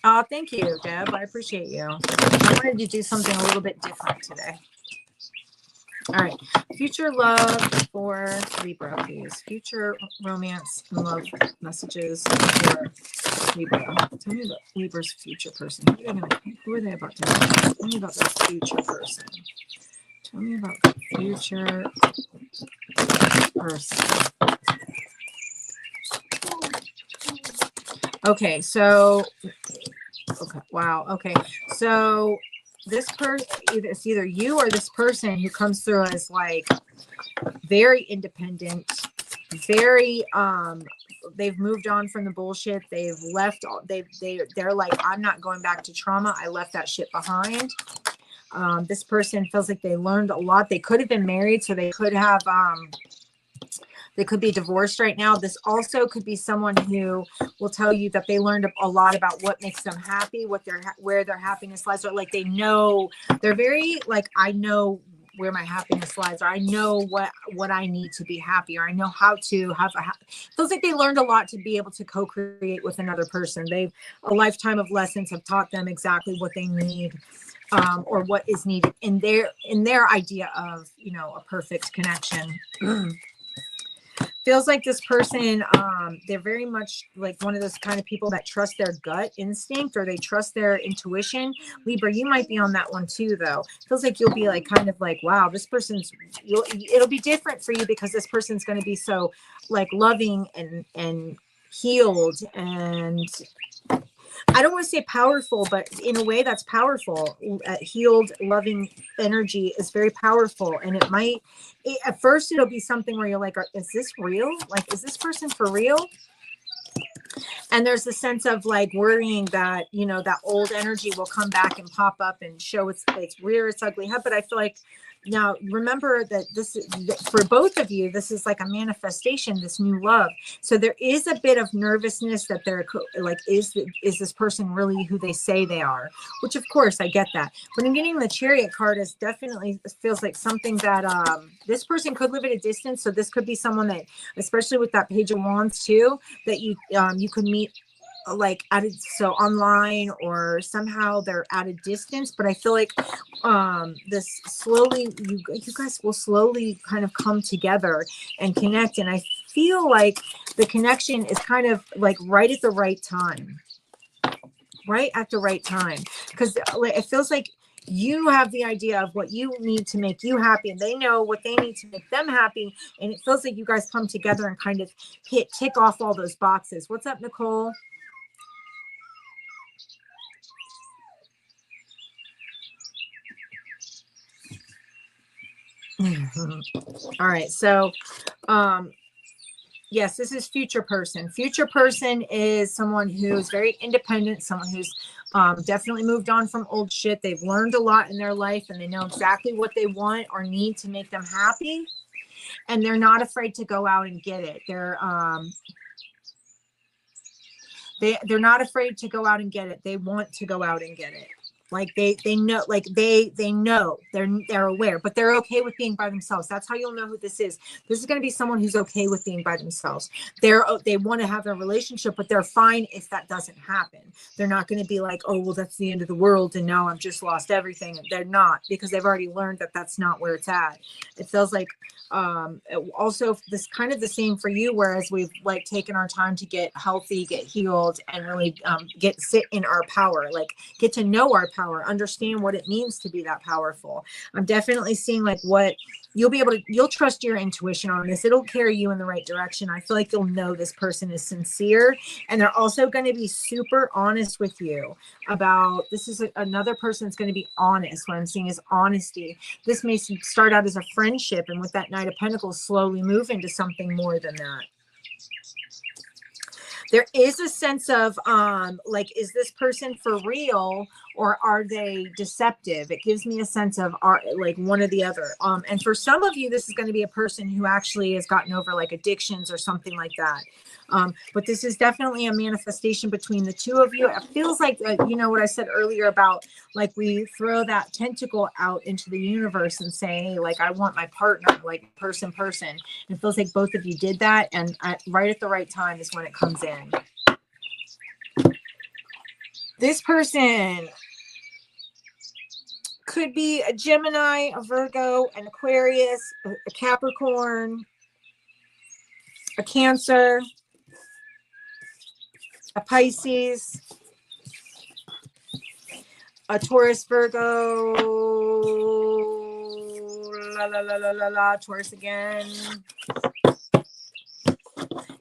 Oh, thank you, Deb. I appreciate you. I wanted to do something a little bit different today. All right. Future love for Libra, please. Future romance and love messages for Libra. Tell me about Libra's future person. Who are they about to meet? Tell me about their future person. Tell me about the future person. Okay, so okay, wow. Okay, so this person, it's either you or this person who comes through as like very independent, very they've moved on from the bullshit. They've left. They're like, I'm not going back to trauma. I left that shit behind. This person feels like they learned a lot. They could have been married, so they could have they could be divorced right now. This also could be someone who will tell you that they learned a lot about what makes them happy, where their happiness lies. Or like they know, they're very like, I know where my happiness lies, or I know what I need to be happy, or I know how to have feels like they learned a lot to be able to co-create with another person. A lifetime of lessons have taught them exactly what they need. Or what is needed in their idea of, a perfect connection. Feels like this person, they're very much like one of those kind of people that trust their gut instinct, or they trust their intuition. Libra, you might be on that one too, though. Feels like you'll be like kind of like, wow, this it'll be different for you because this person's going to be so like loving and healed, and I don't want to say powerful, but in a way that's powerful. Healed, loving energy is very powerful. And at first it'll be something where you're like, is this real? Like, is this person for real? And there's the sense of like worrying that, that old energy will come back and pop up and show its rear its ugly head. But I feel like, now remember that for both of you, this is like a manifestation, this new love. So there is a bit of nervousness that they're like, is this person really who they say they are? Which of course I get that. But I'm getting the Chariot card is definitely feels like something that this person could live at a distance. So this could be someone that, especially with that Page of Wands too, that you could meet like online, or somehow they're at a distance. But I feel like this slowly, you guys will slowly kind of come together and connect. And I feel like the connection is kind of like right at the right time, because it feels like you have the idea of what you need to make you happy, and they know what they need to make them happy. And it feels like you guys come together and kind of tick off all those boxes. What's up, Nicole? All right. So, yes, this is future person. Future person is someone who's very independent, someone who's definitely moved on from old shit. They've learned a lot in their life and they know exactly what they want or need to make them happy. And they're not afraid to go out and get it. They're not afraid to go out and get it. They want to go out and get it. Like they know, like they know, they're aware, but they're okay with being by themselves. That's how you'll know who this is. This is going to be someone who's okay with being by themselves. They want to have a relationship, but they're fine if that doesn't happen. They're not going to be like, oh, well, that's the end of the world and now I've just lost everything. They're not, because they've already learned that that's not where it's at. It feels like also this kind of the same for you, whereas we've like taken our time to get healthy, get healed, and really sit in our power, like get to know our power, understand what it means to be that powerful. I'm definitely seeing like what you'll trust your intuition on this. It'll carry you in the right direction. I feel like you'll know this person is sincere, and they're also going to be super honest with you about this. Is another person that's going to be honest. What I'm seeing is honesty. This may start out as a friendship, and with that Knight of Pentacles slowly move into something more than that. There is a sense of like, is this person for real or are they deceptive? It gives me a sense of like one or the other. And for some of you, this is going to be a person who actually has gotten over like addictions or something like that. But this is definitely a manifestation between the two of you. It feels like, you know, what I said earlier about like we throw that tentacle out into the universe and say, hey, like, I want my partner, like person. It feels like both of you did that. And right at the right time is when it comes in. This person could be a Gemini, a Virgo, an Aquarius, a Capricorn, a Cancer, a Pisces, a Taurus, Virgo, Taurus again.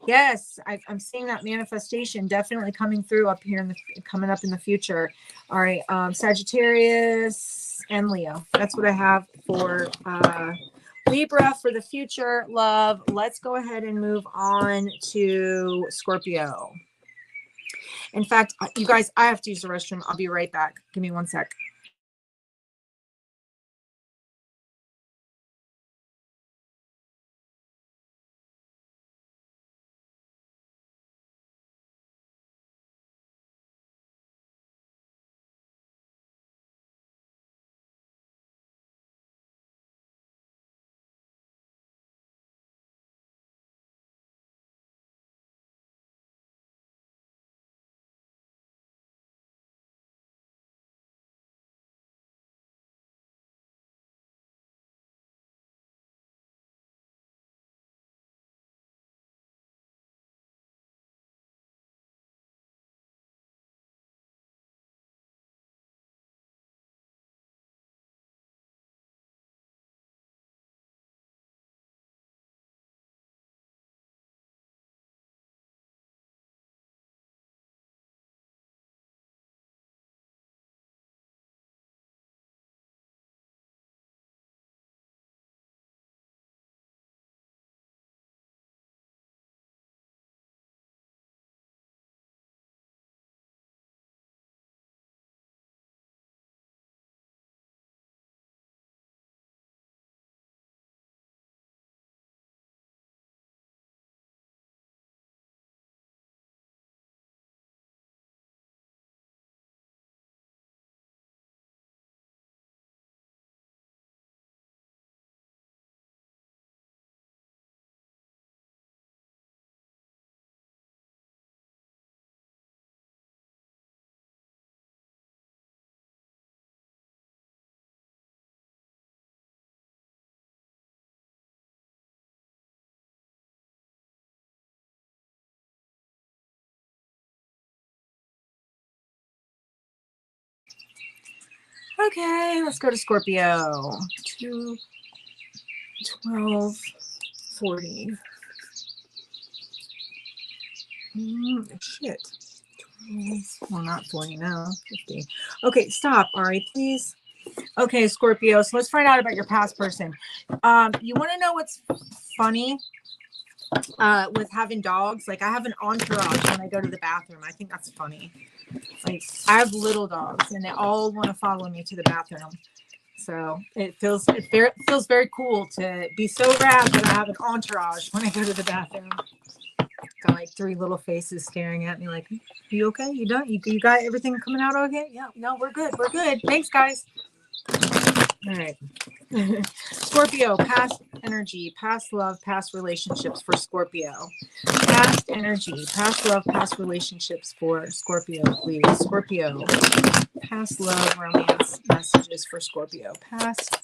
Yes, I'm seeing that manifestation definitely coming through up here coming up in the future. All right, Sagittarius and Leo. That's what I have for Libra for the future. Love. Let's go ahead and move on to Scorpio. In fact, you guys, I have to use the restroom. I'll be right back. Give me 1 sec. Okay, let's go to Scorpio. 2, 12, 40. Shit. 12, well, not 40 now. 50. Okay, stop, Ari, please. Okay, Scorpio. So let's find out about your past person. You want to know what's funny with having dogs? Like I have an entourage when I go to the bathroom. I think that's funny. Like I have little dogs and they all want to follow me to the bathroom. So it feels very cool to be so rad that I have an entourage when I go to the bathroom. Got like 3 little faces staring at me like, you okay? You done? You got everything coming out okay? Yeah, no, we're good. We're good. Thanks, guys. All right. Scorpio, past energy, past love, past relationships for Scorpio. Past energy, past love, past relationships for Scorpio, please. Scorpio, past love, romance messages for Scorpio. Past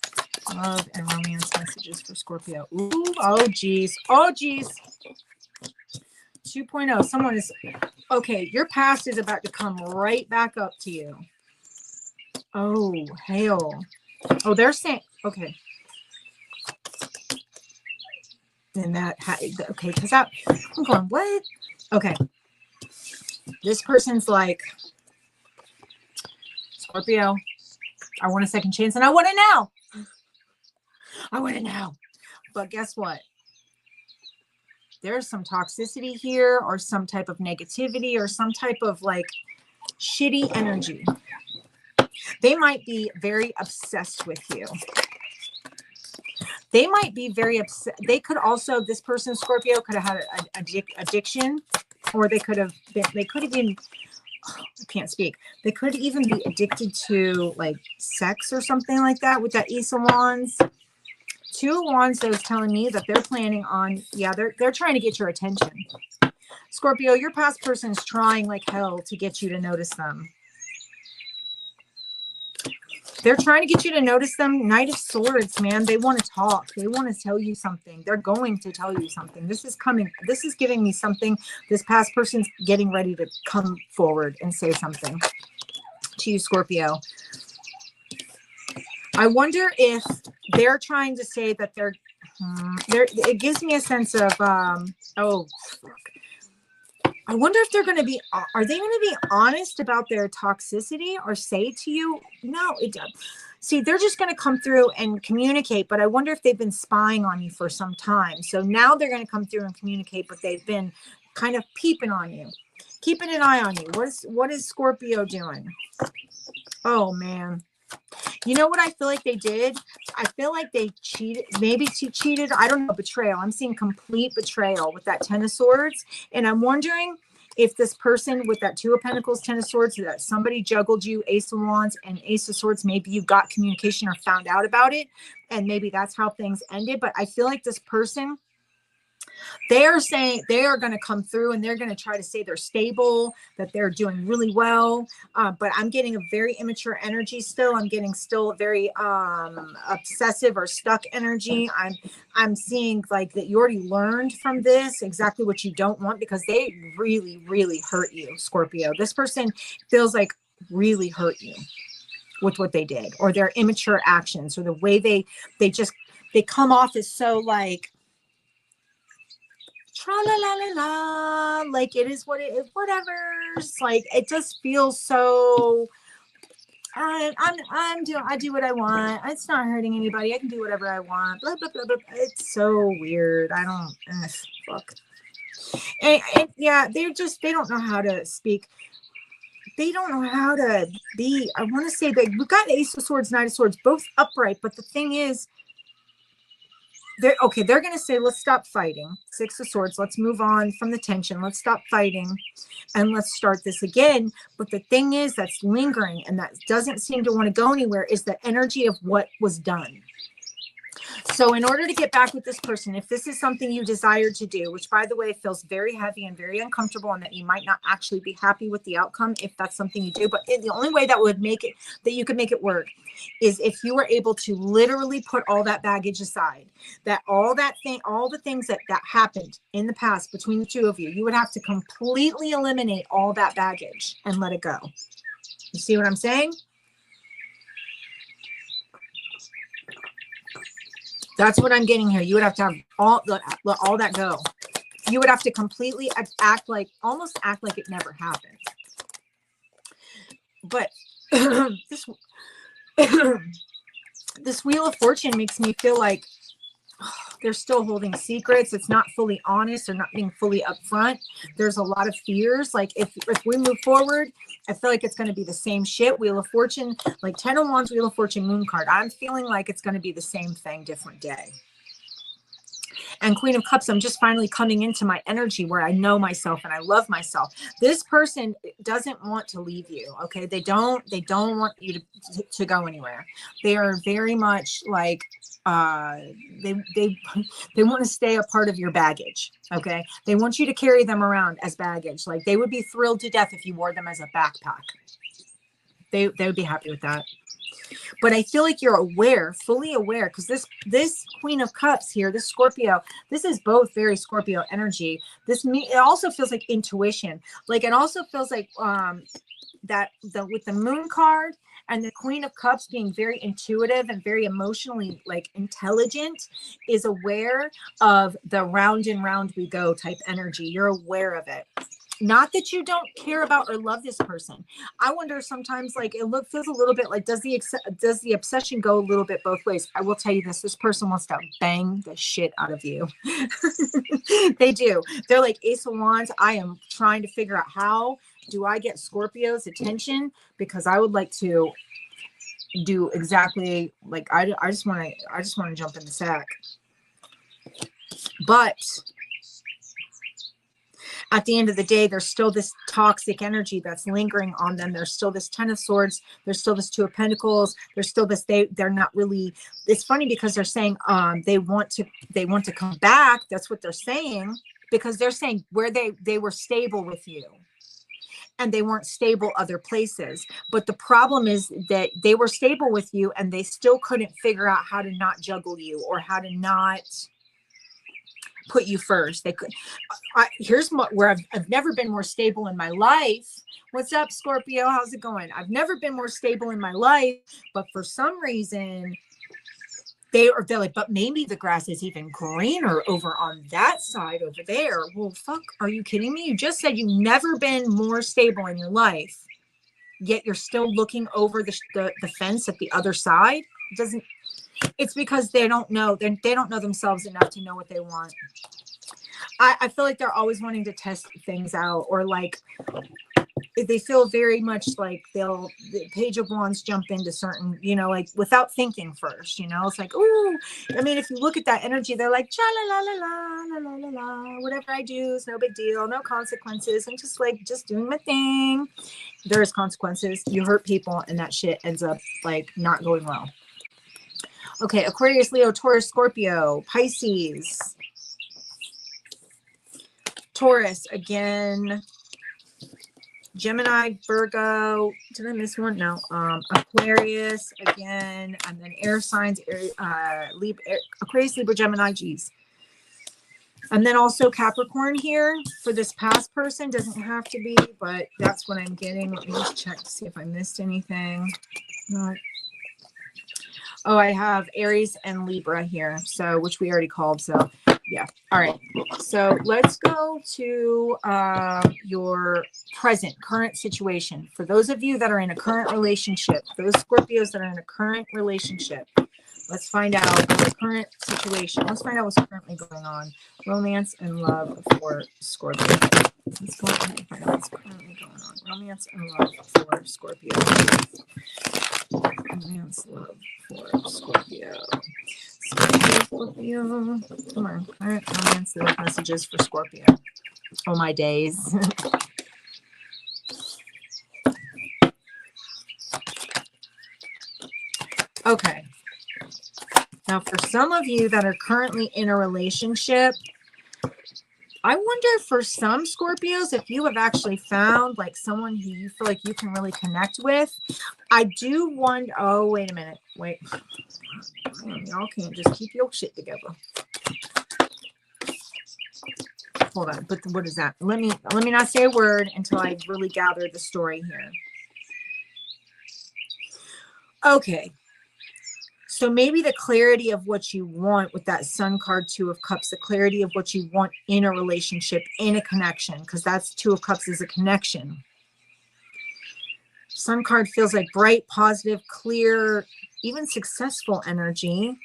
love and romance messages for Scorpio. Ooh, oh, geez. Oh, geez. 2.0. Someone is, okay, your past is about to come right back up to you. Oh, hail. Oh, they're saying, okay. And that, okay, because I'm going, what? Okay. This person's like, Scorpio, I want a second chance and I want it now. I want it now. But guess what? There's some toxicity here or some type of negativity or some type of like shitty energy. They might be very obsessed with you. They might be very upset. They could also, this person, Scorpio, could have had an addiction, or they could have been, I can't speak. They could even be addicted to like sex or something like that with that Ace of Wands. 2 of Wands, that was telling me that they're planning on, yeah, they're trying to get your attention. Scorpio, your past person's trying like hell to get you to notice them. They're trying to get you to notice them. Knight of Swords, man. They want to talk. They want to tell you something. They're going to tell you something. This is coming. This is giving me something. This past person's getting ready to come forward and say something to you, Scorpio. I wonder if they're trying to say that they're it gives me a sense of, oh, fuck. I wonder if they're going to be, are they going to be honest about their toxicity or say to you, no, see, they're just going to come through and communicate, but I wonder if they've been spying on you for some time. So now they're going to come through and communicate, but they've been kind of peeping on you, keeping an eye on you. What is Scorpio doing? Oh, man. You know what I feel like they did? I feel like they cheated, maybe cheated. I don't know, betrayal. I'm seeing complete betrayal with that 10 of Swords. And I'm wondering if this person with that 2 of Pentacles, 10 of Swords, that somebody juggled you, Ace of Wands and Ace of Swords, maybe you got communication or found out about it. And maybe that's how things ended. But I feel like this person, they are saying they are going to come through and they're going to try to say they're stable, that they're doing really well. But I'm getting a very immature energy still. I'm getting still very obsessive or stuck energy. I'm seeing like that you already learned from this exactly what you don't want, because they really, really hurt you, Scorpio. This person feels like really hurt you with what they did, or their immature actions, or the way they come off as so like, tra-la-la-la-la, like it is what it is, whatever. It's like it just feels so I do what I want. It's not hurting anybody. I can do whatever I want. Blah blah blah blah. It's so weird. I don't fuck. And yeah, they don't know how to speak. They don't know how to be. I want to say that we've got Ace of Swords, Knight of Swords, both upright, but the thing is, they're going to say, let's stop fighting. 6 of Swords. Let's move on from the tension. Let's stop fighting and let's start this again. But the thing is that's lingering and that doesn't seem to want to go anywhere is the energy of what was done. So in order to get back with this person, if this is something you desire to do, which by the way feels very heavy and very uncomfortable, and that you might not actually be happy with the outcome if that's something you do, but the only way that would make it, that you could make it work, is if you were able to literally put all that baggage aside, that all the things that happened in the past between the 2 of you, you would have to completely eliminate all that baggage and let it go. You see what I'm saying? That's what I'm getting here. You would have to have let all that go. You would have to completely almost act like it never happened. But This Wheel of Fortune makes me feel like they're still holding secrets. It's not fully honest. They're not being fully upfront. There's a lot of fears. Like if we move forward, I feel like it's going to be the same shit. Wheel of Fortune, like 10 of Wands, Wheel of Fortune, Moon card. I'm feeling like it's going to be the same thing, different day. And Queen of Cups, I'm just finally coming into my energy where I know myself and I love myself. This person doesn't want to leave you. Okay. They don't want you to go anywhere. They are very much like, they want to stay a part of your baggage. Okay. They want you to carry them around as baggage. Like they would be thrilled to death if you wore them as a backpack. They would be happy with that. But I feel like you're aware, fully aware, because this Queen of Cups here, this Scorpio, this is both very Scorpio energy. It also feels like intuition. Like it also feels like with the Moon card and the Queen of Cups being very intuitive and very emotionally like intelligent, is aware of the round and round we go type energy. You're aware of it. Not that you don't care about or love this person. I wonder sometimes, like feels a little bit like, does the obsession go a little bit both ways? I will tell you this person wants to bang the shit out of you. They do. They're like Ace of Wands. I am trying to figure out how do I get Scorpio's attention, because I would like to do exactly like I just want to jump in the sack. But at the end of the day, there's still this toxic energy that's lingering on them. There's still this 10 of Swords. There's still this 2 of Pentacles. There's still this, they're not really, it's funny because they're saying they want to come back. That's what they're saying, because they're saying where they were stable with you and they weren't stable other places. But the problem is that they were stable with you and they still couldn't figure out how to not juggle you or how to not put you first. They could. Here's where I've never been more stable in my life. What's up, Scorpio? How's it going? I've never been more stable in my life, but for some reason they're like, but maybe the grass is even greener over on that side over there. Well, fuck, are you kidding me? You just said you've never been more stable in your life, yet you're still looking over the fence at the other side. It's because they don't know. They don't know themselves enough to know what they want. I feel like they're always wanting to test things out, or like they feel very much like the Page of Wands jump into certain, like without thinking first, it's like, ooh, I mean, if you look at that energy, they're like, cha la la la la la la la, whatever I do is no big deal, no consequences. I'm just doing my thing. There's consequences. You hurt people and that shit ends up like not going well. Okay, Aquarius, Leo, Taurus, Scorpio, Pisces, Taurus again, Gemini, Virgo. Did I miss one? No. Aquarius again, and then air signs, Libra, Aquarius, Libra, Gemini, geez. And then also Capricorn here for this past person. Doesn't have to be, but that's what I'm getting. Let me just check to see if I missed anything. No. Oh, I have Aries and Libra here, so which we already called. So yeah. All right. So let's go to your current situation. For those of you that are in a current relationship, those Scorpios that are in a current relationship, let's find out the current situation. Let's find out what's currently going on. Romance and love for Scorpio. Let's go ahead and find out what's currently going on. Romance and love for Scorpio. Romance, love for Scorpio. Scorpio. Come on. All right. Romance, love messages for Scorpio. Oh, my days. Okay. Now, for some of you that are currently in a relationship, I wonder for some Scorpios if you have actually found like someone who you feel like you can really connect with. I do wonder. Oh, wait a minute. Wait. Y'all can't just keep your shit together. Hold on. But what is that? Let me not say a word until I really gather the story here. Okay. So maybe the clarity of what you want with that Sun card, 2 of Cups, the clarity of what you want in a relationship, in a connection, because that's 2 of Cups is a connection. Sun card feels like bright, positive, clear, even successful energy.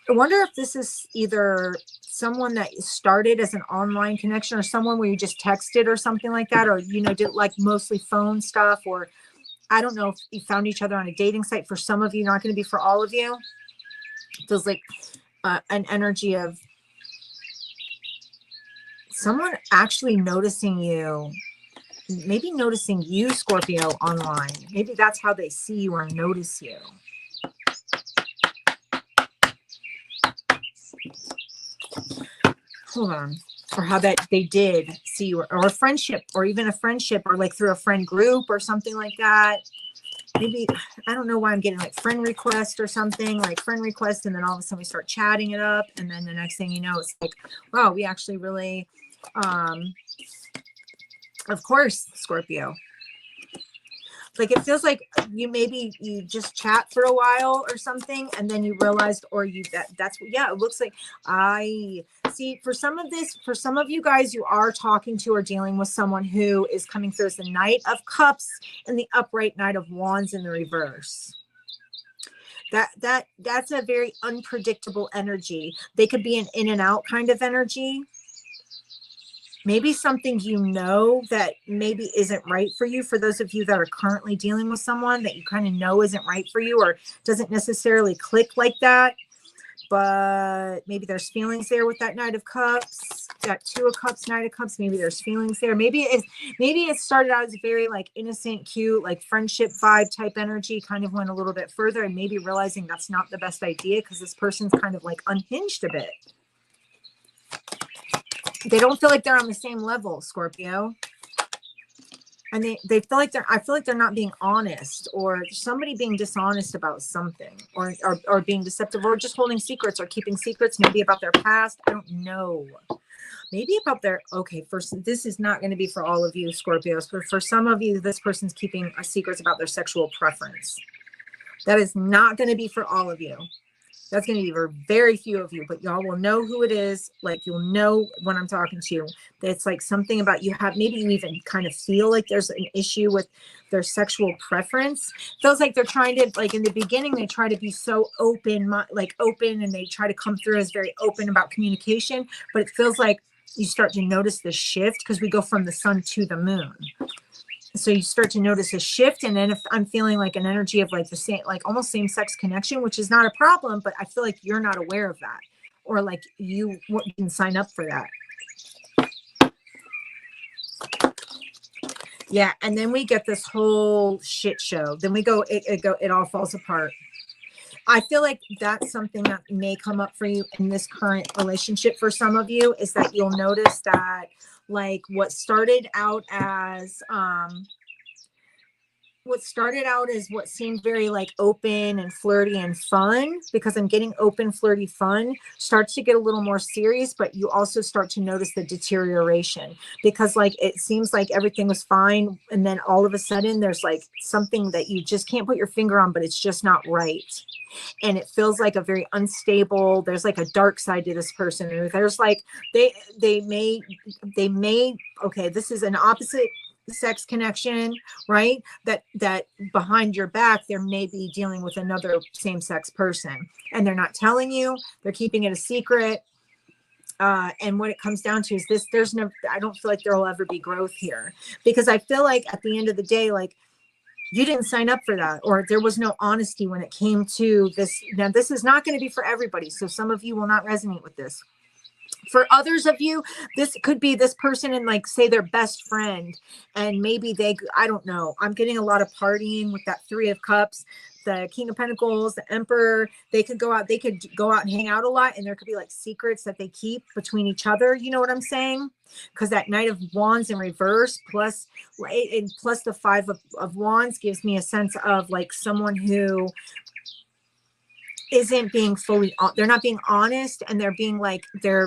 I wonder if this is either someone that started as an online connection or someone where you just texted or something like that, or, you know, did like mostly phone stuff, or I don't know if you found each other on a dating site. For some of you, not going to be for all of you. It feels like an energy of someone actually noticing you, maybe noticing you, Scorpio, online. Maybe that's how they see you or notice you. Hold on. Or how that they did see you, or a friendship, or even a friendship, or like through a friend group or something like that. Maybe, I don't know why I'm getting like friend request or something, like friend request, and then all of a sudden we start chatting it up, and then the next thing you know, it's like, wow, we actually really, of course, Scorpio. Like it feels like you just chat for a while or something, and then you realized, or that's yeah, it looks like I see. For some of you guys, you are talking to or dealing with someone who is coming through as the Knight of Cups and the upright Knight of Wands in the reverse. That's a very unpredictable energy. They could be an in and out kind of energy. Maybe something you know that maybe isn't right for you. For those of you that are currently dealing with someone that you kind of know isn't right for you, or doesn't necessarily click like that, but maybe there's feelings there with that Knight of Cups, that Two of Cups, Knight of Cups. Maybe there's feelings there. Maybe it started out as very like innocent, cute, like friendship vibe type energy, kind of went a little bit further, and maybe realizing that's not the best idea because this person's kind of like unhinged a bit. They don't feel like they're on the same level, Scorpio. And they feel like I feel like they're not being honest, or somebody being dishonest about something, or being deceptive, or just holding secrets or keeping secrets, maybe about their past. I don't know. Maybe about their, okay, first, this is not going to be for all of you, Scorpios. For some of you, this person's keeping a secret about their sexual preference. That is not going to be for all of you. That's going to be for very few of you, but y'all will know who it is. Like, you'll know when I'm talking to you. It's like something about you have, maybe you even kind of feel like there's an issue with their sexual preference. Feels like they're trying to, like in the beginning, they try to be so open, and they try to come through as very open about communication. But it feels like you start to notice the shift because we go from the sun to the moon. So you start to notice a shift. And then if I'm feeling like an energy of like the same, like almost same sex connection, which is not a problem, but I feel like you're not aware of that, or like you didn't sign up for that. Yeah. And then we get this whole shit show. Then we go, it all falls apart. I feel like that's something that may come up for you in this current relationship. For some of you, is that you'll notice that like what started out as what seemed very like open and flirty and fun, because I'm getting open, flirty, fun, starts to get a little more serious, but you also start to notice the deterioration, because like it seems like everything was fine, and then all of a sudden there's like something that you just can't put your finger on, but it's just not right. And it feels like a very unstable, there's like a dark side to this person. And there's like, they may, okay, this is an opposite sex connection, right? That behind your back, there may be dealing with another same-sex person, and they're not telling you, they're keeping it a secret. And what it comes down to is this, I don't feel like there will ever be growth here, because I feel like at the end of the day, like, you didn't sign up for that, or there was no honesty when it came to this. Now, this is not going to be for everybody, so some of you will not resonate with this. For others of you, this could be this person and like say their best friend, and maybe I don't know. I'm getting a lot of partying with that Three of Cups, the King of Pentacles, the Emperor. They could go out and hang out a lot, and there could be like secrets that they keep between each other. You know what I'm saying? Because that Knight of Wands in reverse plus the Five of Wands gives me a sense of like someone who isn't being they're not being honest, and they're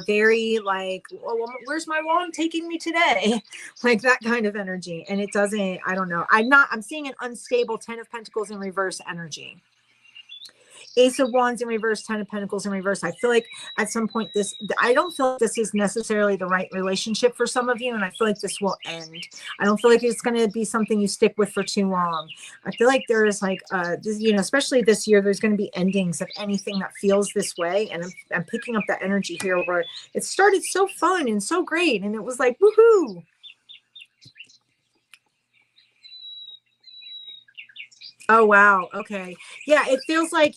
very like, well, where's my wand taking me today? Like that kind of energy. And it doesn't, I don't know. I'm seeing an unstable Ten of Pentacles in reverse energy. Ace of Wands in reverse, 10 of Pentacles in reverse. I feel like at some point I don't feel like this is necessarily the right relationship for some of you, and I feel like this will end. I don't feel like it's going to be something you stick with for too long. I feel like there is like, you know, especially this year, there's going to be endings of anything that feels this way. And I'm picking up that energy here where it started so fun and so great. And it was like, woohoo. Oh, wow. Okay. Yeah. It feels like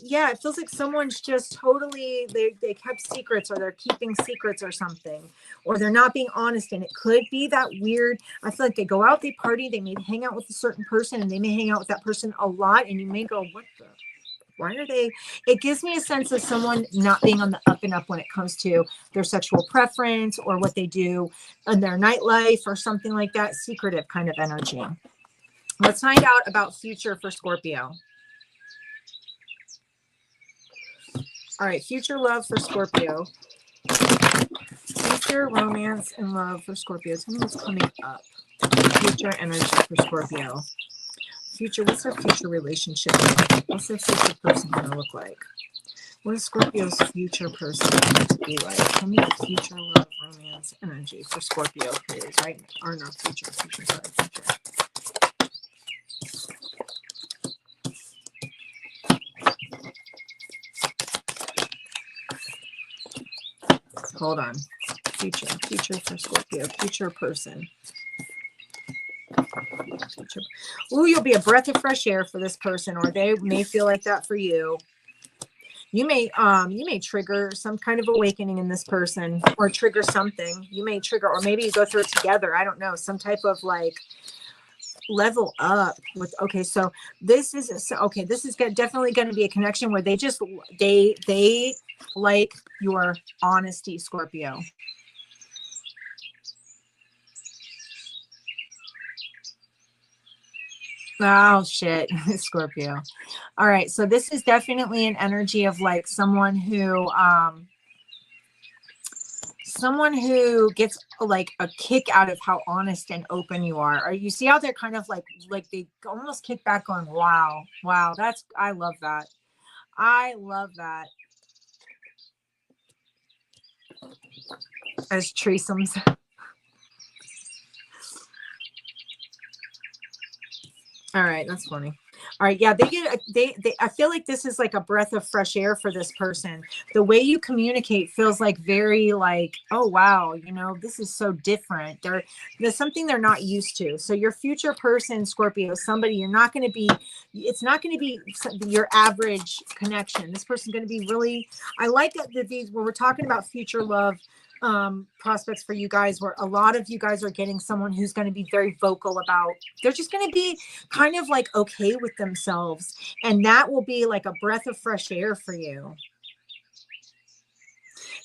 someone's just totally, they kept secrets, or they're keeping secrets or something, or they're not being honest. And it could be that weird. I feel like they go out, they party, they may hang out with a certain person, and they may hang out with that person a lot. And you may go, what the, why are they, it gives me a sense of someone not being on the up and up when it comes to their sexual preference or what they do in their nightlife or something like that. Secretive kind of energy. Let's find out about future for Scorpio. All right, future love for Scorpio. Future romance and love for Scorpio. Tell me what's coming up. Future energy for Scorpio. Future, what's their future relationship like? What's their future person going to look like? What is Scorpio's future person going to be like? Tell me the future love, romance, energy for Scorpio, please. Right? Or not future, future. Hold on. Future for Scorpio. Future person. Ooh, you'll be a breath of fresh air for this person, or they may feel like that for you. You may trigger some kind of awakening in this person, or trigger something. You may trigger, or maybe you go through it together. I don't know, some type of like level up with, okay, so this is definitely going to be a connection where they just they like your honesty, Scorpio. Oh shit. Scorpio. All right, so this is definitely an energy of like someone who gets like a kick out of how honest and open you are. Or you see how they're kind of like they almost kick back on, wow, that's, I love that. As threesomes. All right, that's funny. All right, yeah, I feel like this is like a breath of fresh air for this person. The way you communicate feels like very like, oh wow, you know, this is so different. There's something they're not used to. So your future person, Scorpio, somebody you're not going to be, it's not going to be your average connection. This person's going to be really, I like that these, when we're talking about future love prospects for you guys, where a lot of you guys are getting someone who's going to be very vocal about, they're just going to be kind of like okay with themselves, and that will be like a breath of fresh air for you.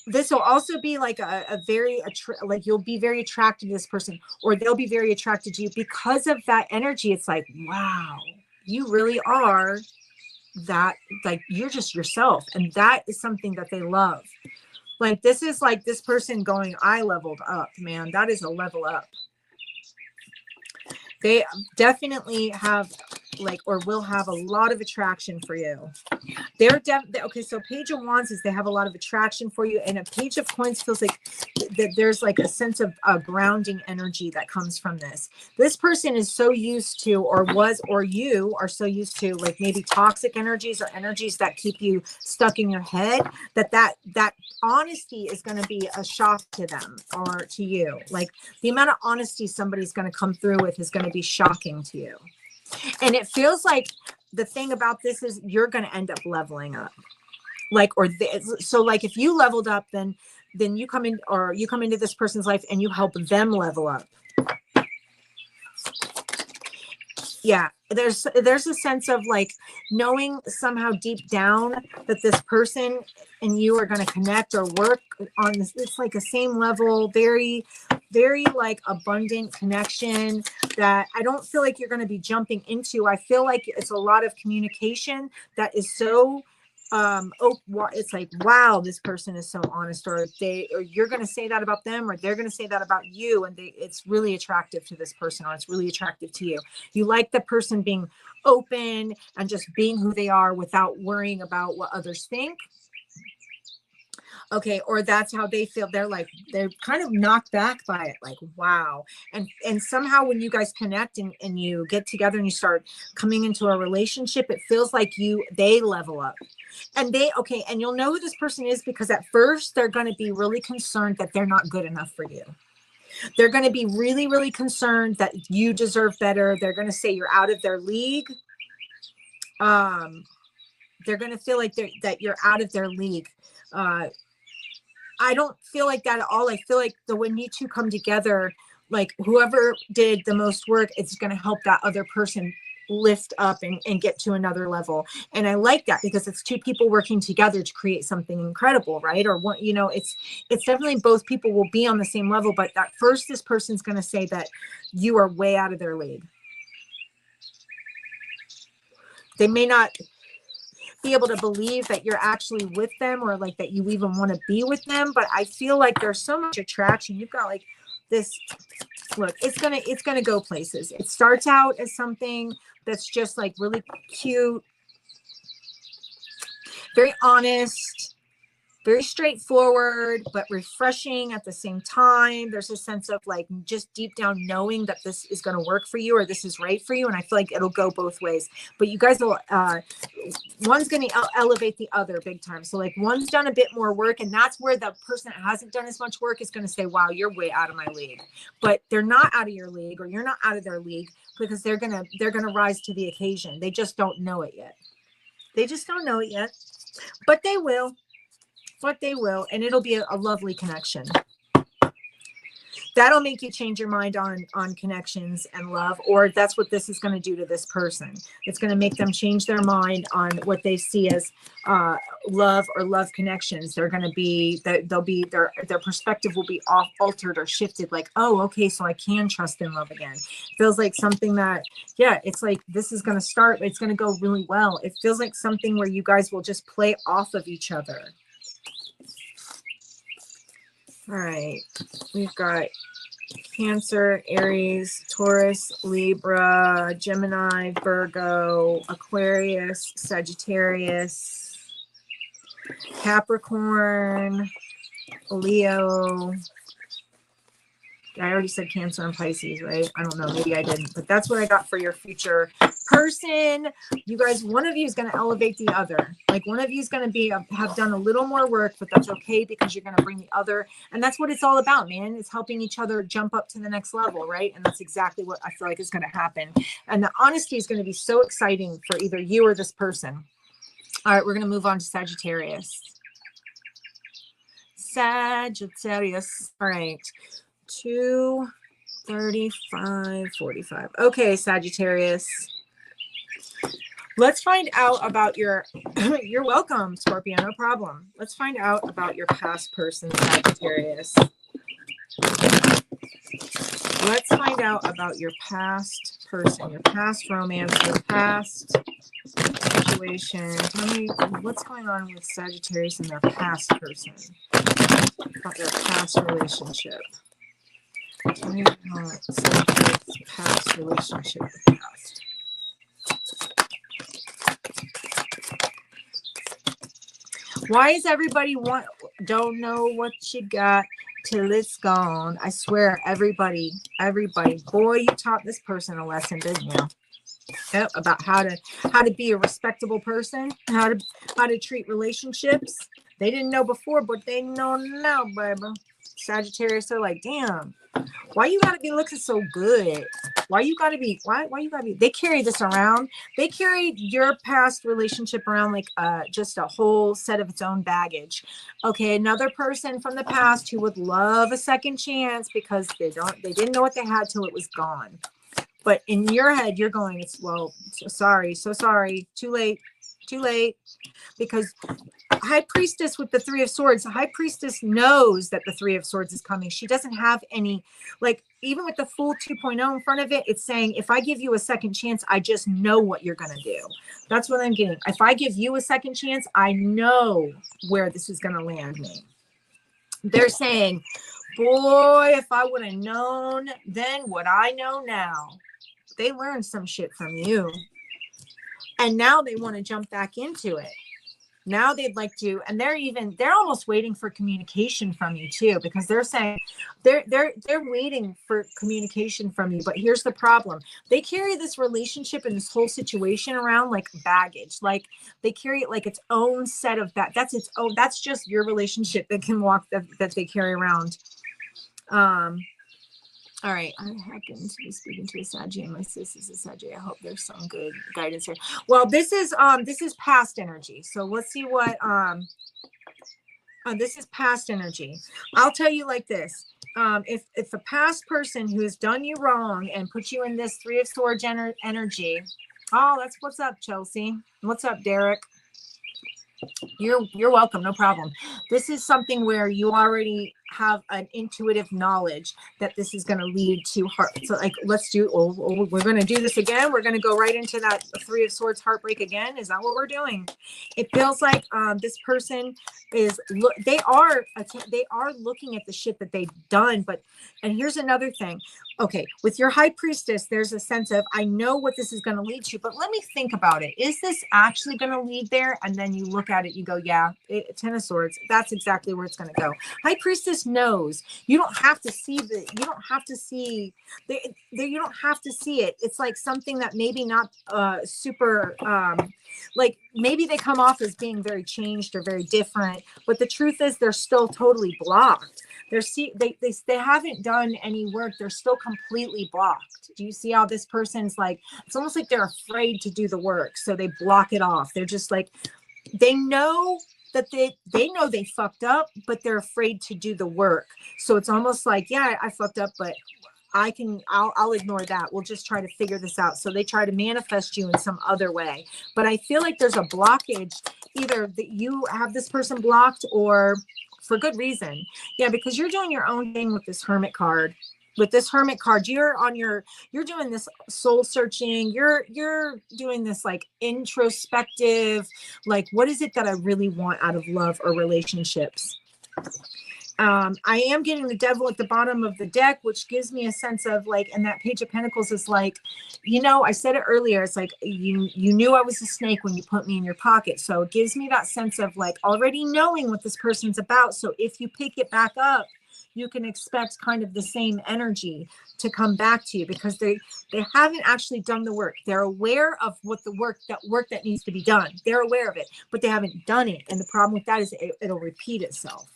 This will also be like a very like you'll be very attracted to this person, or they'll be very attracted to you because of that energy. It's like, wow, you really are that, like you're just yourself, and that is something that they love. Like, this is like this person going, I leveled up, man. That is a level up. They definitely have like, or will have a lot of attraction for you. Okay, so Page of Wands is they have a lot of attraction for you, and a Page of Coins feels like that there's like a sense of grounding energy that comes from this. This person is so used to, or you are so used to, like maybe toxic energies or energies that keep you stuck in your head, that honesty is going to be a shock to them or to you. Like the amount of honesty somebody's going to come through with is going to be shocking to you. And it feels like the thing about this is you're going to end up leveling up. Like, so like if you leveled up, then you come into this person's life and you help them level up. Yeah, there's a sense of like knowing somehow deep down that this person and you are going to connect or work on this. It's like a same level, very, very like abundant connection that I don't feel like you're going to be jumping into. I feel like it's a lot of communication that is so it's like, wow, this person is so honest, or you're going to say that about them, or they're going to say that about you, and it's really attractive to this person, or it's really attractive to you. You like the person being open and just being who they are without worrying about what others think. Okay, or that's how they feel. They're like, they're kind of knocked back by it, like, wow. And somehow when you guys connect and you get together and you start coming into a relationship, it feels like they level up. And and you'll know who this person is, because at first they're going to be really concerned that they're not good enough for you. They're going to be really, really concerned that you deserve better. They're going to say you're out of their league. They're going to feel like that you're out of their league. I don't feel like that at all. I feel like when you two come together, like whoever did the most work, it's going to help that other person lift up and get to another level. And I like that, because it's two people working together to create something incredible, right? Or what, it's definitely both people will be on the same level, but at first this person's going to say that you are way out of their league. They may not be able to believe that you're actually with them, or like that you even want to be with them, but I feel like there's so much attraction. You've got like this, look, it's gonna go places. It starts out as something that's just like really cute, very honest, very straightforward, but refreshing at the same time. There's a sense of like just deep down knowing that this is going to work for you, or this is right for you. And I feel like it'll go both ways, but you guys will, one's going to elevate the other big time. So like one's done a bit more work, and that's where the person that hasn't done as much work is going to say, wow, you're way out of my league. But they're not out of your league, or you're not out of their league, because they're going to rise to the occasion. They just don't know it yet. They just don't know it yet, but they will. And it'll be a lovely connection. That'll make you change your mind on connections and love, or that's what this is going to do to this person. It's going to make them change their mind on what they see as love or love connections. They're going to be, their perspective will be altered or shifted, like, oh, okay, so I can trust in love again. Feels like something that, yeah, it's like this is going to start, it's going to go really well. It feels like something where you guys will just play off of each other. All right, we've got Cancer, Aries, Taurus, Libra, Gemini, Virgo, Aquarius, Sagittarius, Capricorn, Leo. I already said Cancer and Pisces, right? I don't know, maybe I didn't, but that's what I got for your future person. You guys, one of you is going to elevate the other. Like one of you is going to have done a little more work, but that's okay, because you're going to bring the other. And that's what it's all about, man. It's helping each other jump up to the next level, right? And that's exactly what I feel like is going to happen. And the honesty is going to be so exciting for either you or this person. All right, we're going to move on to Sagittarius. Sagittarius. All right. 2, 35, 45. Okay, Sagittarius. Let's find out about your, you're welcome, Scorpio, no problem. Let's find out about your past person, Sagittarius. Let's find out about your past person, your past romance, your past situation. Tell me what's going on with Sagittarius and their past person, about their past relationship. Tell me about Sagittarius' past relationship. Why is everybody don't know what you got till it's gone? I swear, everybody, boy, you taught this person a lesson, didn't you? Yep, about how to be a respectable person, how to treat relationships. They didn't know before, but they know now, baby. Sagittarius are like, damn, why you gotta be looking so good? Why you gotta be, they carry this around. They carry your past relationship around like just a whole set of its own baggage. Okay, another person from the past who would love a second chance because they didn't know what they had till it was gone. But in your head, you're going, so sorry, too late. Because High Priestess with the Three of Swords, the High Priestess knows that the Three of Swords is coming. She doesn't have any, like, even with the Fool 2.0 in front of it, it's saying, if I give you a second chance, I just know what you're going to do. That's what I'm getting. If I give you a second chance, I know where this is going to land me. They're saying, boy, if I would have known then what I know now. They learned some shit from you. And now they want to jump back into it. Now they'd like to, and they're almost waiting for communication from you too, because they're saying they're waiting for communication from you. But here's the problem. They carry this relationship and this whole situation around like baggage. Like they carry it like its own set of that's just your relationship that can walk that they carry around. All right, I happen to be speaking to a Saggy, and my sis is a Saggy. I hope there's some good guidance here. Well, this is past energy. So let's see what this is past energy. I'll tell you like this. If a past person who has done you wrong and put you in this Three of Swords energy. Oh, that's what's up, Chelsea. What's up, Derek? You're welcome. No problem. This is something where you already have an intuitive knowledge that this is going to lead to heart. So like, let's do, we're going to do this again. We're going to go right into that Three of Swords heartbreak again. Is that what we're doing? It feels like this person is, they are looking at the shit that they've done. And here's another thing. Okay, with your High Priestess, there's a sense of, I know what this is going to lead to, but let me think about it. Is this actually going to lead there? And then you look at it, you go, yeah, Ten of Swords. That's exactly where it's going to go. High Priestess knows. You don't have to see you don't have to see it. It's like something that maybe not super, like maybe they come off as being very changed or very different, but the truth is they're still totally blocked. They haven't done any work. They're still completely blocked. Do you see how this person's like, it's almost like they're afraid to do the work. So they block it off. They're just like, they know that they know they fucked up, but they're afraid to do the work. So it's almost like, yeah, I fucked up, but I'll ignore that. We'll just try to figure this out. So they try to manifest you in some other way. But I feel like there's a blockage, either that you have this person blocked or for good reason. Yeah, because you're doing your own thing with this Hermit card. With this Hermit card, you're doing this soul searching. You're doing this like introspective, like, what is it that I really want out of love or relationships? I am getting the Devil at the bottom of the deck, which gives me a sense of like, and that Page of Pentacles is like, you know, I said it earlier, it's like you knew I was a snake when you put me in your pocket. So it gives me that sense of like already knowing what this person's about. So if you pick it back up, you can expect kind of the same energy to come back to you, because they haven't actually done the work. They're aware of what the work that needs to be done. They're aware of it, but they haven't done it. And the problem with that is it'll repeat itself.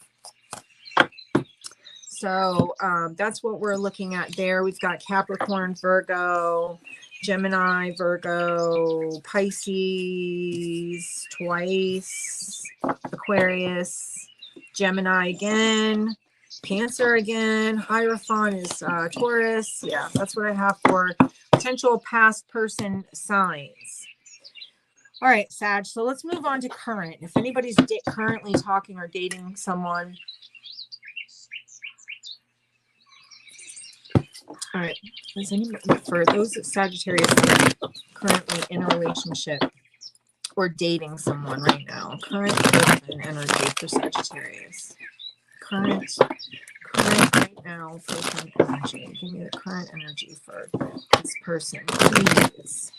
So that's what we're looking at there. We've got Capricorn, Virgo, Gemini, Virgo, Pisces twice, Aquarius, Gemini again, Cancer again, Hierophant is Taurus. Yeah, that's what I have for potential past person signs. All right, Sag. So let's move on to current. If anybody's currently talking or dating someone. All right. For those Sagittarius that are currently in a relationship or dating someone right now, current person energy for Sagittarius. Current right now person energy. Give me the current energy for this person, please.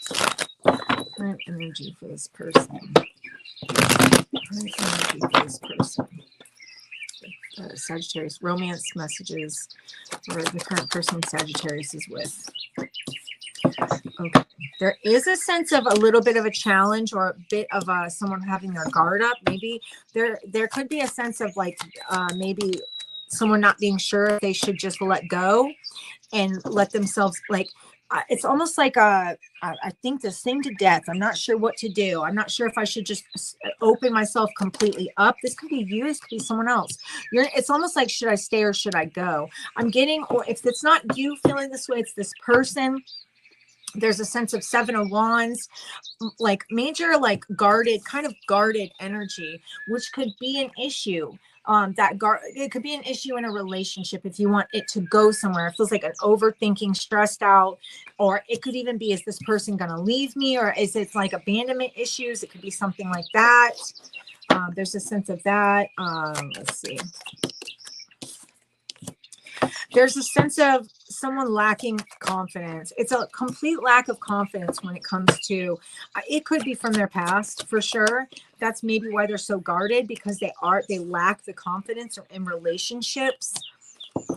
Current energy for this person. Current energy for this person. Sagittarius, romance messages for the current person Sagittarius is with. Okay. There is a sense of a little bit of a challenge or a bit of someone having their guard up. Maybe there could be a sense of like maybe someone not being sure if they should just let go and let themselves like, it's almost like I think this thing to death. I'm not sure what to do. I'm not sure if I should just open myself completely up. This could be you. This could be someone else. It's almost like, should I stay or should I go? I'm getting, or if it's not you feeling this way, it's this person. There's a sense of Seven of Wands, like major, like guarded, kind of guarded energy, which could be an issue. It could be an issue in a relationship if you want it to go somewhere. It feels like an overthinking, stressed out, or it could even be, is this person going to leave me, or is it like abandonment issues? It could be something like that. There's a sense of that. Let's see. There's a sense of someone lacking confidence. It's a complete lack of confidence when it comes to, it could be from their past for sure. That's maybe why they're so guarded, because they lack the confidence in relationships.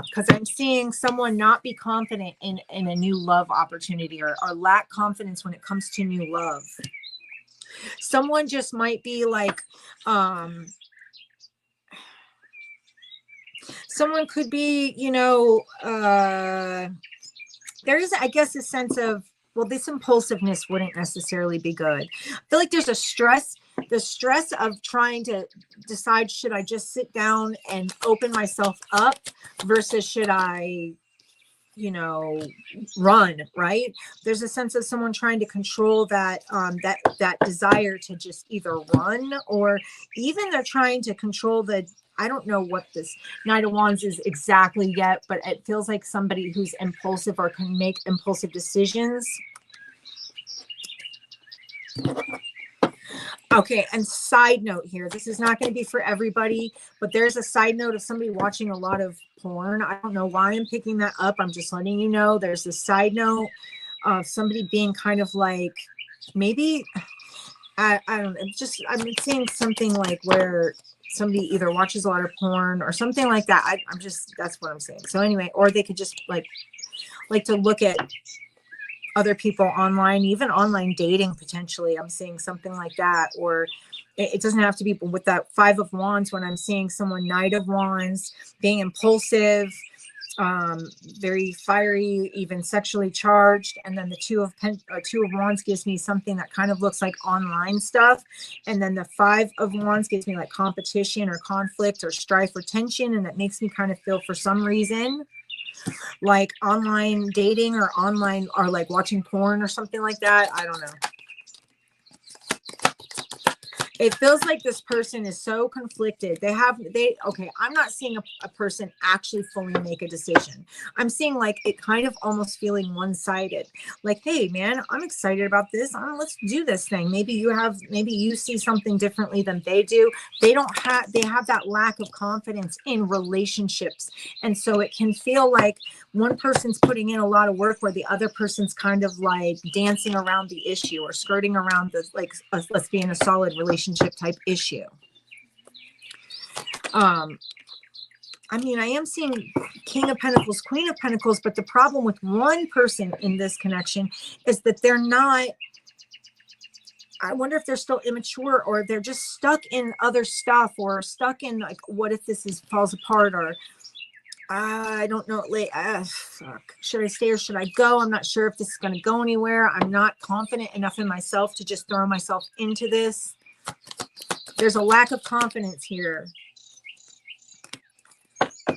Because I'm seeing someone not be confident in a new love opportunity, or lack confidence when it comes to new love. Someone just might be like, someone could be, you know, there is, I guess, a sense of, well, this impulsiveness wouldn't necessarily be good. I feel like there's a stress, the stress of trying to decide, should I just sit down and open myself up versus should I, you know, run, right? There's a sense of someone trying to control that, that desire to just either run, or even they're trying to control the, I don't know what this Knight of Wands is exactly yet, but it feels like somebody who's impulsive or can make impulsive decisions. Okay, and side note here, this is not going to be for everybody, but there's a side note of somebody watching a lot of porn. I don't know why I'm picking that up. I'm just letting you know there's a side note of somebody being kind of like, maybe, I don't know, just, I'm seeing something like where somebody either watches a lot of porn or something like that. I'm just, that's what I'm saying. So anyway, or they could just like to look at other people online, even online dating potentially. I'm seeing something like that. Or it doesn't have to be with that Five of Wands. When I'm seeing someone Knight of Wands, being impulsive, very fiery, even sexually charged. And then the Two of Wands gives me something that kind of looks like online stuff. And then the Five of Wands gives me like competition or conflict or strife or tension. And it makes me kind of feel, for some reason, like online dating or online, or like watching porn or something like that. I don't know. It feels like this person is so conflicted. Okay, I'm not seeing a person actually fully make a decision. I'm seeing like it kind of almost feeling one-sided. Like, hey man, I'm excited about this. Let's do this thing. Maybe you see something differently than they do. They have that lack of confidence in relationships. And so it can feel like one person's putting in a lot of work where the other person's kind of like dancing around the issue or skirting around the, like, let's be in a solid relationship type issue. I mean, I am seeing King of Pentacles, Queen of Pentacles, but the problem with one person in this connection is that they're not, I wonder if they're still immature, or they're just stuck in other stuff, or stuck in like, what if this falls apart, or I don't know. Fuck. Should I stay or should I go? I'm not sure if this is going to go anywhere. I'm not confident enough in myself to just throw myself into this. There's a lack of confidence here. I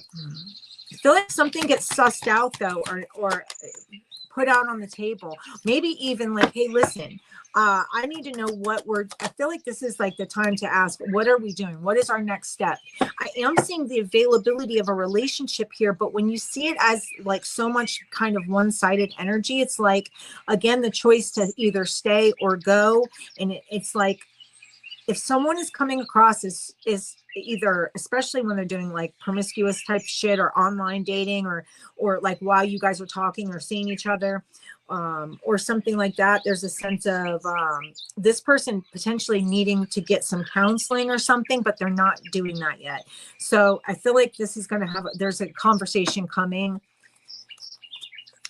feel like something gets sussed out though, or put out on the table. Maybe even like, hey, listen, I need to know I feel like this is like the time to ask, what are we doing? What is our next step? I am seeing the availability of a relationship here, but when you see it as like so much kind of one-sided energy, it's like, again, the choice to either stay or go. And it's like, if someone is coming across is either, especially when they're doing like promiscuous type shit or online dating, or like while you guys are talking or seeing each other, or something like that, there's a sense of this person potentially needing to get some counseling or something, but they're not doing that yet. So I feel like this is going to there's a conversation coming.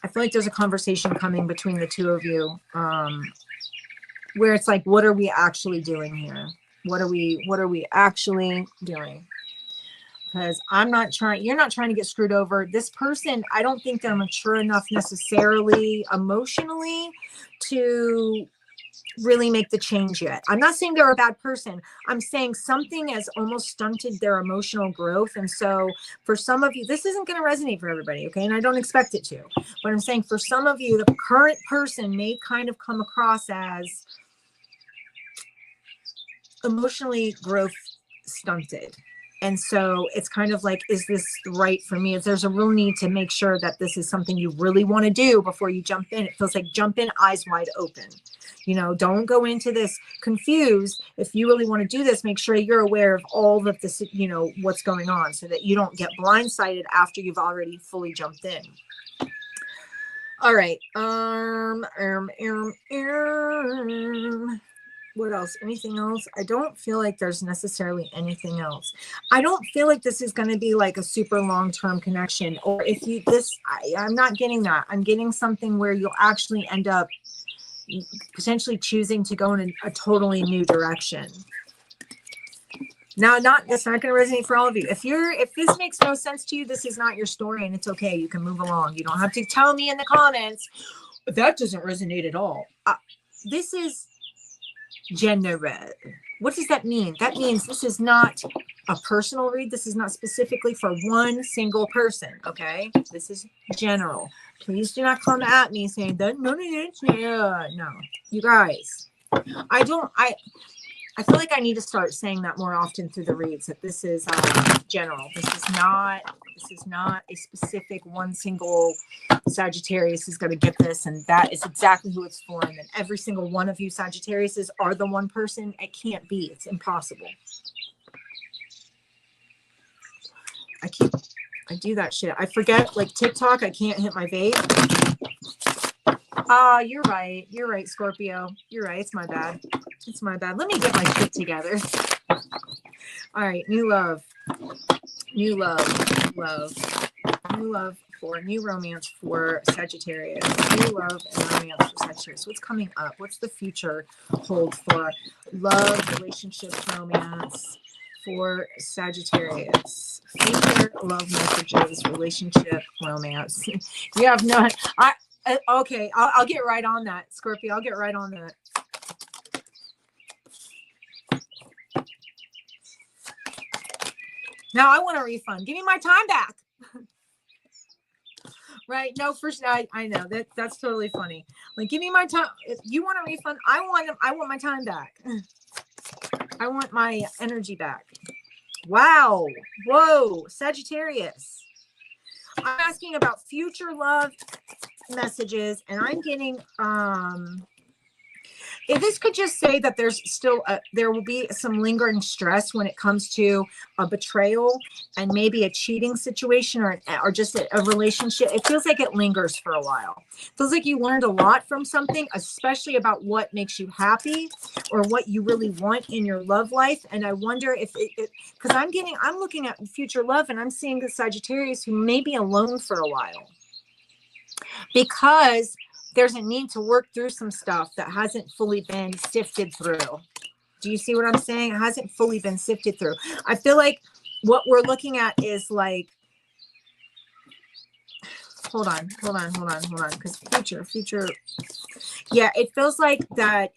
I feel like there's a conversation coming between the two of you, where it's like, what are we actually doing here? What are we actually doing? Because you're not trying to get screwed over. This person, I don't think they're mature enough necessarily emotionally to really make the change yet. I'm not saying they're a bad person. I'm saying something has almost stunted their emotional growth. And so for some of you, this isn't going to resonate for everybody, okay? And I don't expect it to. But I'm saying for some of you, the current person may kind of come across as emotionally growth stunted. And so it's kind of like, is this right for me? If there's a real need to make sure that this is something you really want to do before you jump in. It feels like jump in eyes wide open. You know, don't go into this confused. If you really want to do this, make sure you're aware of all of this, you know, what's going on, so that you don't get blindsided after you've already fully jumped in. All right. What else? Anything else? I don't feel like there's necessarily anything else. I don't feel like this is going to be like a super long-term connection, or if you I'm not getting that. I'm getting something where you'll actually end up potentially choosing to go in a totally new direction. Now, that's not going to resonate for all of you. If this makes no sense to you, this is not your story, and it's okay. You can move along. You don't have to tell me in the comments, but that doesn't resonate at all. This is general. What does that mean? That means this is not a personal read. This is not specifically for one single person. Okay, this is general. Please do not come at me saying that. No, you guys. I feel like I need to start saying that more often through the reads, that this is general. This is not a specific one single Sagittarius is going to get this, and that is exactly who it's for. And then every single one of you Sagittariuses are the one person. It can't be. It's impossible. I do that shit. I forget, like TikTok, I can't hit my vape. You're right. You're right, Scorpio. You're right. It's my bad. It's my bad. Let me get my shit together. All right. New love. New love. New love for new romance for Sagittarius. New love and romance for Sagittarius. What's coming up? What's the future hold for love, relationships, romance for Sagittarius? Future love messages, relationship, romance. You have no... Okay, I'll get right on that, Scorpio. I'll get right on that. Now I want a refund. Give me my time back. Right? No, first I know that's totally funny. Like, give me my time. If you want a refund, I want my time back. I want my energy back. Wow. Whoa, Sagittarius. I'm asking about future love messages, and I'm getting if this could just say that there's still there will be some lingering stress when it comes to a betrayal and maybe a cheating situation, or just a relationship. It feels like it lingers for a while. It feels like you learned a lot from something, especially about what makes you happy or what you really want in your love life. And I wonder if because I'm looking at future love, and I'm seeing the Sagittarius who may be alone for a while, because there's a need to work through some stuff that hasn't fully been sifted through. Do you see what I'm saying? It hasn't fully been sifted through. I feel like what we're looking at is like, hold on. Because future. Yeah, it feels like that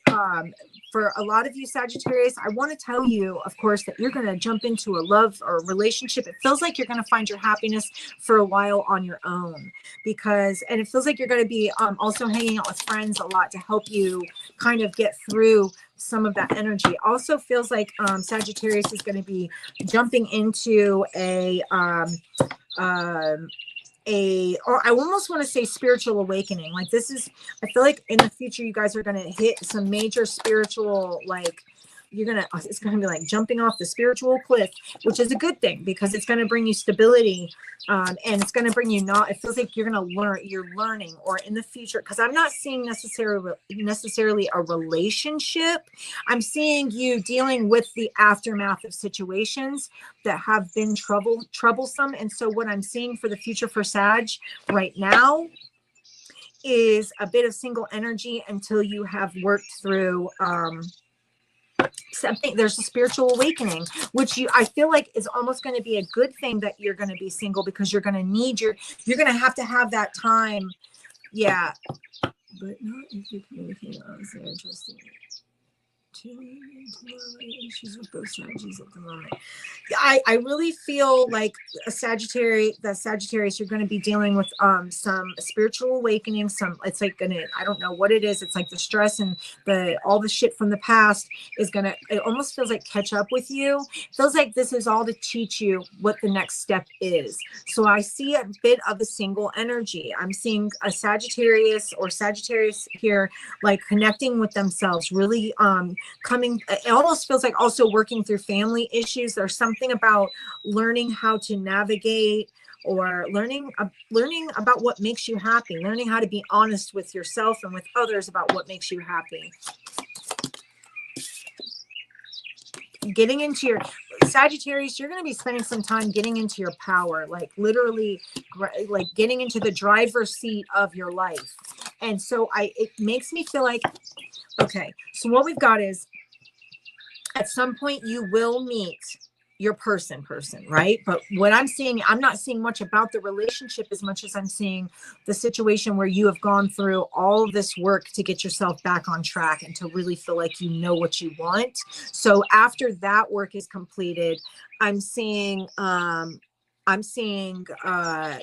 for a lot of you Sagittarius, I want to tell you, of course, that you're going to jump into a love or a relationship. It feels like you're going to find your happiness for a while on your own, and it feels like you're going to be also hanging out with friends a lot to help you kind of get through some of that energy. Also feels like Sagittarius is going to be jumping into or I almost want to say spiritual awakening. Like this is, I feel like in the future, you guys are going to hit some major spiritual, like it's going to be like jumping off the spiritual cliff, which is a good thing because it's going to bring you stability. And it's going to bring you it feels like you're learning, or in the future, because I'm not seeing necessarily a relationship. I'm seeing you dealing with the aftermath of situations that have been troublesome. And so what I'm seeing for the future for Sag right now is a bit of single energy until you have worked through, something. There's a spiritual awakening, which I feel like is almost going to be a good thing that you're going to be single, because you're going to need you're going to have that time. Yeah. But not if you communicate honestly or interesting. Issues with those strategies at the moment. I really feel like the Sagittarius, you're going to be dealing with some spiritual awakening. It's like I don't know what it is. It's like the stress and all the shit from the past it almost feels like catch up with you. It feels like this is all to teach you what the next step is. So I see a bit of a single energy. I'm seeing a Sagittarius here, like connecting with themselves, really it almost feels like also working through family issues. There's something about learning how to navigate or learning about what makes you happy, learning how to be honest with yourself and with others about what makes you happy. Getting into your Sagittarius, you're going to be spending some time getting into your power, like literally like getting into the driver's seat of your life. And so it makes me feel like, okay, so what we've got is at some point you will meet your person, right? But what I'm seeing, I'm not seeing much about the relationship as much as I'm seeing the situation where you have gone through all this work to get yourself back on track and to really feel like you know what you want. So after that work is completed, I'm seeing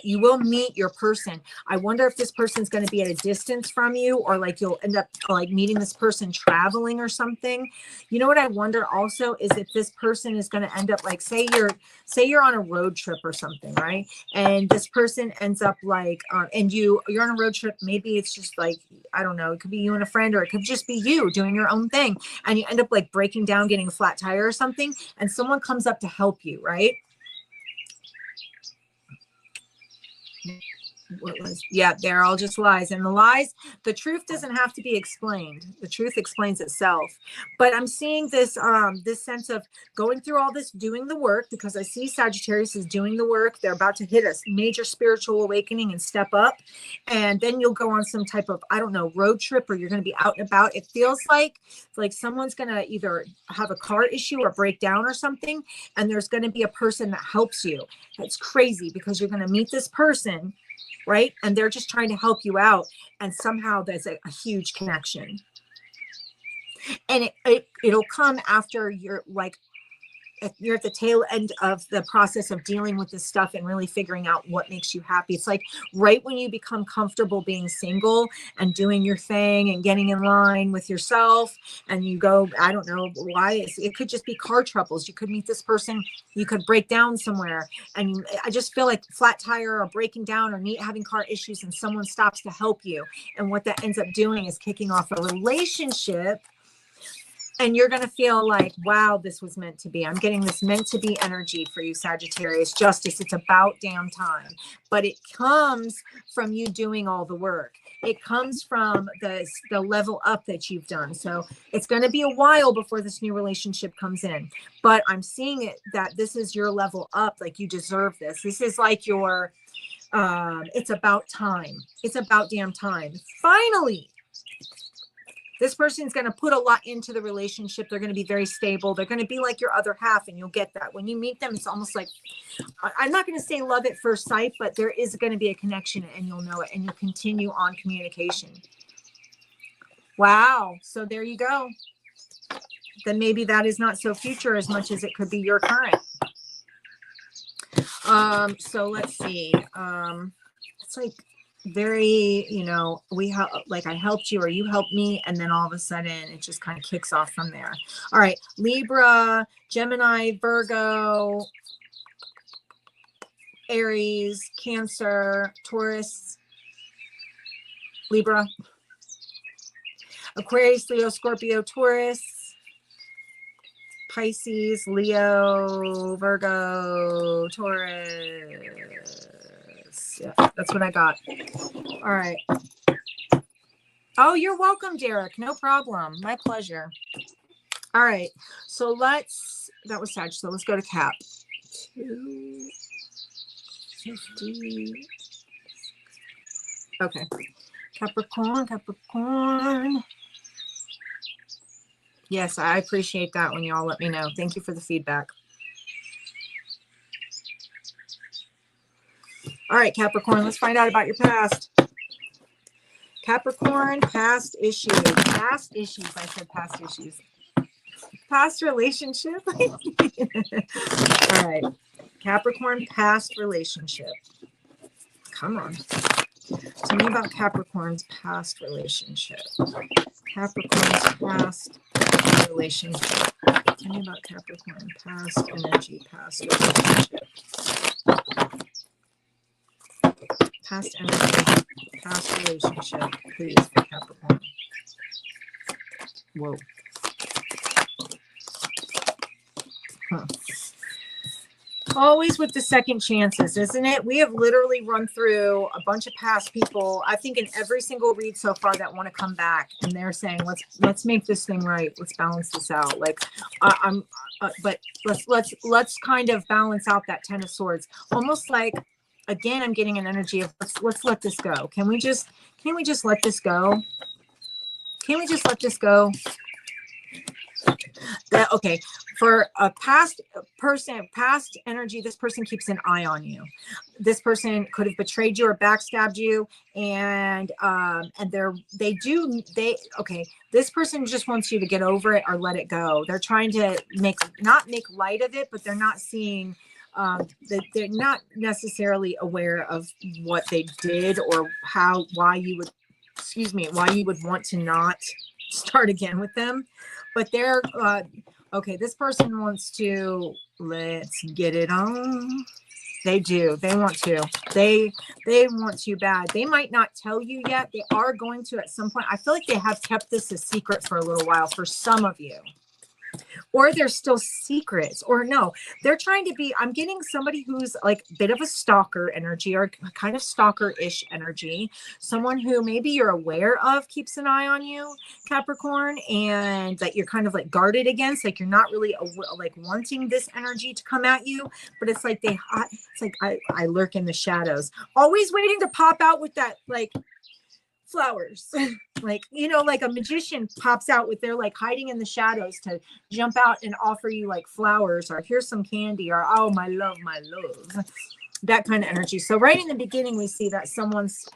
you will meet your person. I wonder if this person's going to be at a distance from you, or like you'll end up like meeting this person traveling or something. You know what I wonder also is if this person is going to end up like, say you're on a road trip or something, right? And this person ends up like, and you're on a road trip. Maybe it's just like, I don't know, it could be you and a friend, or it could just be you doing your own thing. And you end up like breaking down, getting a flat tire or something. And someone comes up to help you, right? They're all just lies. And the lies, the truth doesn't have to be explained. The truth explains itself. But I'm seeing this this sense of going through all this, doing the work, because I see Sagittarius is doing the work. They're about to hit a major spiritual awakening and step up. And then you'll go on some type of, I don't know, road trip, or you're going to be out and about. It feels like someone's going to either have a car issue or break down or something. And there's going to be a person that helps you. It's crazy because you're going to meet this person, right? And they're just trying to help you out. And somehow there's a huge connection. And it'll come after you're at the tail end of the process of dealing with this stuff and really figuring out what makes you happy. It's like right when you become comfortable being single and doing your thing and getting in line with yourself, and you go, I don't know why, it could just be car troubles. You could meet this person, you could break down somewhere. And I just feel like flat tire or breaking down or having car issues, and someone stops to help you. And what that ends up doing is kicking off a relationship. And you're going to feel like, wow, this was meant to be. I'm getting this meant to be energy for you, Sagittarius. Justice, it's about damn time. But it comes from you doing all the work. It comes from the level up that you've done. So it's going to be a while before this new relationship comes in. But I'm seeing it that this is your level up. Like, you deserve this. This is like your, it's about time. It's about damn time. Finally. This person's going to put a lot into the relationship. They're going to be very stable. They're going to be like your other half, and you'll get that. When you meet them, it's almost like, I'm not going to say love at first sight, but there is going to be a connection, and you'll know it, and you'll continue on communication. Wow. So there you go. Then maybe that is not so future as much as it could be your current. So let's see. It's like, very, you know, I helped you or you helped me, and then all of a sudden it just kind of kicks off from there. All right, Libra, Gemini, Virgo, Aries, Cancer, Taurus, Libra, Aquarius, Leo, Scorpio, Taurus, Pisces, Leo, Virgo, Taurus. Yeah, that's what I got. All right. Oh, you're welcome, Derek. No problem. My pleasure. All right. So that was Sag. So let's go to Cap. 250. Okay. Capricorn. Yes, I appreciate that when y'all let me know. Thank you for the feedback. All right, Capricorn, let's find out about your past. Capricorn, past issues. Past issues. I said past issues. Past relationship. All right. Capricorn, past relationship. Come on. Tell me about Capricorn's past relationship. Capricorn's past relationship. Tell me about Capricorn, past energy, past relationship. Past energy, past relationship, please, for Capricorn. Whoa. Huh. Always with the second chances, isn't it? We have literally run through a bunch of past people, I think in every single read so far, that want to come back, and they're saying, let's make this thing right. Let's balance this out. Like but let's kind of balance out that 10 of swords. Almost like, again, I'm getting an energy of let's let this go. Can we just let this go? Can we just let this go? Okay, for a past energy, this person keeps an eye on you. This person could have betrayed you or backstabbed you, and this person just wants you to get over it or let it go. They're trying to not make light of it, but they're not seeing that they're not necessarily aware of what they did or why you would want to not start again with them. But they're okay, this person wants to, let's get it on. They do. They want to. They want you bad. They might not tell you yet. They are going to at some point. I feel like they have kept this a secret for a little while for some of you. Or there's still secrets, or no, they're trying to be, I'm getting somebody who's like a bit of a stalker energy, or kind of stalker-ish energy. Someone who maybe you're aware of keeps an eye on you, Capricorn, and that you're kind of like guarded against, like you're not really like wanting this energy to come at you, but it's like I lurk in the shadows, always waiting to pop out with that like flowers. Like, like a magician pops out with, they're like hiding in the shadows to jump out and offer you like flowers, or here's some candy, or oh my love, that kind of energy. So right in the beginning, we see that someone's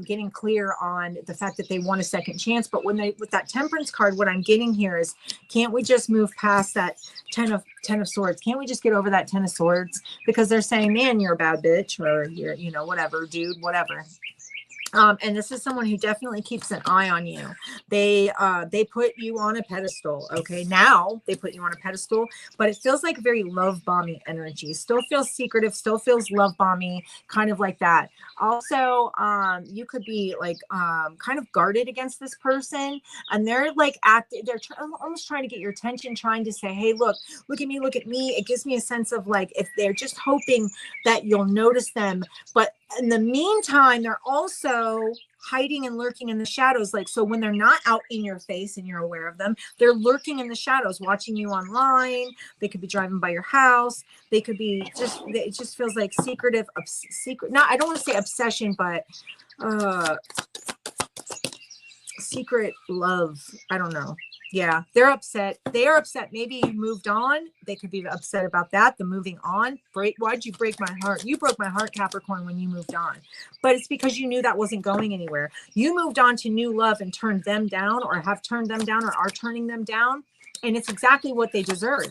getting clear on the fact that they want a second chance. But with that Temperance card, what I'm getting here is, can't we just move past that 10 of swords? Can't we just get over that 10 of swords? Because they're saying, man, you're a bad bitch, or you're, whatever, dude, whatever. And this is someone who definitely keeps an eye on you. They put you on a pedestal. Okay. Now they put you on a pedestal, but it feels like very love bombing energy. Still feels secretive, still feels love bombing, kind of like that. Also, you could be like, kind of guarded against this person, and they're like almost trying to get your attention, trying to say, hey, look at me. It gives me a sense of like, if they're just hoping that you'll notice them, but in the meantime, they're also hiding and lurking in the shadows. Like, so when they're not out in your face and you're aware of them, they're lurking in the shadows, watching you online. They could be driving by your house. They could be it just feels like secret. I don't want to say obsession, but secret love. I don't know. Yeah, they're upset. They are upset. Maybe you moved on. They could be upset about that. The moving on. Why'd you break my heart? You broke my heart, Capricorn, when you moved on. But it's because you knew that wasn't going anywhere. You moved on to new love and turned them down, or have turned them down, or are turning them down. And it's exactly what they deserve.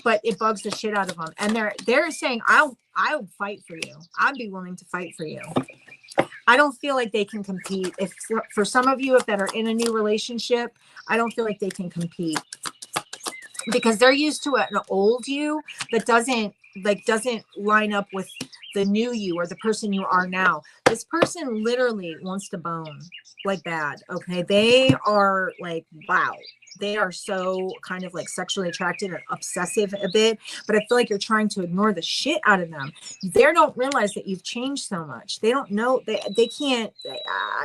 But it bugs the shit out of them. And they're saying, I'll fight for you. I'd be willing to fight for you. I don't feel like they can compete. If for some of you that are in a new relationship, I don't feel like they can compete, because they're used to an old you that doesn't line up with the new you or the person you are now. This person literally wants to bone like bad. Okay. They are like, wow. They are so kind of like sexually attracted and obsessive a bit, but I feel like you're trying to ignore the shit out of them. They don't realize that you've changed so much. They don't know, they can't,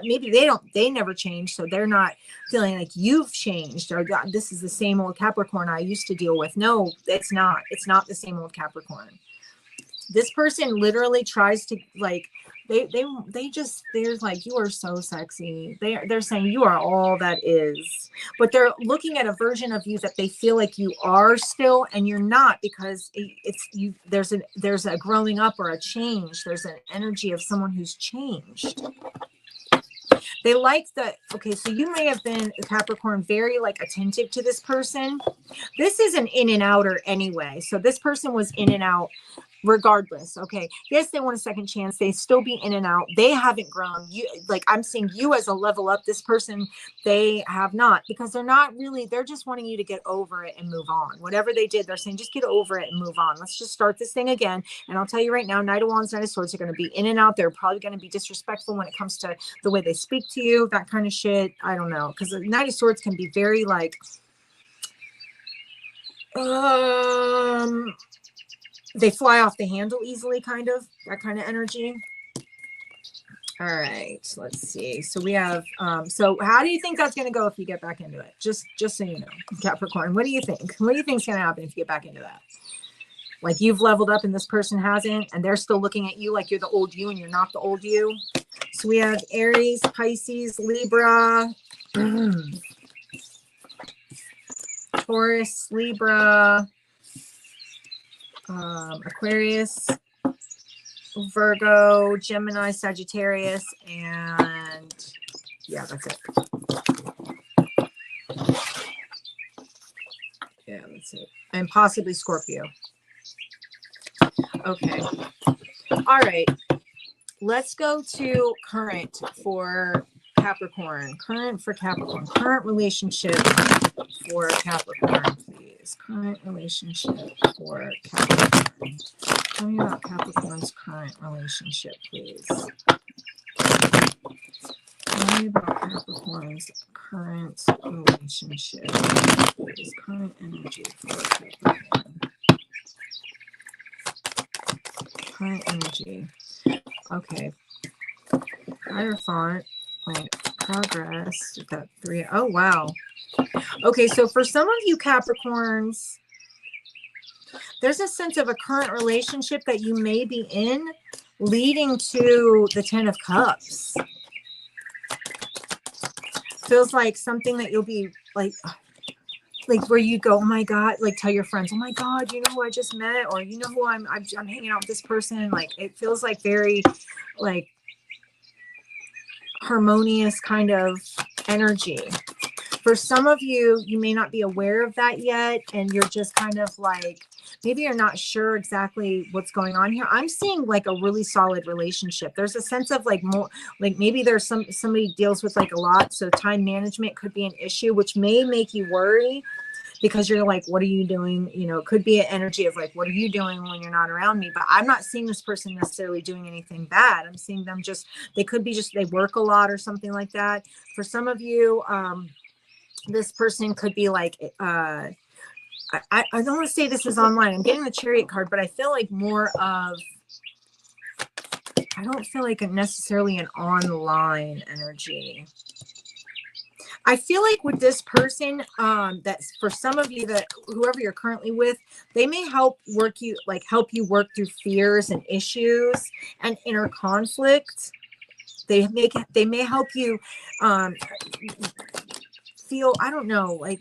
maybe they never changed. So they're not feeling like you've changed, or this is the same old Capricorn I used to deal with. No, it's not the same old Capricorn. This person literally tries to like, they're like, you are so sexy. They're saying you are all that is, but they're looking at a version of you that they feel like you are still, and you're not, because it's you. There's a growing up or a change. There's an energy of someone who's changed. They like okay, so you may have been, Capricorn, very like attentive to this person. This is an in and outer anyway. So this person was in and out regardless. Okay. Yes, they want a second chance. They still be in and out. They haven't grown. I'm seeing you as a level up. This person, they have not, because they're just wanting you to get over it and move on. Whatever they did, they're saying, just get over it and move on. Let's just start this thing again. And I'll tell you right now, Knight of Wands, Knight of Swords are going to be in and out. They're probably going to be disrespectful when it comes to the way they speak to you, that kind of shit. I don't know. Because the Knight of Swords can be very like, They fly off the handle easily, kind of, that kind of energy. All right, let's see. So we have, so how do you think that's going to go if you get back into it? Just so you know, Capricorn, what do you think? What do you think is going to happen if you get back into that? Like you've leveled up and this person hasn't, and they're still looking at you like you're the old you and you're not the old you. So we have Aries, Pisces, Libra, Taurus, Libra, Aquarius, Virgo, Gemini, Sagittarius, and yeah, that's it. Yeah, that's it. And possibly Scorpio. Okay. All right. Let's go to current for Capricorn. Current for Capricorn. Current relationship for Capricorn, please. Current relationship for Capricorn. Tell me about Capricorn's current relationship, please. Tell me about Capricorn's current relationship, please. Current energy for Capricorn. Current energy. Okay. Hierophant. Wait. Progress. We've got 3. Oh, wow. Okay, so for some of you Capricorns, there's a sense of a current relationship that you may be in leading to the 10 of Cups. Feels like something that you'll be like where you go, oh my God, like tell your friends, oh my God, you know who I just met, or you know who I'm hanging out with this person. Like it feels like very like harmonious kind of energy. For some of you, you may not be aware of that yet, and you're just kind of like, maybe you're not sure exactly what's going on here. I'm seeing like a really solid relationship. There's a sense of like more, like maybe there's somebody deals with like a lot, so time management could be an issue, which may make you worry because you're like, what are you doing? You know, it could be an energy of like, what are you doing when you're not around me? But I'm not seeing this person necessarily doing anything bad. I'm seeing them just, they could be just, they work a lot or something like that. For some of you, this person could be like, I don't want to say this is online. I'm getting the Chariot card, but I feel like more of, I don't feel like necessarily an online energy. I feel like with this person, that's for some of you, that whoever you're currently with, they may help work you work through fears and issues and inner conflict. They may help you feel, I don't know, like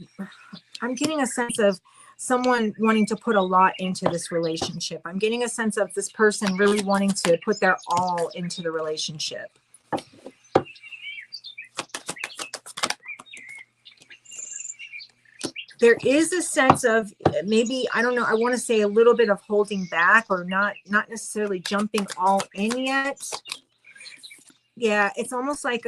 I'm getting a sense of someone wanting to put a lot into this relationship. I'm getting a sense of this person really wanting to put their all into the relationship. There is a sense of maybe, I don't know, I want to say a little bit of holding back or not necessarily jumping all in yet. Yeah, it's almost like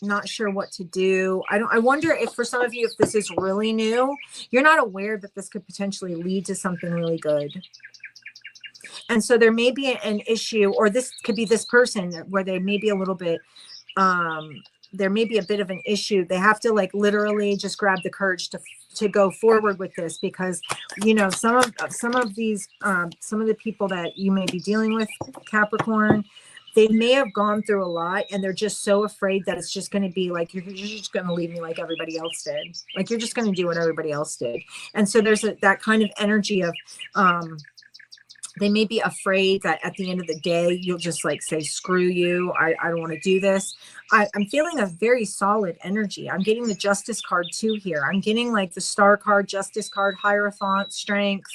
not sure what to do. I wonder if for some of you, if this is really new, you're not aware that this could potentially lead to something really good. And so there may be an issue, or this could be this person where they may be a little bit, there may be a bit of an issue. They have to like literally just grab the courage to go forward with this, because you know some of these some of the people that you may be dealing with, Capricorn, they may have gone through a lot and they're just so afraid that it's just going to be like, you're just going to leave me like everybody else did. Like you're just going to do what everybody else did. And so there's that kind of energy of they may be afraid that at the end of the day, you'll just like say, screw you. I don't want to do this. I'm feeling a very solid energy. I'm getting the Justice card too here. I'm getting like the Star card, Justice card, Hierophant, Strength.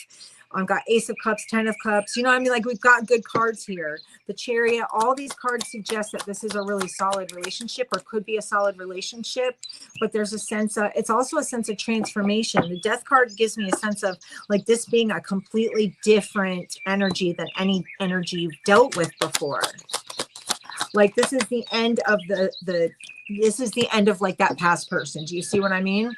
I've got Ace of Cups, 10 of Cups. You know what I mean? Like we've got good cards here. The Chariot, all these cards suggest that this is a really solid relationship, or could be a solid relationship. But there's a sense of, it's also a sense of transformation. The Death card gives me a sense of like this being a completely different energy than any energy you've dealt with before. Like this is the end of this is the end of like that past person. Do you see what I mean?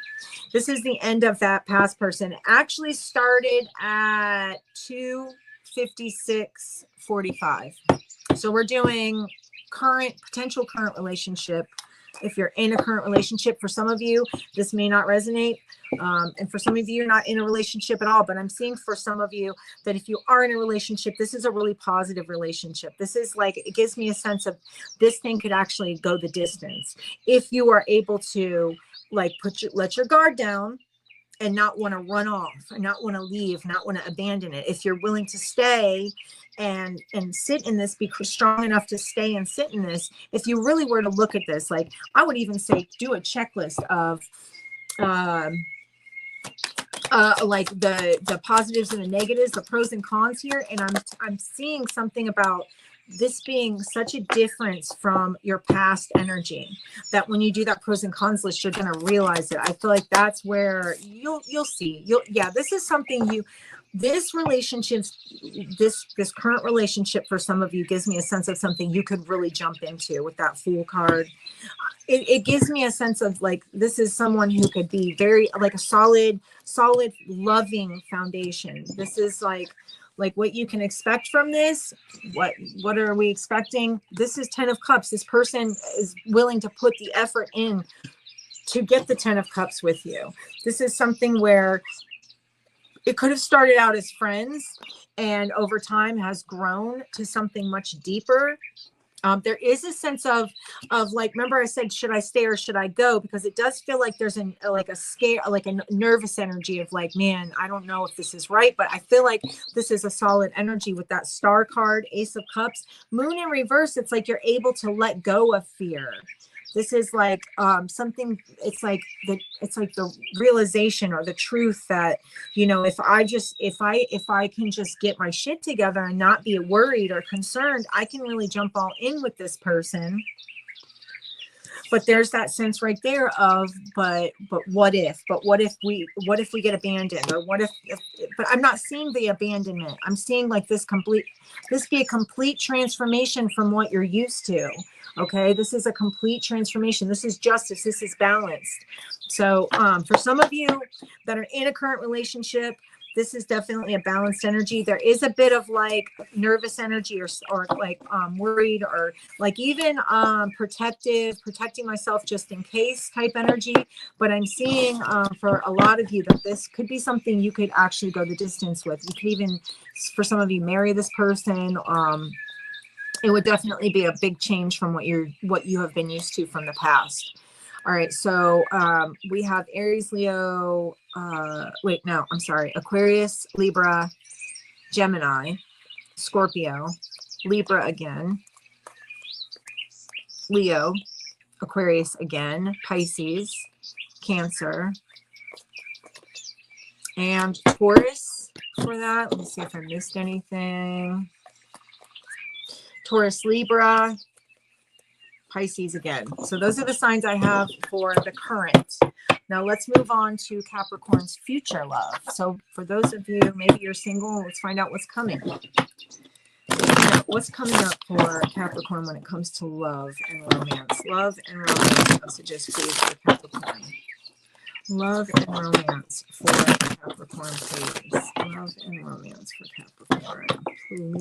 This is the end of that past person. It actually started at 2:56:45. So we're doing potential current relationship If you're in a current relationship, for some of you, this may not resonate. And for some of you, you're not in a relationship at all. But I'm seeing for some of you that if you are in a relationship, this is a really positive relationship. This is like, it gives me a sense of this thing could actually go the distance. If you are able to like let your guard down and not want to run off, and not want to leave, not want to abandon it. If you're willing to stay and sit in this, be strong enough to stay and sit in this. If you really were to look at this, like I would even say, do a checklist of like the positives and the negatives, the pros and cons here. And I'm seeing something about this being such a difference from your past energy that when you do that pros and cons list, you're going to realize it. I feel like that's where you'll see, yeah, this is something this relationship, this current relationship for some of you gives me a sense of something you could really jump into with that Fool card. It gives me a sense of like, this is someone who could be very like a solid, loving foundation. This is like what you can expect from this. What are we expecting? This is 10 of Cups. This person is willing to put the effort in to get the 10 of Cups with you. This is something where it could have started out as friends and over time has grown to something much deeper. There is a sense of like, remember I said, should I stay or should I go? Because it does feel like there's like a scare, like a nervous energy of like, man, I don't know if this is right, but I feel like this is a solid energy with that Star card, Ace of Cups, Moon in reverse. It's like you're able to let go of fear. This is like something, it's like the realization or the truth that, you know, if I can just get my shit together and not be worried or concerned, I can really jump all in with this person. But there's that sense right there of, but what if we get abandoned, or what if but I'm not seeing the abandonment. I'm seeing like this be a complete transformation from what you're used to. Okay. This is a complete transformation. This is justice. This is balanced. So, for some of you that are in a current relationship, this is definitely a balanced energy. There is a bit of like nervous energy or like worried or like even protecting myself just in case type energy. But I'm seeing for a lot of you that this could be something you could actually go the distance with. You could even, for some of you, marry this person. It would definitely be a big change from what you have been used to from the past. All right, so we have Aries, Leo, Aquarius, Libra, Gemini, Scorpio, Libra again, Leo, Aquarius again, Pisces, Cancer, and Taurus for that. Let me see if I missed anything. Taurus, Libra, Pisces again. So those are the signs I have for the current. Now let's move on to Capricorn's future love. So for those of you, maybe you're single, let's find out what's coming. What's coming up for Capricorn when it comes to love and romance? Love and romance messages, please, for Capricorn. Love and romance for Capricorn, please. Love and romance for Capricorn, please.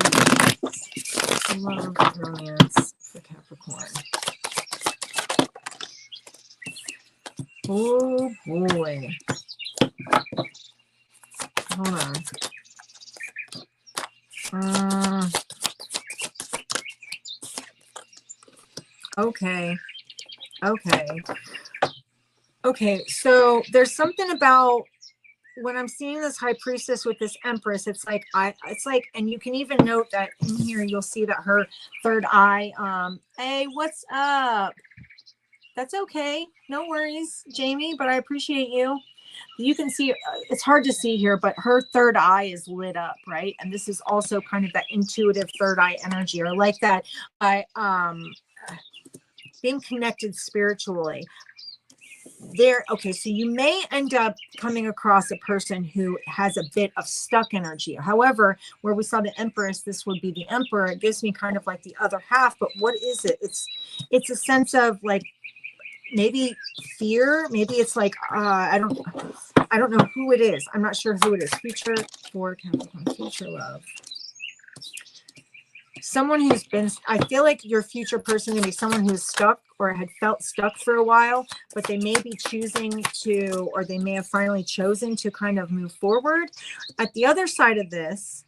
Love and romance for Capricorn. Oh boy. Hold on. Okay, so there's something about when I'm seeing this High Priestess with this Empress, it's like, and you can even note that in here, you'll see that her third eye, hey, what's up? That's okay. No worries, Jamie, but I appreciate you. You can see, it's hard to see here, but her third eye is lit up, right? And this is also kind of that intuitive third eye energy, or like that, being connected spiritually. Okay, so you may end up coming across a person who has a bit of stuck energy. However, where we saw the Empress, this would be the Emperor. It gives me kind of like the other half, but what is it? It's a sense of like maybe fear. Maybe it's like I don't know who it is. I'm not sure who it is. Future for Capricorn, future love. someone who's been, I feel like your future person can be someone who's stuck or had felt stuck for a while, but they may be choosing to, or they may have finally chosen to kind of move forward. At the other side of this,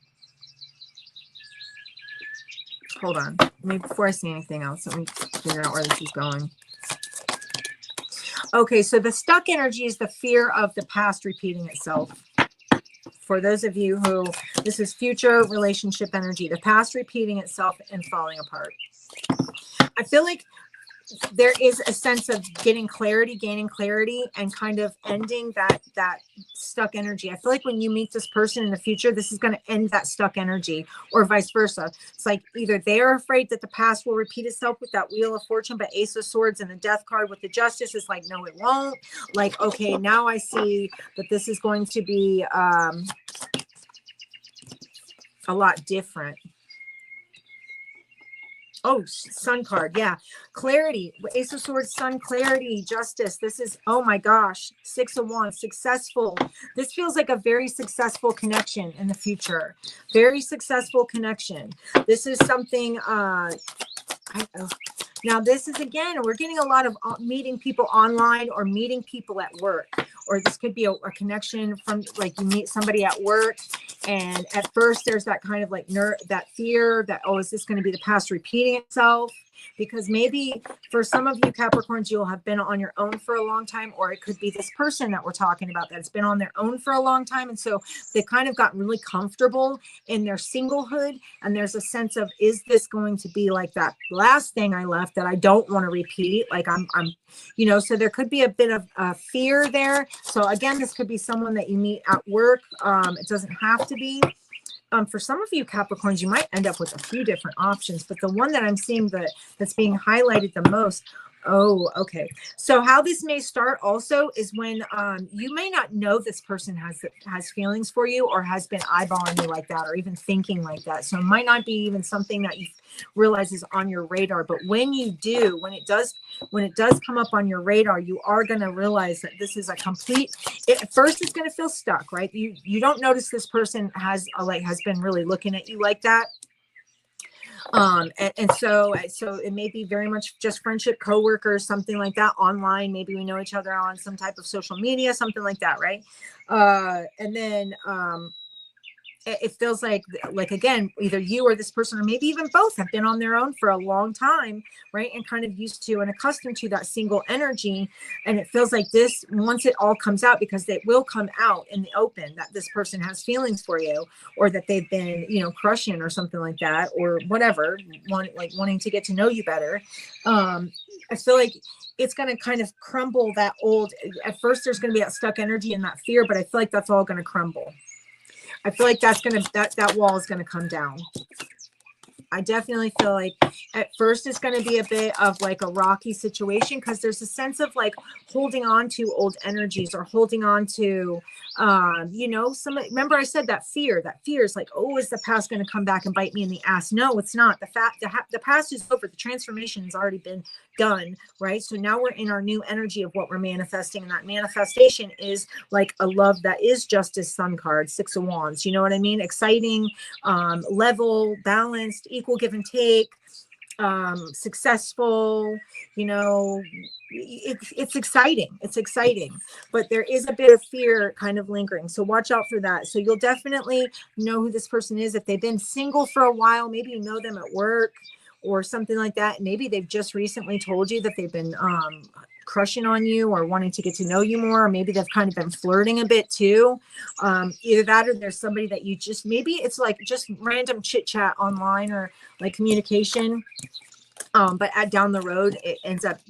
hold on, maybe before I say anything else, let me figure out where this is going. Okay, so the stuck energy is the fear of the past repeating itself. For those of you who, this is future relationship energy, the past repeating itself and falling apart. I feel like there is a sense of getting clarity, gaining clarity, and kind of ending that stuck energy. I feel like when you meet this person in the future, this is going to end that stuck energy, or vice versa. It's like either they're afraid that the past will repeat itself with that Wheel of Fortune, but Ace of Swords and the Death card with the Justice is like, no, it won't. Like, okay, now I see that this is going to be a lot different. Oh, Sun card. Yeah. Clarity. Ace of Swords, Sun, clarity, justice. This is, oh my gosh. 6 of Wands, successful. This feels like a very successful connection in the future. Very successful connection. This is something, now this is, again, we're getting a lot of meeting people online or meeting people at work, or this could be a connection from, like, you meet somebody at work, and at first there's that kind of like that fear that, oh, is this going to be the past repeating itself? Because maybe for some of you Capricorns, you'll have been on your own for a long time, or it could be this person that we're talking about that's been on their own for a long time. And so they've kind of gotten really comfortable in their singlehood. And there's a sense of, is this going to be like that last thing I left that I don't want to repeat? Like I'm, you know, so there could be a bit of fear there. So again, this could be someone that you meet at work. It doesn't have to be. For some of you Capricorns, you might end up with a few different options, but the one that I'm seeing that's being highlighted the most. Oh, okay. So how this may start also is when you may not know this person has feelings for you, or has been eyeballing you like that, or even thinking like that. So it might not be even something that you realize is on your radar. But when you do, when it does come up on your radar, you are going to realize that this is a complete. At first, it's going to feel stuck, right? You don't notice this person has been really looking at you like that. And so it may be very much just friendship, coworkers, something like that, online. Maybe we know each other on some type of social media, something like that, right? And then it feels like again, either you or this person, or maybe even both, have been on their own for a long time, right? And kind of used to and accustomed to that single energy. And it feels like this, once it all comes out, because it will come out in the open, that this person has feelings for you, or that they've been, you know, crushing or something like that, or whatever, wanting to get to know you better. I feel like it's going to kind of crumble that old, at first there's going to be that stuck energy and that fear, but I feel like that's all going to crumble. I feel like that wall is going to come down. I definitely feel like at first it's going to be a bit of like a rocky situation, because there's a sense of like holding on to old energies, or holding on to, you know, remember I said that fear is like, oh, is the past going to come back and bite me in the ass? No, it's not. The past is over. The transformation has already been done, right? So now we're in our new energy of what we're manifesting, and that manifestation is like a love that is Justice, Sun card, 6 of Wands. You know what I mean? Exciting, level, balanced, equal give and take, successful, you know, it's exciting. It's exciting, but there is a bit of fear kind of lingering. So watch out for that. So you'll definitely know who this person is. If they've been single for a while, maybe you know them at work or something like that. Maybe they've just recently told you that they've been crushing on you, or wanting to get to know you more, or maybe they've kind of been flirting a bit too. Either that, or there's somebody that you just, maybe it's like just random chit chat online, or like communication. But down the road, it ends up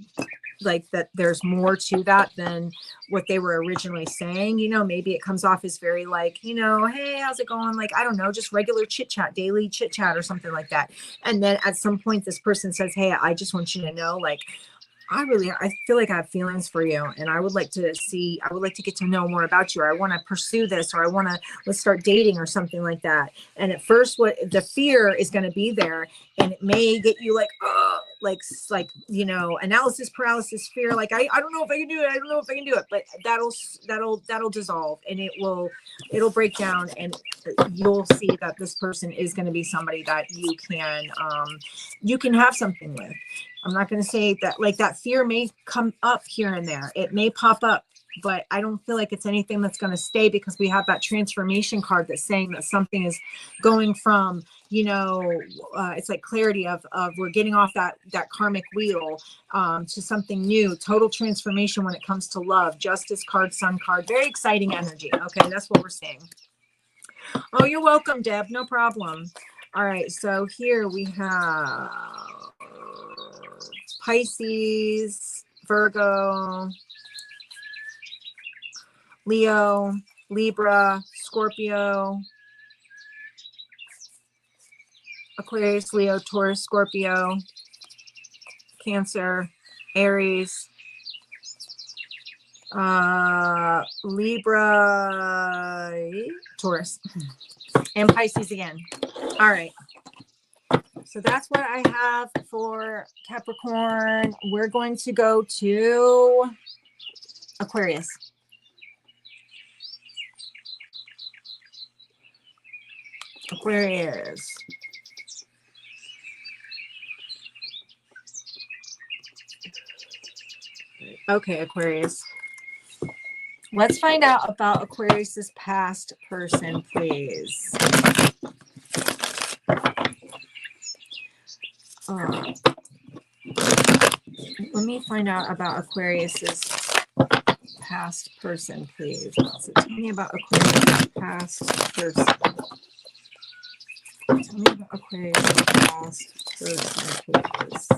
like that there's more to that than what they were originally saying. You know, maybe it comes off as very like, you know, hey, how's it going? Like, I don't know, just regular chit chat, daily chit chat, or something like that. And then at some point this person says, hey, I just want you to know, like, I feel like I have feelings for you, and I would like to get to know more about you, or I want to pursue this, or let's start dating, or something like that. And at first, what the fear is going to be there, and it may get you like, like, you know, analysis paralysis, fear. Like, I don't know if I can do it. I don't know if I can do it, but that'll dissolve, and it'll break down, and you'll see that this person is going to be somebody that you can have something with. I'm not going to say that, like, that fear may come up here and there. It may pop up, but I don't feel like it's anything that's going to stay, because we have that transformation card that's saying that something is going from, it's like clarity of we're getting off that karmic wheel to something new, total transformation when it comes to love. Justice card, Sun card, very exciting energy. Okay, that's what we're seeing. Oh, you're welcome, Deb. No problem. All right, so here we have Pisces, Virgo, Leo, Libra, Scorpio, Aquarius, Leo, Taurus, Scorpio, Cancer, Aries, Libra, Taurus, and Pisces again. All right. So that's what I have for Capricorn. We're going to go to Aquarius. Aquarius. Okay, Aquarius. Let's find out about Aquarius's past person, please. Let me find out about Aquarius's past person, please. So tell me about Aquarius's past person. Tell me about Aquarius's past person, please.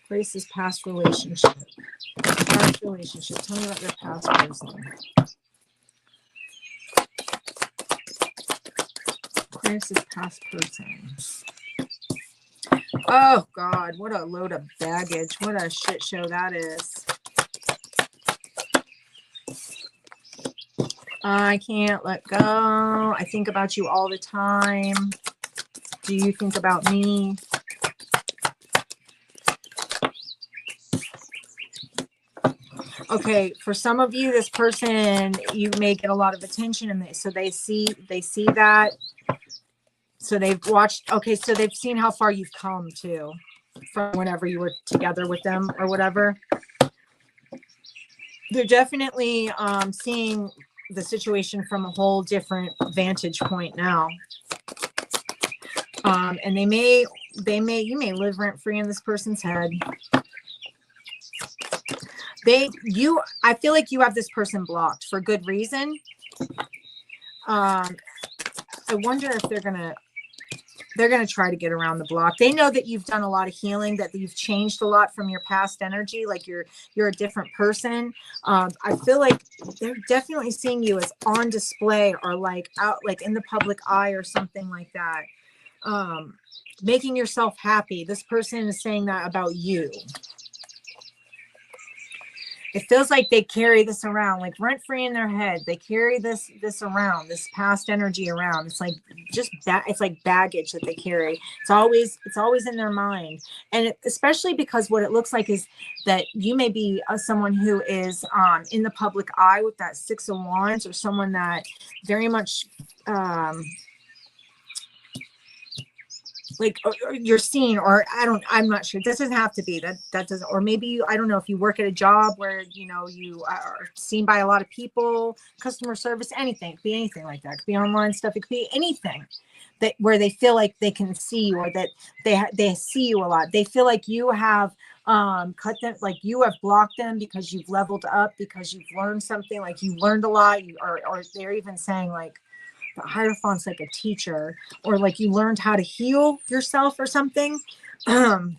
Aquarius's past relationship. Past relationship. Tell me about your past person. Aquarius's past person. Oh God, what a load of baggage. What a shit show that is. I can't let go. I think about you all the time. Do you think about me? Okay, for some of you, this person, you may get a lot of attention, and so they see that. So they've watched, okay, so they've seen how far you've come too from whenever you were together with them or whatever. They're definitely seeing the situation from a whole different vantage point now. And you may live rent free in this person's head. I feel like you have this person blocked for good reason. I wonder if they're gonna try to get around the block. They know that you've done a lot of healing, that you've changed a lot from your past energy, like you're a different person. I feel like they're definitely seeing you as on display, or like out, like in the public eye or something like that. Making yourself happy. This person is saying that about you. It feels like they carry this around, like rent free in their head. They carry this around, this past energy around. It's like it's like baggage that they carry. It's always in their mind, and especially because what it looks like is that you may be someone who is in the public eye with that Six of Wands, or someone that very much like you're seen, or I'm not sure. This doesn't have to be that doesn't, or maybe I don't know if you work at a job where you are seen by a lot of people, customer service, anything. It could be anything like that. It could be online stuff. It could be anything that where they feel like they can see you, or that they see you a lot. They feel like you have cut them, like you have blocked them because you've leveled up, because you've learned something, like you learned a lot, or they're even saying like the Hierophant's like a teacher, or like you learned how to heal yourself or something. And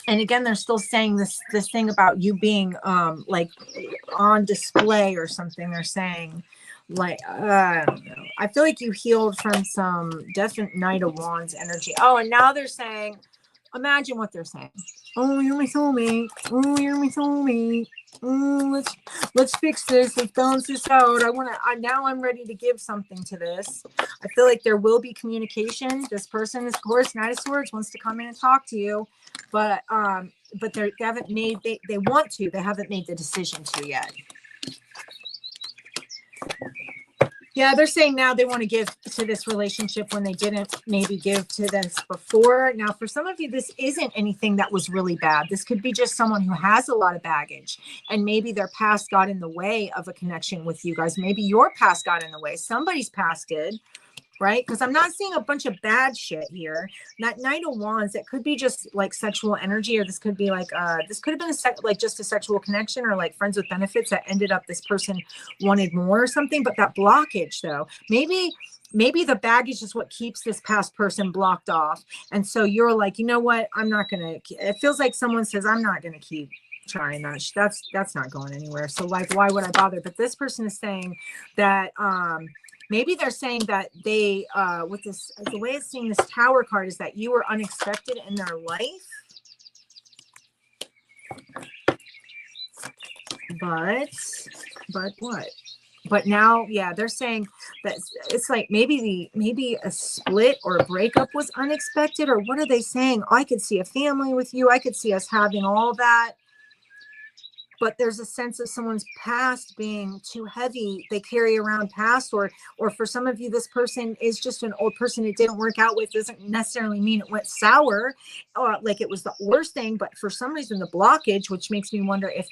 again, they're still saying this thing about you being like on display or something. They're saying like I don't know. I feel like you healed from some definite Knight of Wands energy. Oh, and now they're saying, imagine what they're saying. Oh, you're my soulmate. Oh, you're my soulmate. Let's fix this. Let's balance this out. Now I'm ready to give something to this. I feel like there will be communication. This person, of course, Knight of Swords, wants to come in and talk to you, but they haven't made, they want to, they haven't made the decision to yet. Yeah, they're saying now they want to give to this relationship when they didn't maybe give to this before. Now, for some of you, this isn't anything that was really bad. This could be just someone who has a lot of baggage, and maybe their past got in the way of a connection with you guys. Maybe your past got in the way. Somebody's past did. Right? Because I'm not seeing a bunch of bad shit here. That Knight of Wands, it could be just like sexual energy, or this could be like, this could have been like just a sexual connection, or like friends with benefits that ended up this person wanted more or something. But that blockage though, maybe the baggage is what keeps this past person blocked off. And so you're like, you know what? I'm not going to, it feels like someone says, I'm not going to keep trying that. That's not going anywhere. So like, why would I bother? But this person is saying that, maybe they're saying that they, with this, the way it's seeing this Tower card is that you were unexpected in their life. But what? But now, yeah, they're saying that it's like maybe a split or a breakup was unexpected, or what are they saying? I could see a family with you. I could see us having all that. But there's a sense of someone's past being too heavy. They carry around past, or for some of you, this person is just an old person it didn't work out with. Doesn't necessarily mean it went sour, like it was the worst thing. But for some reason, the blockage, which makes me wonder if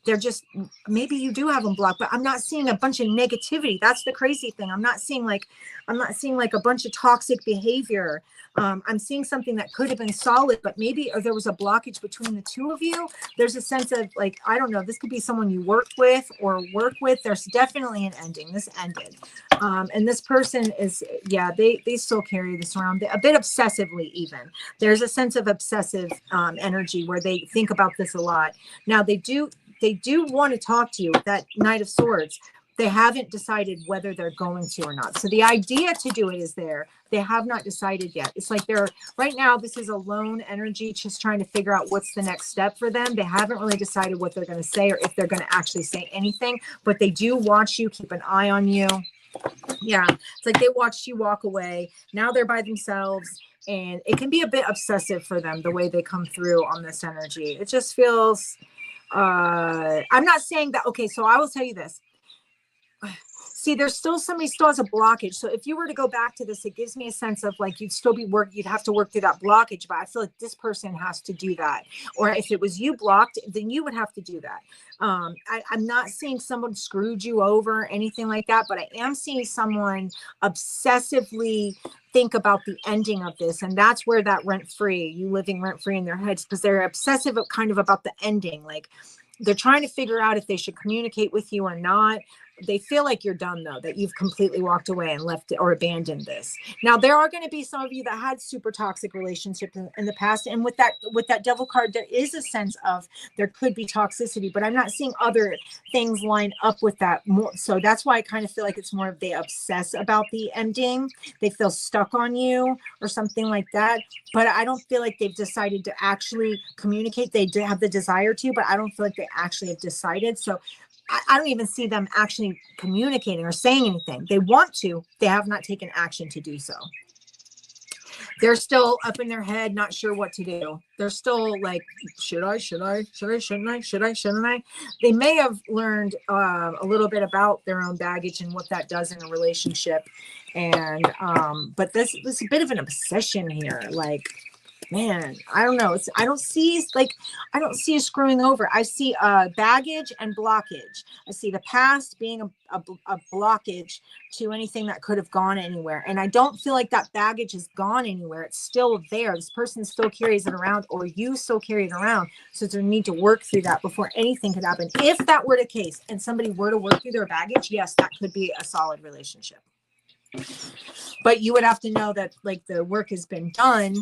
they're just, maybe you do have them blocked, but I'm not seeing a bunch of negativity. That's the crazy thing. I'm not seeing like a bunch of toxic behavior. I'm seeing something that could have been solid, but maybe there was a blockage between the two of you. There's a sense of like, I don't know, this could be someone you worked with or work with. There's definitely an ending. This ended. And this person is, yeah, they still carry this around a bit obsessively even. There's a sense of obsessive energy where they think about this a lot. Now they do want to talk to you. That Knight of Swords, they haven't decided whether they're going to or not. So the idea to do it is there. They have not decided yet. It's like they're right now, this is a lone energy, just trying to figure out what's the next step for them. They haven't really decided what they're going to say or if they're going to actually say anything, but they do watch you, keep an eye on you. Yeah. It's like they watched you walk away. Now they're by themselves, and it can be a bit obsessive for them, the way they come through on this energy. It just feels, I'm not saying that. Okay. So I will tell you this. See, there's still somebody still has a blockage. So if you were to go back to this, it gives me a sense of like you'd have to work through that blockage. But I feel like this person has to do that. Or if it was you blocked, then you would have to do that. I'm not seeing someone screwed you over, anything like that, but I am seeing someone obsessively think about the ending of this. And that's where that you living rent free in their heads, because they're obsessive kind of about the ending. Like they're trying to figure out if they should communicate with you or not. They feel like you're done though, that you've completely walked away and left it or abandoned this. Now, there are going to be some of you that had super toxic relationships in the past. And with that Devil card, there is a sense of there could be toxicity, but I'm not seeing other things line up with that more. So that's why I kind of feel like it's more of they obsess about the ending. They feel stuck on you or something like that. But I don't feel like they've decided to actually communicate. They do have the desire to, but I don't feel like they actually have decided. So I don't even see them actually communicating or saying anything. They want to, they have not taken action to do so. They're still up in their head, not sure what to do. They're still like, shouldn't I? They may have learned a little bit about their own baggage and what that does in a relationship. And, but this is a bit of an obsession here. Like, man, I don't know. I don't see a screwing over. I see baggage and blockage. I see the past being a blockage to anything that could have gone anywhere. And I don't feel like that baggage has gone anywhere. It's still there. This person still carries it around, or you still carry it around. So there's a need to work through that before anything could happen. If that were the case and somebody were to work through their baggage, yes, that could be a solid relationship. But you would have to know that like the work has been done.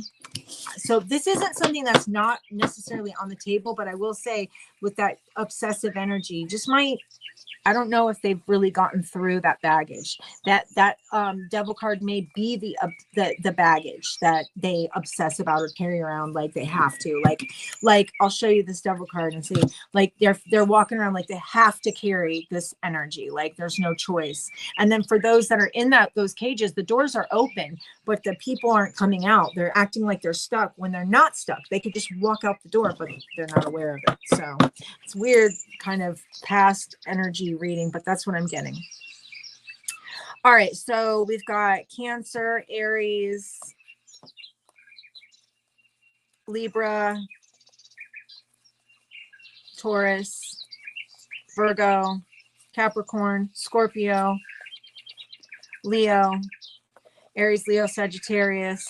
So this isn't something that's not necessarily on the table, but I will say with that obsessive energy, just might, I don't know if they've really gotten through that baggage. That Devil card may be the baggage that they obsess about or carry around like they have to. Like I'll show you this Devil card and see, like they're walking around like they have to carry this energy. Like there's no choice. And then for those that are in those cages, the doors are open, but the people aren't coming out. They're acting like they're stuck when they're not stuck. They could just walk out the door, but they're not aware of it. So it's weird kind of past energy reading, but that's what I'm getting. All right, so we've got Cancer, Aries, Libra, Taurus, Virgo, Capricorn, Scorpio, Leo, Aries, Leo, Sagittarius.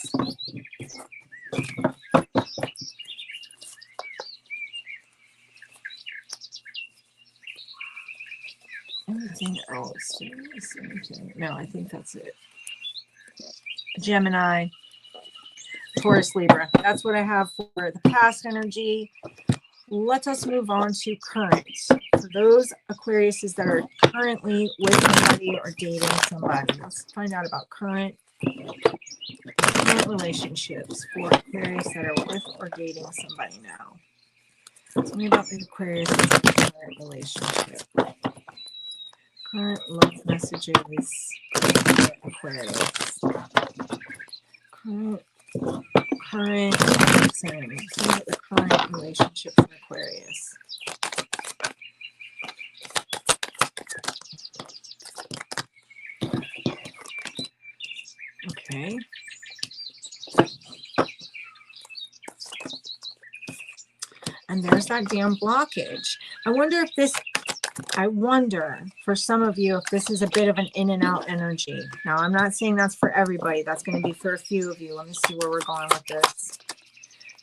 Anything else? No, I think that's it. Gemini, Taurus, Libra. That's what I have for the past energy. Let us move on to current. For those Aquariuses that are currently with somebody or dating somebody, let's find out about current relationships for Aquarius that are with or dating somebody now. Tell me about the Aquarius current relationship. Current love messages for Aquarius. Current the current relationship for Aquarius. Okay. And there's that damn blockage. I wonder for some of you if this is a bit of an in and out energy. Now, I'm not saying that's for everybody. That's going to be for a few of you. Let me see where we're going with this.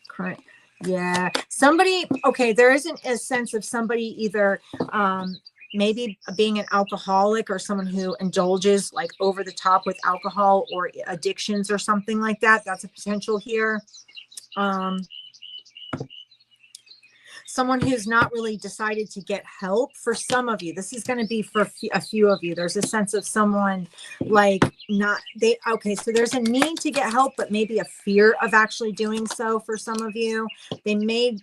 Current. Yeah. Somebody, okay, there isn't a sense of somebody either maybe being an alcoholic or someone who indulges like over the top with alcohol or addictions or something like that. That's a potential here. Someone who's not really decided to get help. For some of you, this is going to be for a few of you. There's a sense of someone like okay, so there's a need to get help, but maybe a fear of actually doing so for some of you. They may,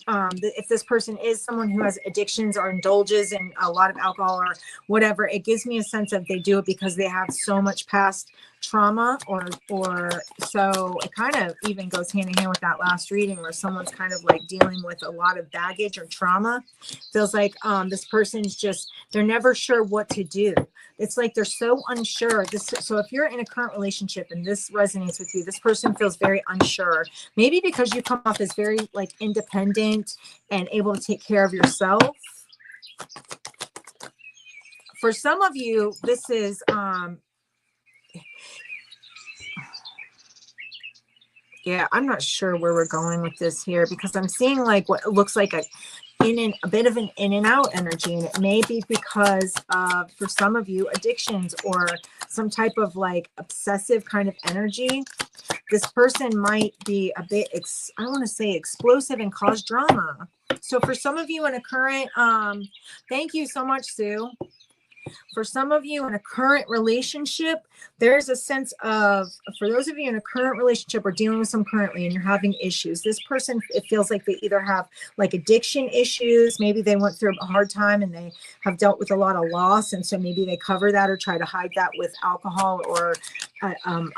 if this person is someone who has addictions or indulges in a lot of alcohol or whatever, it gives me a sense of they do it because they have so much past trauma or so it kind of even goes hand in hand with that last reading where someone's kind of like dealing with a lot of baggage or trauma. Feels like this person's just, they're never sure what to do. It's like they're so unsure. So if you're in a current relationship and this resonates with you, this person feels very unsure, maybe because you come off as very like independent and able to take care of yourself. For some of you, this is yeah, I'm not sure where we're going with this here because I'm seeing like what looks like a bit of an in and out energy, and it may be because of, for some of you, addictions or some type of like obsessive kind of energy. This person might be a bit, I want to say explosive and cause drama. So for some of you in a current, thank you so much, Sue. For some of you in a current relationship, there's a sense of, for those of you in a current relationship or dealing with some currently and you're having issues, this person, it feels like they either have like addiction issues, maybe they went through a hard time and they have dealt with a lot of loss, and so maybe they cover that or try to hide that with alcohol or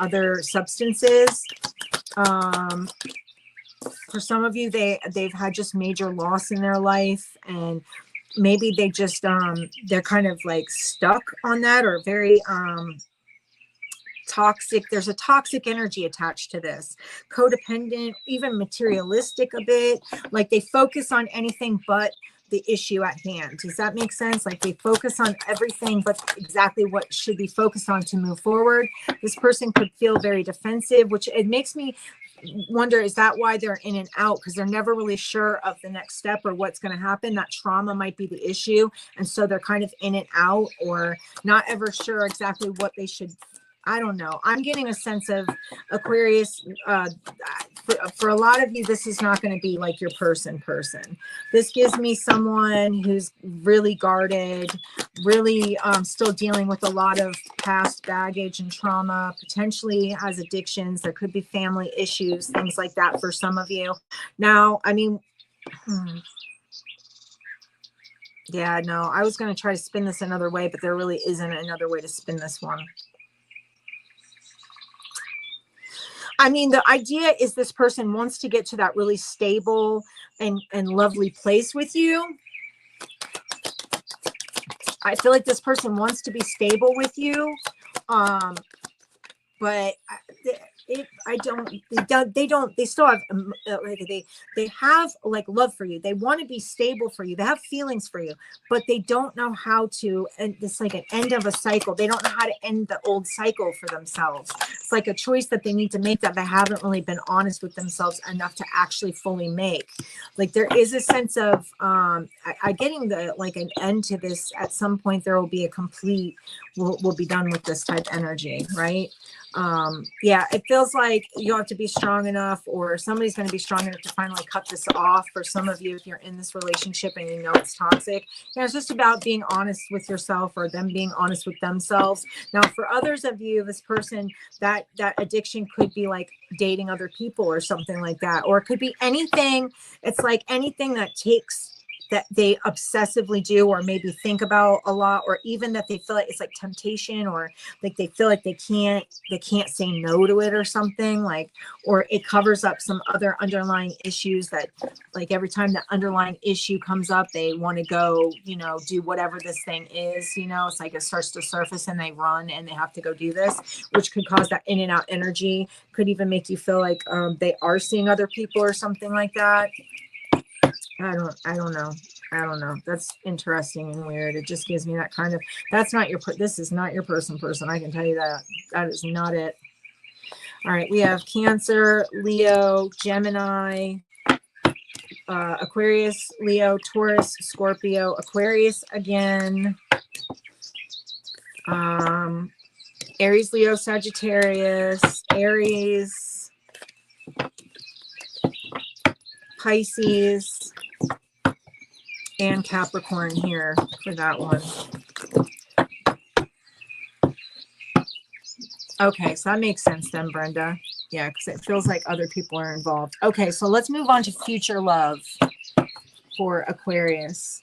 other substances. For some of you, they've had just major loss in their life, and maybe they just they're kind of like stuck on that or very toxic. There's a toxic energy attached to this. Codependent, even materialistic a bit. Like they focus on anything but the issue at hand. Does that make sense? Like they focus on everything but exactly what should be focused on to move forward. This person could feel very defensive, which it makes me wonder, is that why they're in and out? Because they're never really sure of the next step or what's going to happen. That trauma might be the issue. And so they're kind of in and out or not ever sure exactly what they should. I don't know. I'm getting a sense of Aquarius. For a lot of you, this is not going to be like your person. This gives me someone who's really guarded, really still dealing with a lot of past baggage and trauma, potentially has addictions. There could be family issues, things like that for some of you. Now, I mean, yeah, no, I was going to try to spin this another way, but there really isn't another way to spin this one. I mean, the idea is this person wants to get to that really stable and lovely place with you. I feel like this person wants to be stable with you. But they still have, they have like love for you. They want to be stable for you. They have feelings for you, but they don't know how to, and it's like an end of a cycle. They don't know how to end the old cycle for themselves. It's like a choice that they need to make that they haven't really been honest with themselves enough to actually fully make. Like there is a sense of, I getting the, like an end to this at some point. There will be a complete, we'll be done with this type energy, right? Yeah, it feels like you have to be strong enough, or somebody's going to be strong enough to finally cut this off. For some of you, if you're in this relationship and you know it's toxic, yeah, it's just about being honest with yourself, or them being honest with themselves. Now, for others of you, this person, that addiction could be like dating other people or something like that, or it could be anything. It's like anything that they obsessively do, or maybe think about a lot, or even that they feel like it's like temptation, or like they feel like they can't say no to it or something, like, or it covers up some other underlying issues that, like, every time the underlying issue comes up, they want to go, do whatever this thing is, it's like it starts to surface and they run and they have to go do this, which could cause that in and out energy, could even make you feel like they are seeing other people or something like that. I don't know. That's interesting and weird. It just gives me that kind of, this is not your person. I can tell you that. That is not it. All right. We have Cancer, Leo, Gemini, Aquarius, Leo, Taurus, Scorpio, Aquarius again. Aries, Leo, Sagittarius, Aries, Pisces, and Capricorn here for that one. Okay, so that makes sense then, Brenda. Yeah, because it feels like other people are involved. Okay, so let's move on to future love for Aquarius.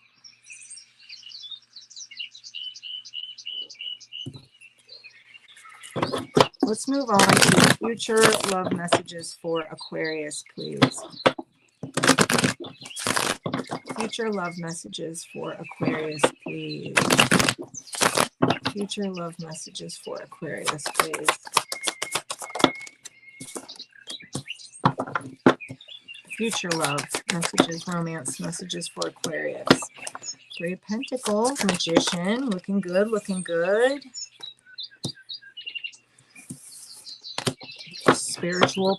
Let's move on to future love messages for Aquarius, please. Future love messages for Aquarius, please. Future love messages for Aquarius, please. Future love messages, romance messages for Aquarius. Three of Pentacles, Magician, looking good, looking good.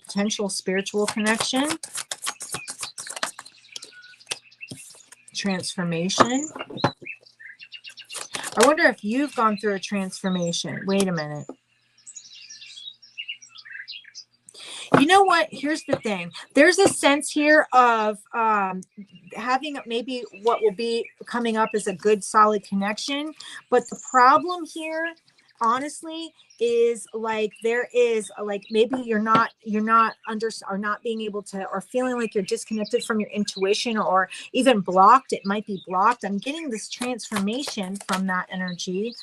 Potential spiritual connection. Transformation. I wonder if you've gone through a transformation. Wait a minute. You know what? Here's the thing. There's a sense here of having maybe what will be coming up as a good, solid connection. But the problem here, honestly, is like there is like maybe you're not being able to, or feeling like you're disconnected from your intuition, or even blocked. It might be blocked. I'm getting this transformation from that energy.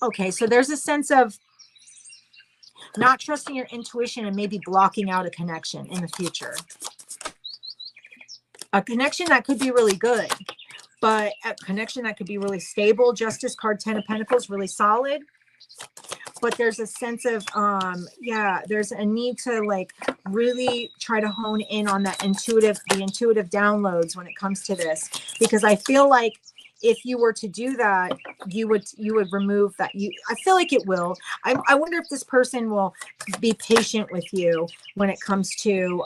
Okay, so there's a sense of not trusting your intuition and maybe blocking out a connection in the future. A connection that could be really good, but a connection that could be really stable. Justice card, 10 of Pentacles, really solid. But there's a sense of, there's a need to like really try to hone in on the intuitive downloads when it comes to this, because I feel like if you were to do that, you would remove that. I feel like it will. I wonder if this person will be patient with you when it comes to,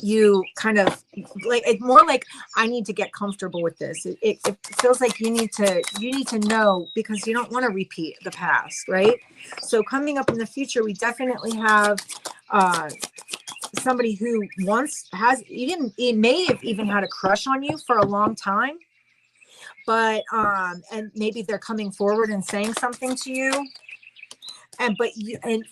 you kind of like, it's more like, I need to get comfortable with this. It feels like you need to know, because you don't want to repeat the past, right? So coming up in the future, we definitely have somebody who it may have even had a crush on you for a long time, but and maybe they're coming forward and saying something to you. And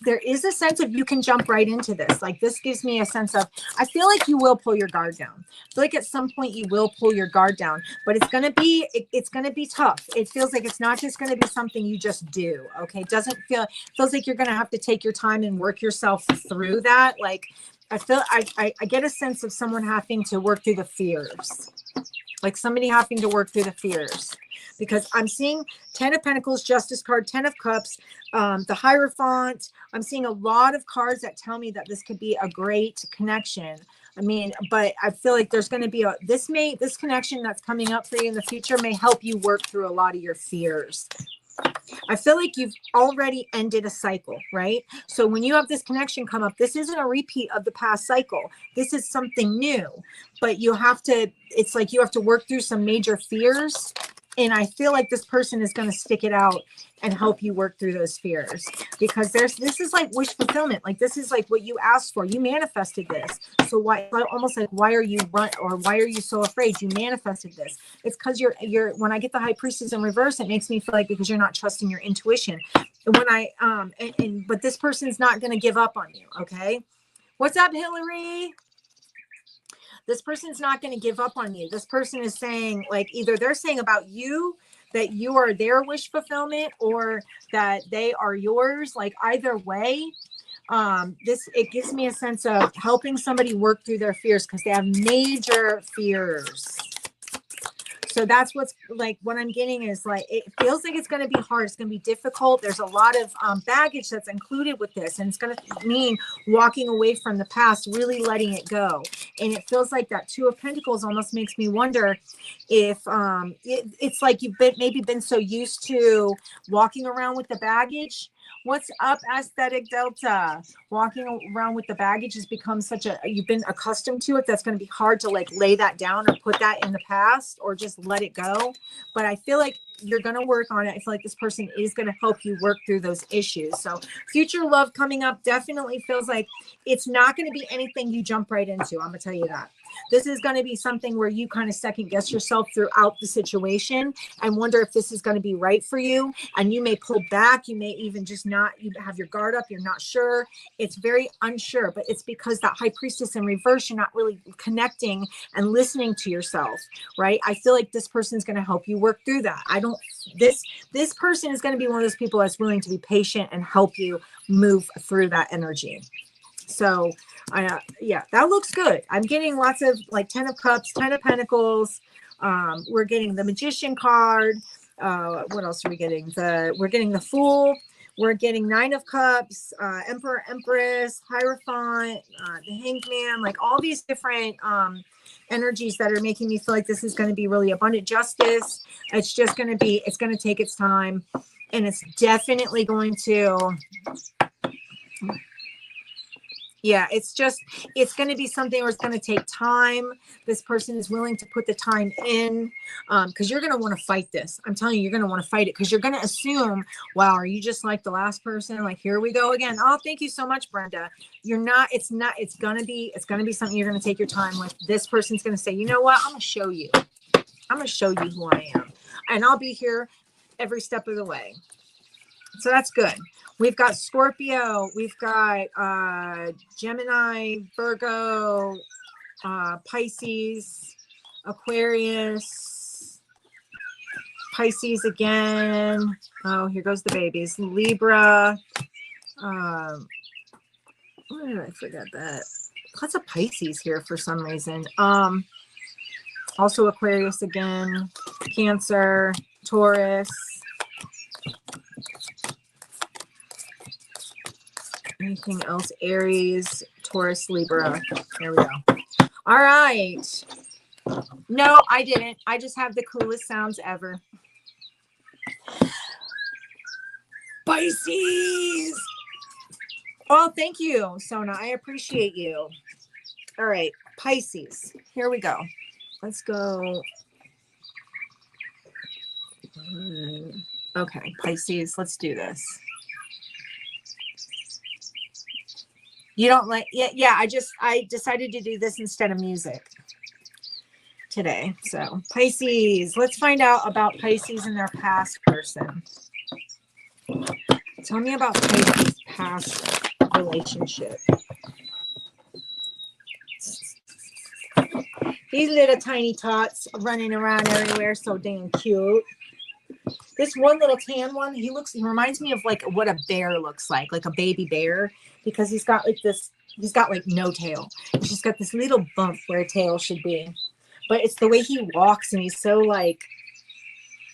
there is a sense of you can jump right into this. Like, this gives me a sense of, I feel like you will pull your guard down. I feel like at some point you will pull your guard down, but it's going to be tough. It feels like it's not just going to be something you just do. Okay. It feels like you're going to have to take your time and work yourself through that. Like, I get a sense of someone having to work through the fears, like somebody having to work through the fears, because I'm seeing 10 of Pentacles, Justice card, 10 of Cups, the Hierophant. I'm seeing a lot of cards that tell me that this could be a great connection. I mean, but I feel like there's going to be this connection that's coming up for you in the future may help you work through a lot of your fears. I feel like you've already ended a cycle, right? So when you have this connection come up, this isn't a repeat of the past cycle. This is something new, but it's like you have to work through some major fears. And I feel like this person is going to stick it out and help you work through those fears, because this is like wish fulfillment. Like this is like what you asked for. You manifested this. So why, almost like, why are you so afraid? You manifested this. It's because you're, when I get the High Priestess in reverse, it makes me feel like because you're not trusting your intuition. And when but this person's not going to give up on you. Okay. What's up, Hillary? This person's not going to give up on you. This person is saying, like, either they're saying about you that you are their wish fulfillment, or that they are yours. Like either way, it gives me a sense of helping somebody work through their fears, because they have major fears. So that's what's like, what I'm getting is like, it feels like it's going to be hard. It's going to be difficult. There's a lot of baggage that's included with this. And it's going to mean walking away from the past, really letting it go. And it feels like that Two of Pentacles almost makes me wonder if it's like you've maybe been so used to walking around with the baggage. What's up, Aesthetic Delta? Walking around with the baggage has become you've been accustomed to it. That's going to be hard to like lay that down or put that in the past or just let it go. But I feel like you're going to work on it. I feel like this person is going to help you work through those issues. So future love coming up definitely feels like it's not going to be anything you jump right into. I'm going to tell you that. This is going to be something where you kind of second guess yourself throughout the situation and wonder if this is going to be right for you. And you may pull back. You may even just you have your guard up. You're not sure. It's very unsure, but it's because that High Priestess in reverse, you're not really connecting and listening to yourself, right? I feel like this person is going to help you work through that. This person is going to be one of those people that's willing to be patient and help you move through that energy. So yeah, that looks good. I'm getting lots of like 10 of Cups, 10 of Pentacles. We're getting the Magician card. What else are we getting? We're getting the Fool. We're getting 9 of Cups, Emperor, Empress, Hierophant, the Hanged Man, like all these different energies that are making me feel like this is going to be really abundant justice. It's going to take its time, and it's definitely going to, yeah, it's going to be something where it's going to take time. This person is willing to put the time in, because you're going to want to fight this. I'm telling you, you're going to want to fight it, because you're going to assume, wow, are you just like the last person? Like, here we go again. Oh, thank you so much, Brenda. You're not, it's going to be something you're going to take your time with. This person's going to say, you know what? I'm going to show you. I'm going to show you who I am. And I'll be here every step of the way. So that's good. We've got Scorpio, we've got Gemini, Virgo, Pisces, Aquarius, Pisces again. Oh, here goes the babies. Libra. Why did I forget that? Lots of Pisces here for some reason. Also Aquarius again, Cancer, Taurus. Anything else? Aries, Taurus, Libra. There we go. All right. No, I didn't. I just have the coolest sounds ever. Pisces. Oh, thank you, Sona. I appreciate you. All right. Pisces. Here we go. Let's go. Okay. Pisces. Let's do this. You don't like, yeah, I decided to do this instead of music today. So Pisces, let's find out about Pisces and their past person. Tell me about Pisces' past relationship. These little tiny tots running around everywhere, so dang cute. This one little tan one, he reminds me of like what a bear looks like a baby bear, because he's got like no tail. He's just got this little bump where a tail should be. But it's the way he walks, and he's so like,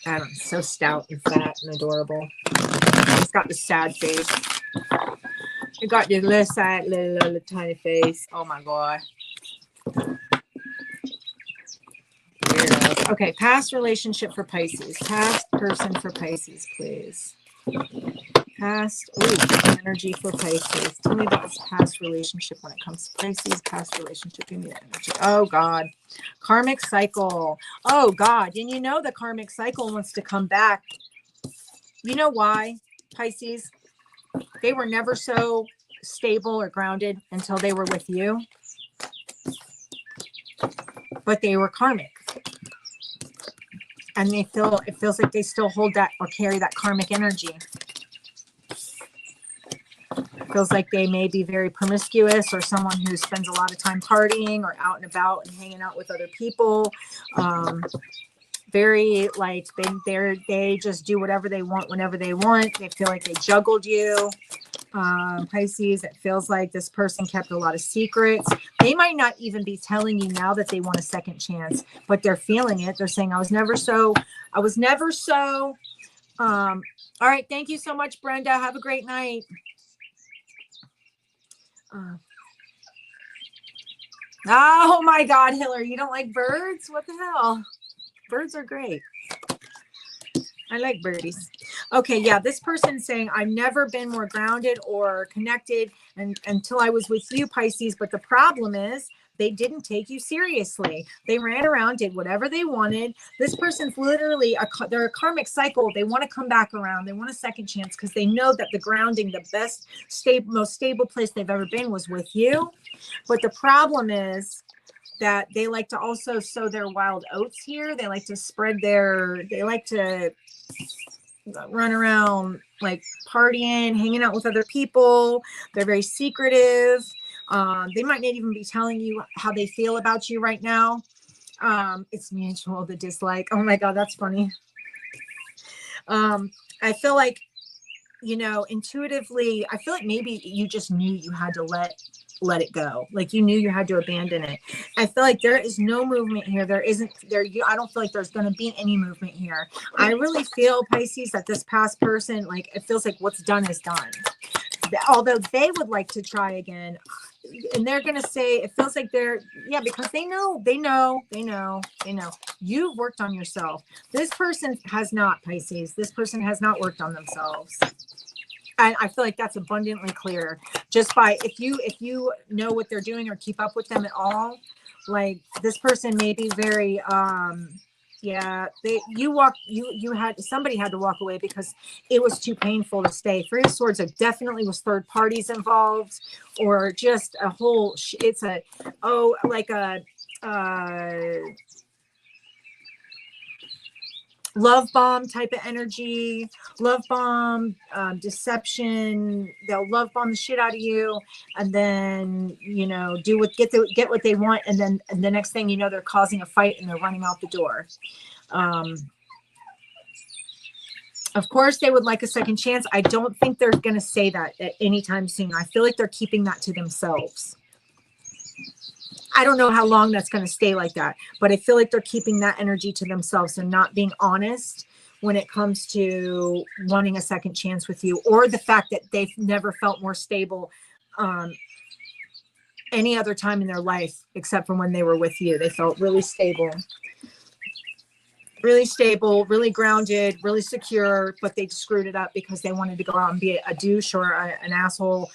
I don't know, so stout and fat and adorable. He's got the sad face. He got this little sad, little tiny face. Oh my God. Weirdo. Okay, past relationship for Pisces. Past person for Pisces, please. Past energy for Pisces. Tell me about this past relationship when it comes to Pisces. Past relationship. Give me that energy. Oh God. Karmic cycle. Oh God. And you know the karmic cycle wants to come back. You know why, Pisces? They were never so stable or grounded until they were with you. But they were karmic. And it feels like they still hold that or carry that karmic energy. Feels like they may be very promiscuous or someone who spends a lot of time partying or out and about and hanging out with other people. Very like they just do whatever they want whenever they want. They feel like they juggled you. Pisces, it feels like this person kept a lot of secrets. They might not even be telling you now that they want a second chance, but they're feeling it. They're saying, I was never so. All right. Thank you so much, Brenda. Have a great night. Oh my God, Hillary, you don't like birds? What the hell? Birds are great. I like birdies. Okay, yeah, this person's saying, I've never been more grounded or connected until I was with you, Pisces. But the problem is they didn't take you seriously. They ran around, did whatever they wanted. This person's literally, they're a karmic cycle. They want to come back around. They want a second chance because they know that the grounding, the best, most stable place they've ever been was with you. But the problem is that they like to also sow their wild oats here. They like to they like to run around like partying, hanging out with other people. They're very secretive. They might not even be telling you how they feel about you right now. It's mutual, the dislike. Oh my God, that's funny. I feel like, intuitively, I feel like maybe you just knew you had to let it go. Like you knew you had to abandon it. I feel like there is no movement here. I don't feel like there's going to be any movement here. I really feel, Pisces, that this past person, like it feels like what's done is done. Although they would like to try again. And they're going to say, it feels like because they know. You've worked on yourself. This person has not, Pisces. This person has not worked on themselves. And I feel like that's abundantly clear just by, if you know what they're doing or keep up with them at all, like this person may be very, somebody had to walk away because it was too painful to stay. Three of Swords, there definitely was third parties involved or just a whole, love bomb type of energy, love bomb, deception. They'll love bomb the shit out of you and then, get what they want. And then the next thing you know, they're causing a fight and they're running out the door. Of course, they would like a second chance. I don't think they're going to say that at any time soon. I feel like they're keeping that to themselves. I don't know how long that's going to stay like that, but I feel like they're keeping that energy to themselves and not being honest when it comes to wanting a second chance with you, or the fact that they've never felt more stable any other time in their life except for when they were with you. They felt really stable, really grounded, really secure, but they screwed it up because they wanted to go out and be a douche or an asshole.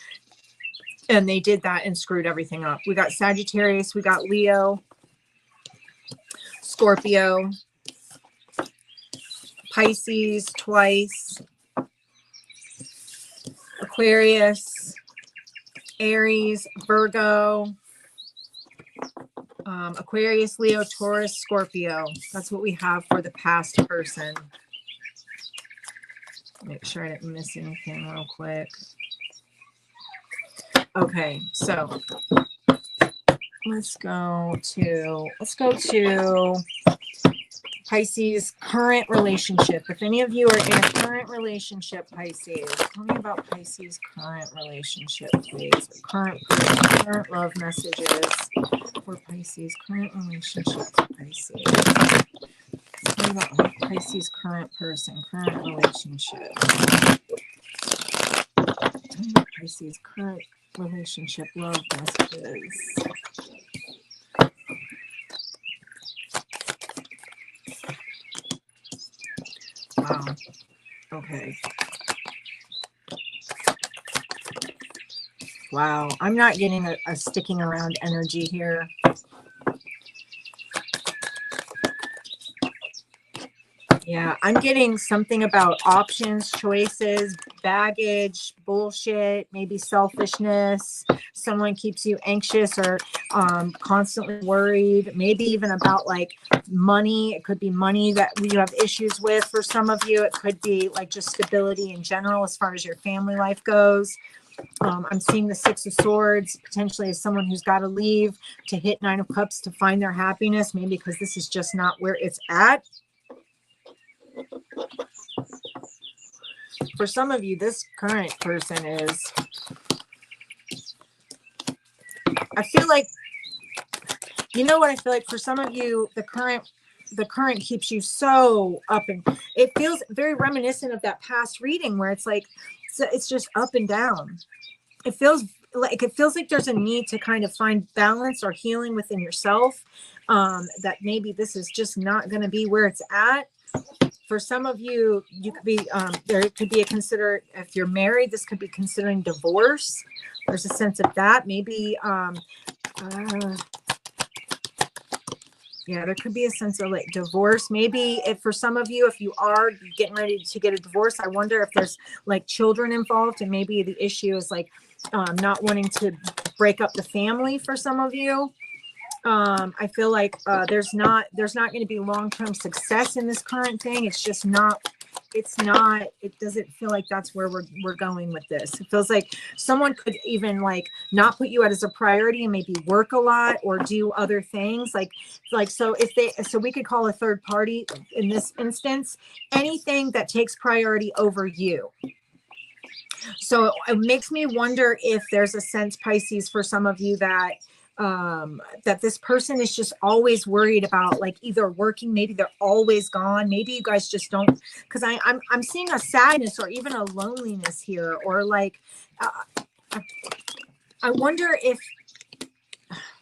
And they did that and screwed everything up. We got Sagittarius, we got Leo, Scorpio, Pisces twice, Aquarius, Aries, Virgo, Aquarius, Leo, Taurus, Scorpio. That's what we have for the past person. Make sure I didn't miss anything real quick. Okay, so let's go to Pisces current relationship. If any of you are in a current relationship, Pisces, tell me about Pisces current relationship, please. Current love messages for Pisces current relationship, Pisces. Tell me about Pisces current person, current relationship. Pisces current relationship love messages. Wow. Okay. Wow. I'm not getting a sticking around energy here. Yeah, I'm getting something about options, choices, baggage, bullshit, maybe selfishness. Someone keeps you anxious or constantly worried, maybe even about like money. It could be money that you have issues with for some of you. It could be like just stability in general as far as your family life goes. I'm seeing the Six of Swords potentially as someone who's got to leave to hit Nine of Cups to find their happiness, maybe because this is just not where it's at. For some of you, this current person is, I feel like, you know what I feel like for some of you, the current keeps you so up, and it feels very reminiscent of that past reading where it's like, it's just up and down. It feels like there's a need to kind of find balance or healing within yourself. That maybe this is just not going to be where it's at. For some of you, you could be, there could be if you're married, this could be considering divorce. There's a sense of that. Maybe, yeah, there could be a sense of like divorce. Maybe if for some of you, if you are getting ready to get a divorce, I wonder if there's like children involved, and maybe the issue is like not wanting to break up the family for some of you. I feel like there's not going to be long-term success in this current thing. It's just not, it doesn't feel like that's where we're going with this. It feels like someone could even like not put you out as a priority and maybe work a lot or do other things like, so we could call a third party in this instance, anything that takes priority over you. So it makes me wonder if there's a sense, Pisces, for some of you that this person is just always worried about like either working, maybe they're always gone, maybe you guys just don't, because I'm seeing a sadness or even a loneliness here, or like I wonder if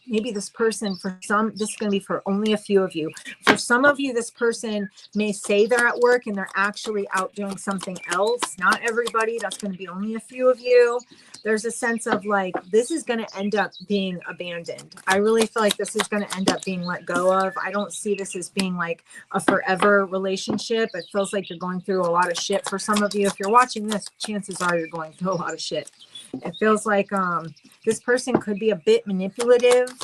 maybe this person, for some, this is going to be for only a few of you. For some of you, this person may say they're at work and they're actually out doing something else. Not everybody. That's going to be only a few of you. There's a sense of like, this is going to end up being abandoned. I really feel like this is going to end up being let go of. I don't see this as being like a forever relationship. It feels like you're going through a lot of shit. For some of you, if you're watching this, chances are you're going through a lot of shit. It feels like this person could be a bit manipulative.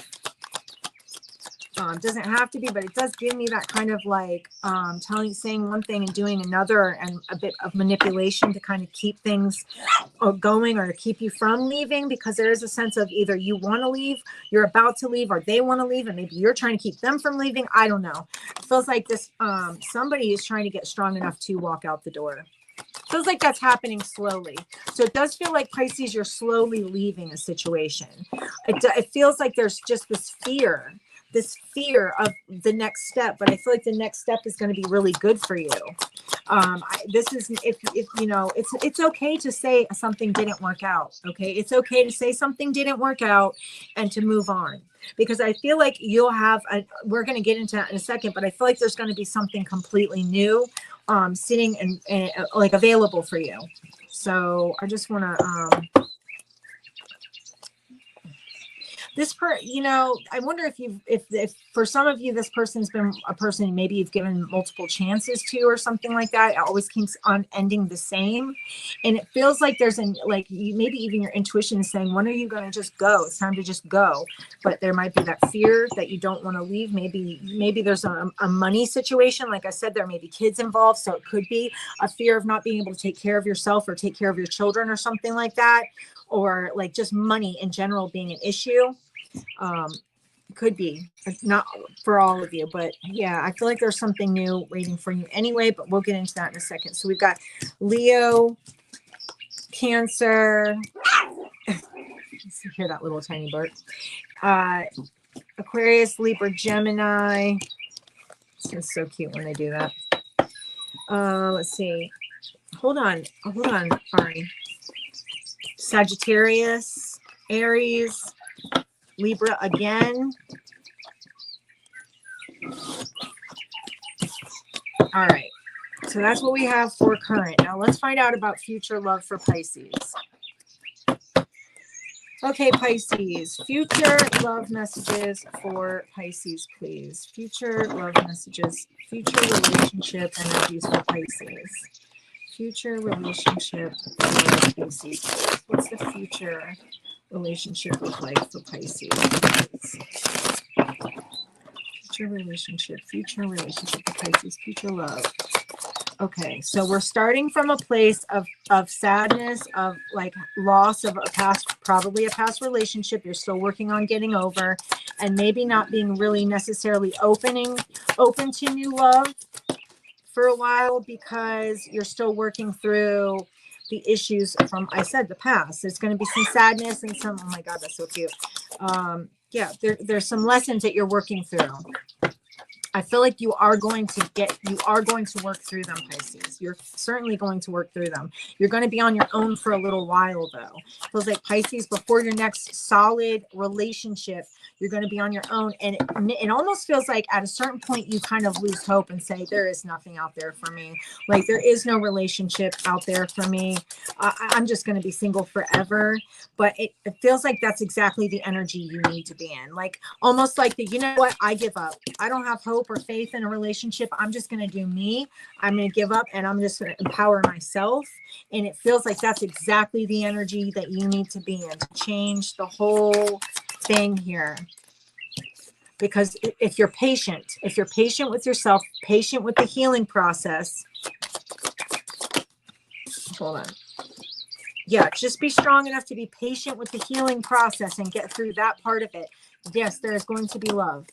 Doesn't have to be, but it does give me that kind of like saying one thing and doing another, and a bit of manipulation to kind of keep things going or to keep you from leaving, because there is a sense of either you want to leave, you're about to leave, or they want to leave, and maybe you're trying to keep them from leaving. I don't know. It feels like this somebody is trying to get strong enough to walk out the door. Feels like that's happening slowly. So it does feel like, Pisces, you're slowly leaving a situation. It feels like there's just this fear of the next step, but I feel like the next step is going to be really good for you. This is, if you know, it's okay to say something didn't work out. Okay. It's okay to say something didn't work out and to move on, because I feel like you'll have, we're going to get into that in a second, but I feel like there's going to be something completely new sitting and like available for you. So I just want to, I wonder if for some of you, this person's been a person maybe you've given multiple chances to, or something like that. It always keeps on ending the same. And it feels like there's maybe even your intuition is saying, when are you going to just go? It's time to just go. But there might be that fear that you don't want to leave. Maybe there's a money situation. Like I said, there may be kids involved. So it could be a fear of not being able to take care of yourself or take care of your children or something like that. Or like just money in general being an issue. Could be. It's not for all of you, but yeah, I feel like there's something new waiting for you anyway, but we'll get into that in a second. So we've got Leo, Cancer. Let's hear that little tiny bark. Aquarius, Libra, Gemini, It's so cute when they do that. Let's see. Hold on, Ari. Sagittarius, Aries, Libra again. All right. So that's what we have for current. Now let's find out about future love for Pisces. Okay, Pisces, future love messages for Pisces, please. Future love messages, future relationship energies for Pisces. Future relationship for Pisces. What's the future relationship look like for Pisces? Future relationship for Pisces, future love. Okay, so we're starting from a place of sadness, of like loss of a past, probably a past relationship you're still working on getting over, and maybe not being really necessarily open to new love for a while because you're still working through the issues from, I said, the past. There's going to be some sadness and some, oh my God, that's so cute. Yeah, there's some lessons that you're working through. I feel like you are going to work through them, Pisces. You're certainly going to work through them. You're going to be on your own for a little while, though. It feels like, Pisces, before your next solid relationship, you're going to be on your own. And it almost feels like at a certain point, you kind of lose hope and say, there is nothing out there for me. Like, there is no relationship out there for me. I'm just going to be single forever. But it feels like that's exactly the energy you need to be in. Like, almost like you know what? I give up. I don't have hope or faith in a relationship. I'm just going to do me. I'm going to give up and I'm just going to empower myself. And it feels like that's exactly the energy that you need to be in to change the whole thing here. Because if you're patient with yourself, patient with the healing process. Hold on. Yeah, just be strong enough to be patient with the healing process and get through that part of it. Yes, there is going to be love.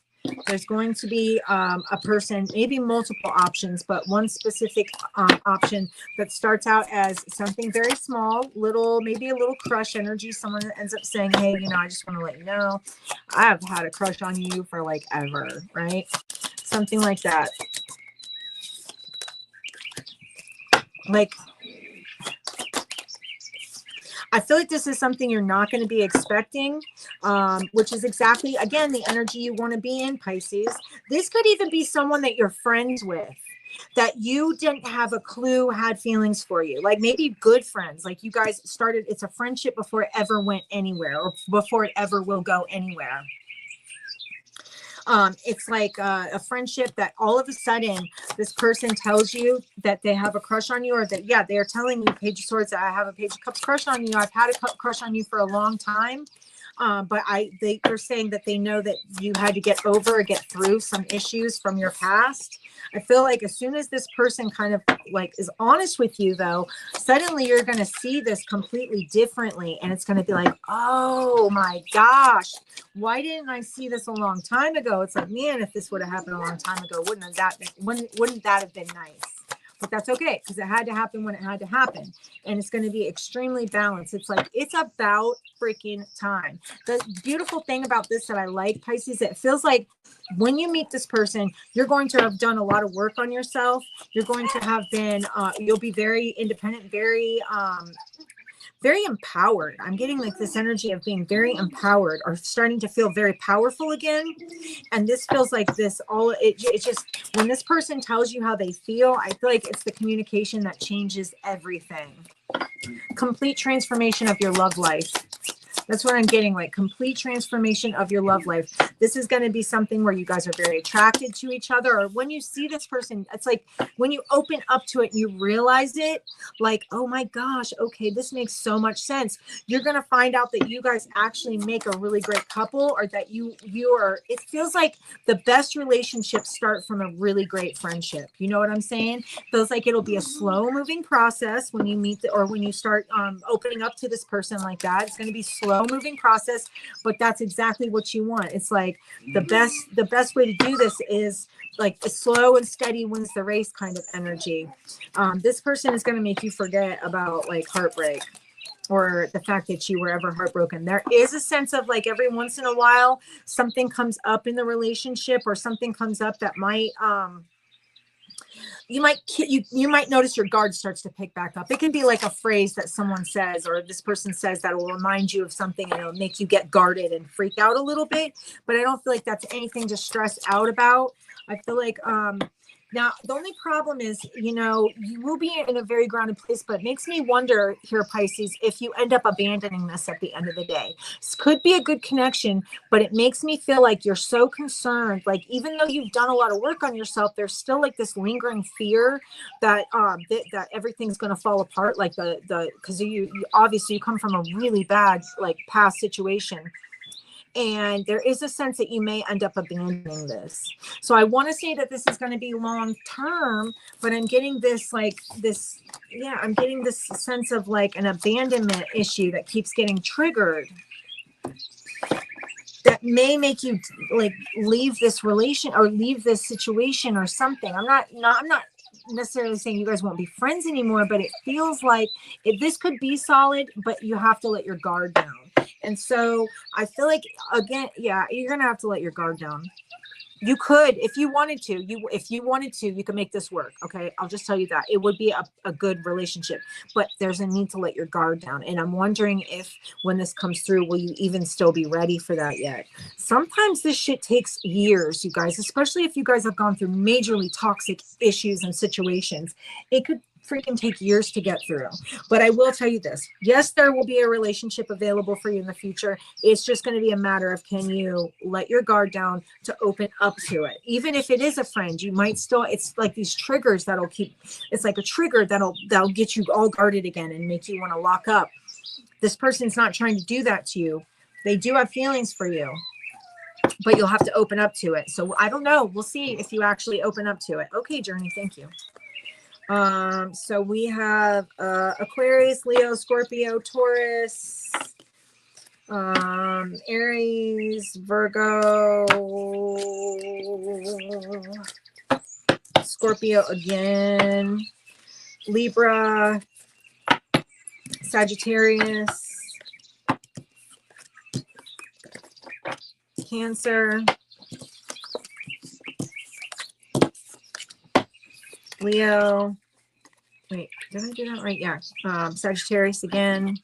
There's going to be a person, maybe multiple options, but one specific option that starts out as something very small, maybe a little crush energy. Someone that ends up saying, hey, I just want to let you know, I've had a crush on you for like ever, right? Something like that. Like, I feel like this is something you're not going to be expecting, which is exactly, again, the energy you want to be in, Pisces. This could even be someone that you're friends with, that you didn't have a clue had feelings for you. Like maybe good friends, like you guys started, it's a friendship before it ever went anywhere or before it ever will go anywhere. It's like a friendship that all of a sudden this person tells you that they have a crush on you, or that, yeah, they are telling you, Page of Swords, I have a Page of Cups crush on you. I've had a crush on you for a long time. But they're saying that they know that you had to get over or get through some issues from your past. I feel like as soon as this person kind of like is honest with you, though, suddenly you're going to see this completely differently. And it's going to be like, oh my gosh, why didn't I see this a long time ago? It's like, man, if this would have happened a long time ago, wouldn't that have been nice? But that's okay, because it had to happen when it had to happen. And it's going to be extremely balanced. It's like, it's about freaking time. The beautiful thing about this that I like, Pisces, it feels like when you meet this person, you're going to have done a lot of work on yourself. You're going to have been, you'll be very independent, very empowered. I'm getting like this energy of being very empowered or starting to feel very powerful again. And this feels like this it just, when this person tells you how they feel, I feel like it's the communication that changes everything. Complete transformation of your love life. That's what I'm getting, like complete transformation of your love life. This is going to be something where you guys are very attracted to each other. Or when you see this person, it's like when you open up to it and you realize it, like, oh my gosh, okay, this makes so much sense. You're going to find out that you guys actually make a really great couple, or that you are, it feels like the best relationships start from a really great friendship. You know what I'm saying? Feels like it'll be a slow moving process when you meet or when you start opening up to this person like that. It's going to be slow moving process, but that's exactly what you want. It's like the best way to do this is like a slow and steady wins the race kind of energy. This person is going to make you forget about like heartbreak. or the fact that you were ever heartbroken. There is a sense of like every once in a while, something comes up in the relationship, or something comes up that might, you might notice your guard starts to pick back up. It can be like a phrase that someone says, or this person says, that will remind you of something, and it'll make you get guarded and freak out a little bit. But I don't feel like that's anything to stress out about. I feel like, now, the only problem is, you know, you will be in a very grounded place, but it makes me wonder here, Pisces, if you end up abandoning this at the end of the day. This could be a good connection, but it makes me feel like you're so concerned. Like, even though you've done a lot of work on yourself, there's still like this lingering fear that that everything's going to fall apart. Like because you obviously you come from a really bad like past situation. And there is a sense that you may end up abandoning this. So I want to say that this is going to be long term, but I'm getting this I'm getting this sense of like an abandonment issue that keeps getting triggered, that may make you like leave this relation or leave this situation or something. I'm not necessarily saying you guys won't be friends anymore, but it feels like this could be solid, but you have to let your guard down. And so I feel like, again, yeah, you're going to have to let your guard down. You could, if you wanted to, you could make this work. Okay. I'll just tell you that it would be a good relationship, but there's a need to let your guard down. And I'm wondering if when this comes through, will you even still be ready for that yet? Sometimes this shit takes years, you guys, especially if you guys have gone through majorly toxic issues and situations. It could freaking take years to get through. But I will tell you this. Yes, there will be a relationship available for you in the future. It's just going to be a matter of, can you let your guard down to open up to it? Even if it is a friend, you might still, it's like these triggers that'll keep, it's like a trigger that'll get you all guarded again and make you want to lock up. This person's not trying to do that to you. They do have feelings for you, but you'll have to open up to it. So I don't know. We'll see if you actually open up to it. Okay, Journey. Thank you. So we have Aquarius, Leo, Scorpio, Taurus, Aries, Virgo, Scorpio again, Libra, Sagittarius, Cancer, Leo. Wait, did I do that right? Yeah. Sagittarius again.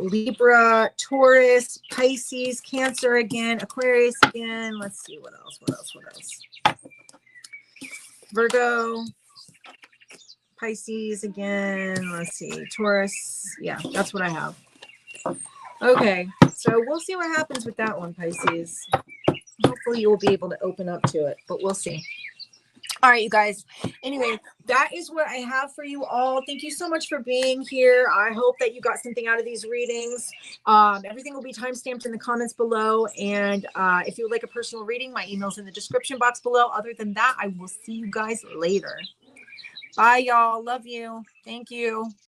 Libra, Taurus, Pisces, Cancer again, Aquarius again. Let's see what else. Virgo, Pisces again. Let's see. Taurus. Yeah, that's what I have. Okay, so we'll see what happens with that one, Pisces. Hopefully you will be able to open up to it, but we'll see. All right, you guys. Anyway, that is what I have for you all. Thank you so much for being here. I hope that you got something out of these readings. Everything will be timestamped in the comments below. And if you would like a personal reading, my email's in the description box below. Other than that, I will see you guys later. Bye, y'all. Love you. Thank you.